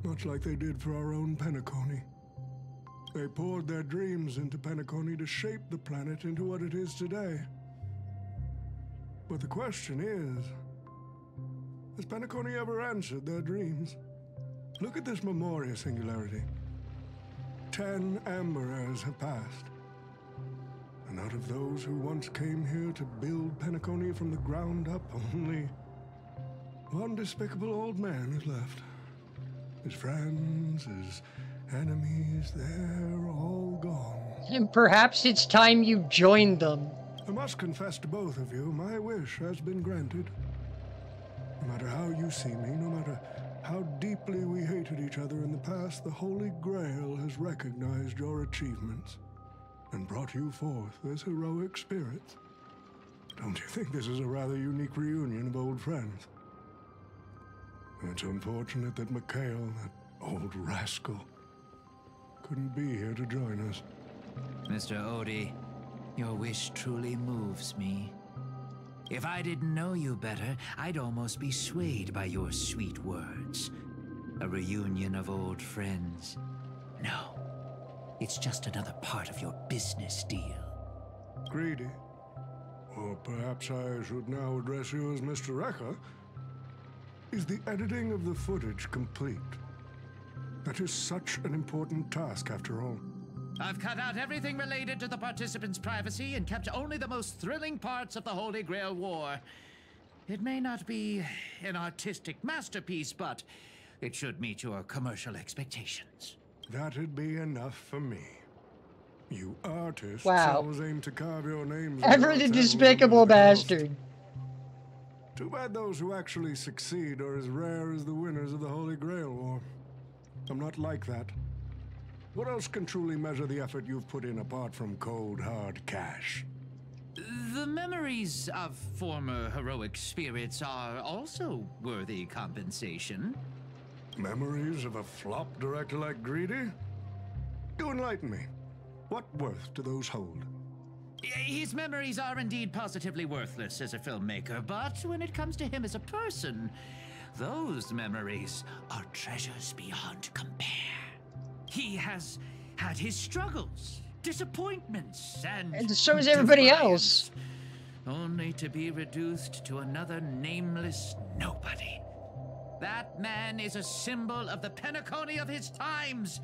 Much like they did for our own Penacony. They poured their dreams into Penacony to shape the planet into what it is today. But the question is, has Penacony ever answered their dreams? Look at this Memoria singularity. 10 Amber Heirs have passed. And out of those who once came here to build Penacony from the ground up, only one despicable old man is left. His friends, his enemies, they're all gone. And perhaps it's time you joined them. I must confess to both of you, my wish has been granted. No matter how you see me, no matter how deeply we hated each other in the past, the Holy Grail has recognized your achievements and brought you forth as heroic spirits. Don't you think this is a rather unique reunion of old friends? It's unfortunate that Mikhail, that old rascal, couldn't be here to join us. Mr. Odie, your wish truly moves me. If I didn't know you better, I'd almost be swayed by your sweet words. A reunion of old friends. No, it's just another part of your business deal. Greedy. Or perhaps I should now address you as Mr. Rekka. Is the editing of the footage complete? That is such an important task, after all. I've cut out everything related to the participants' privacy and kept only the most thrilling parts of the Holy Grail War. It may not be an artistic masterpiece, but it should meet your commercial expectations. That'd be enough for me. You artists Wow. always aim to carve your names. Ever the despicable bastard. Too bad those who actually succeed are as rare as the winners of the Holy Grail War. I'm not like that. What else can truly measure the effort you've put in apart from cold, hard cash? The memories of former heroic spirits are also worthy compensation. Memories of a flop director like Greedy? Do enlighten me. What worth do those hold? His memories are indeed positively worthless as a filmmaker, but when it comes to him as a person, those memories are treasures beyond compare. He has had his struggles, disappointments, and so is everybody else. Only to be reduced to another nameless nobody. That man is a symbol of the Penacony of his times,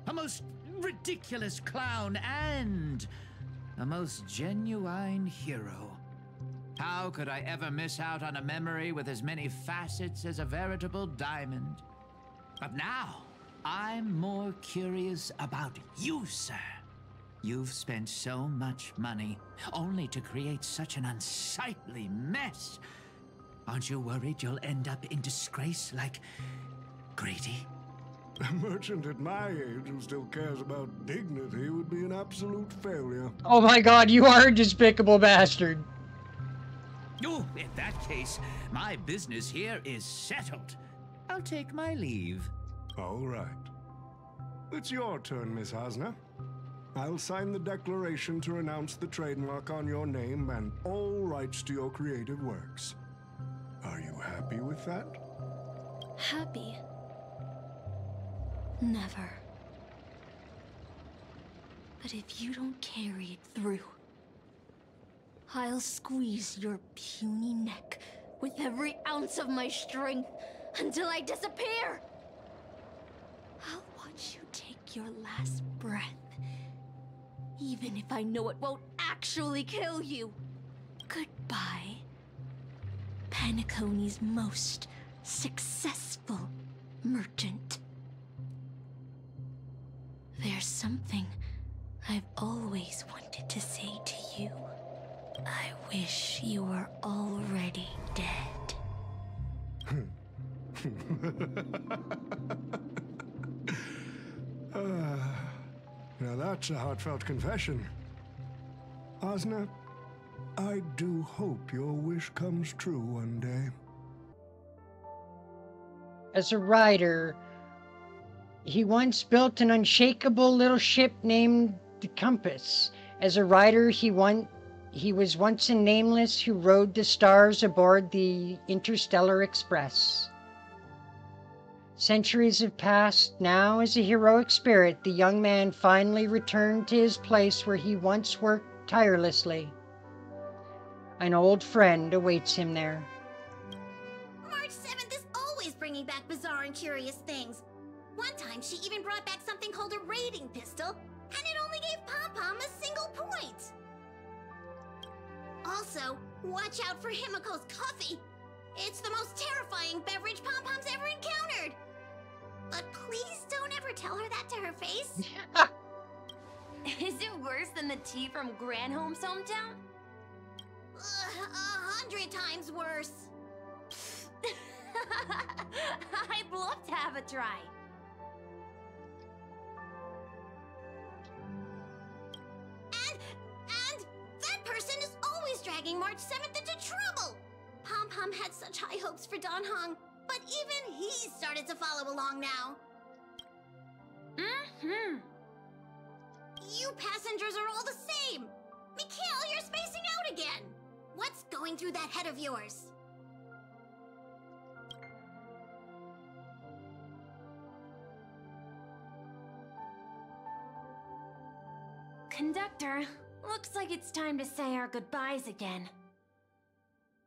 a most ridiculous clown and a most genuine hero. How could I ever miss out on a memory with as many facets as a veritable diamond? But now, I'm more curious about you, sir. You've spent so much money, only to create such an unsightly mess. Aren't you worried you'll end up in disgrace like Greedy? A merchant at my age who still cares about dignity would be an absolute failure. Oh my god, you are a despicable bastard. Oh, in that case, my business here is settled. I'll take my leave. All right. It's your turn, Miss Osner. I'll sign the declaration to renounce the trademark on your name and all rights to your creative works. Are you happy with that? Happy? Never. But if you don't carry it through, I'll squeeze your puny neck with every ounce of my strength until I disappear. I'll watch you take your last breath, even if I know it won't actually kill you. Goodbye, Penacony's most successful merchant. There's something I've always wanted to say to you. I wish you were already dead. Now that's a heartfelt confession. Osner, I do hope your wish comes true one day. As a writer, he once built an unshakable little ship named the Compass. As a writer, he was once a nameless who rode the stars aboard the Interstellar Express. Centuries have passed. Now, as a heroic spirit, the young man finally returned to his place where he once worked tirelessly. An old friend awaits him there. March 7th is always bringing back bizarre and curious things. One time, she even brought back something called a raiding pistol, and it only gave Pom-Pom a single point. Also, watch out for Himiko's coffee. It's the most terrifying beverage Pom-Pom's ever encountered. But please don't ever tell her that to her face. Is it worse than the tea from Granholm's hometown? 100 times worse. I'd love to have a try. And that person is always dragging March 7th into trouble. Pom-Pom had such high hopes for Dan Hong, but even he started to follow along now. Mm-hmm. You passengers are all the same. Mikhail, you're spacing out again. What's going through that head of yours? Conductor, looks like it's time to say our goodbyes again.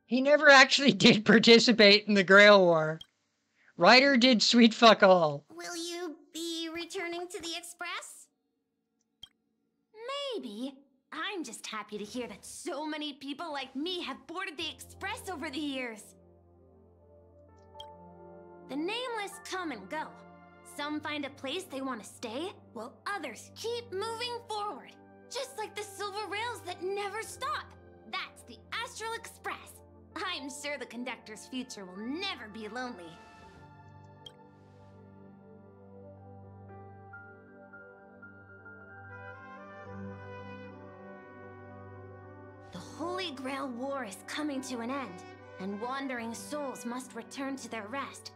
He never actually did participate in the Grail War. Ryder did sweet fuck all. Will you be returning to the Express? Maybe. I'm just happy to hear that so many people like me have boarded the Express over the years. The nameless come and go. Some find a place they want to stay, while others keep moving forward. Just like the silver rails that never stop. That's the Astral Express. I'm sure the conductor's future will never be lonely. The Holy Grail War is coming to an end, and wandering souls must return to their rest.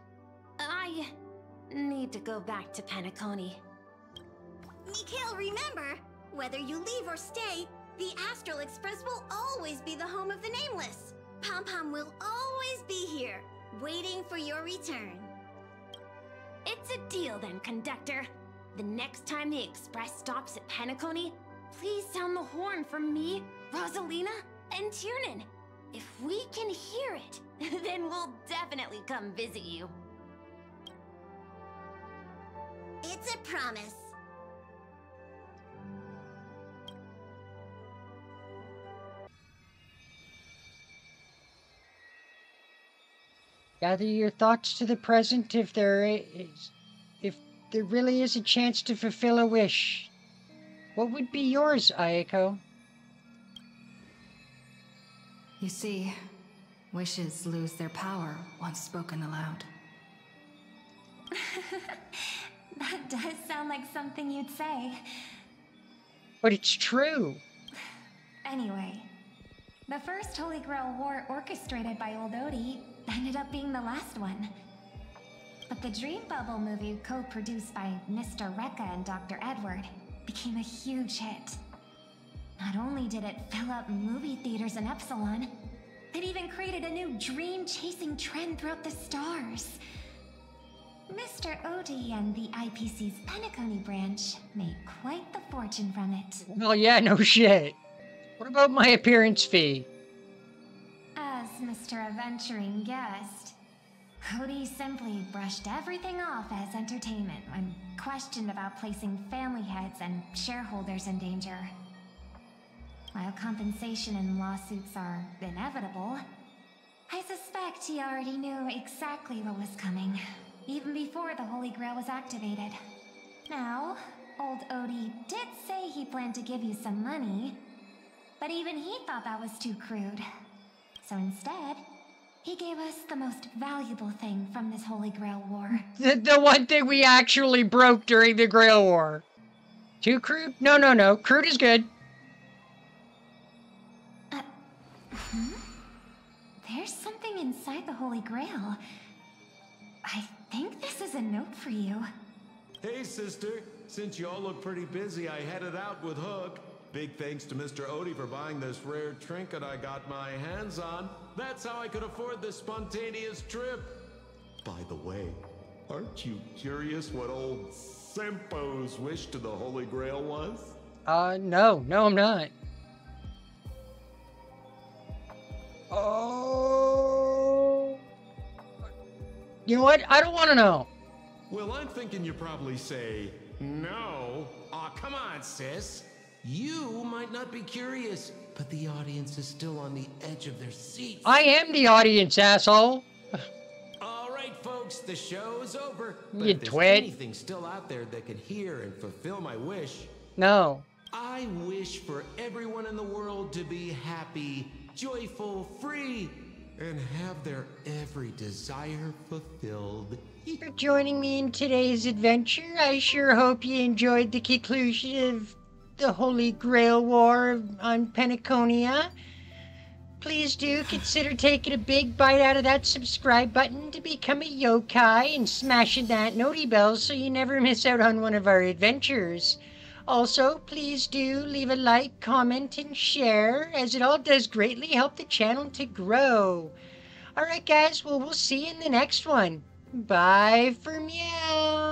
need to go back to Penacony. Mikhail, remember, whether you leave or stay, the Astral Express will always be the home of the Nameless. Pom-Pom will always be here, waiting for your return. It's a deal then, conductor. The next time the express stops at Penacony, please sound the horn for me, Rosalina, and Tiernan. If we can hear it, then we'll definitely come visit you. It's a promise. Gather your thoughts to the present if there really is a chance to fulfill a wish. What would be yours, Ayako? You see, wishes lose their power once spoken aloud. That does sound like something you'd say. But it's true. Anyway, the first Holy Grail War orchestrated by Old Odie ended up being the last one. But the Dream Bubble movie, co-produced by Mr. Rekka and Dr. Edward, became a huge hit. Not only did it fill up movie theaters in Epsilon, it even created a new dream-chasing trend throughout the stars. Mr. Odie and the IPC's Penacony branch made quite the fortune from it. Well, yeah, no shit. What about my appearance fee? As Mr. Adventuring guessed, Odie simply brushed everything off as entertainment when questioned about placing family heads and shareholders in danger. While compensation and lawsuits are inevitable, I suspect he already knew exactly what was coming, even before the Holy Grail was activated. Now, old Odie did say he planned to give you some money, but even he thought that was too crude. So instead, he gave us the most valuable thing from this Holy Grail War. The one thing we actually broke during the Grail War. Too crude? No. Crude is good. There's something inside the Holy Grail. I think this is a note for you. Hey, sister. Since y'all look pretty busy, I headed out with Hook. Big thanks to Mr. Odie for buying this rare trinket I got my hands on. That's how I could afford this spontaneous trip. By the way, aren't you curious what old Sempo's wish to the Holy Grail was? No, I'm not. Oh. You know what? I don't want to know. Well, I'm thinking you probably say, no. Aw, come on, sis. You might not be curious, but the audience is still on the edge of their seats. I am the audience, asshole. All right, folks, the show's over. You But if there's twit. anything still out there that could hear and fulfill my wish, No. I wish for everyone in the world to be happy, joyful, free, and have their every desire fulfilled. For joining me in today's adventure. I sure hope you enjoyed the conclusion of the Holy Grail War on Penaconia. Please do consider taking a big bite out of that subscribe button to become a yokai and smashing that noti bell so you never miss out on one of our adventures. Also, please do leave a like, comment, and share, as it all does greatly help the channel to grow. Alright guys, well we'll see you in the next one. Bye for meow.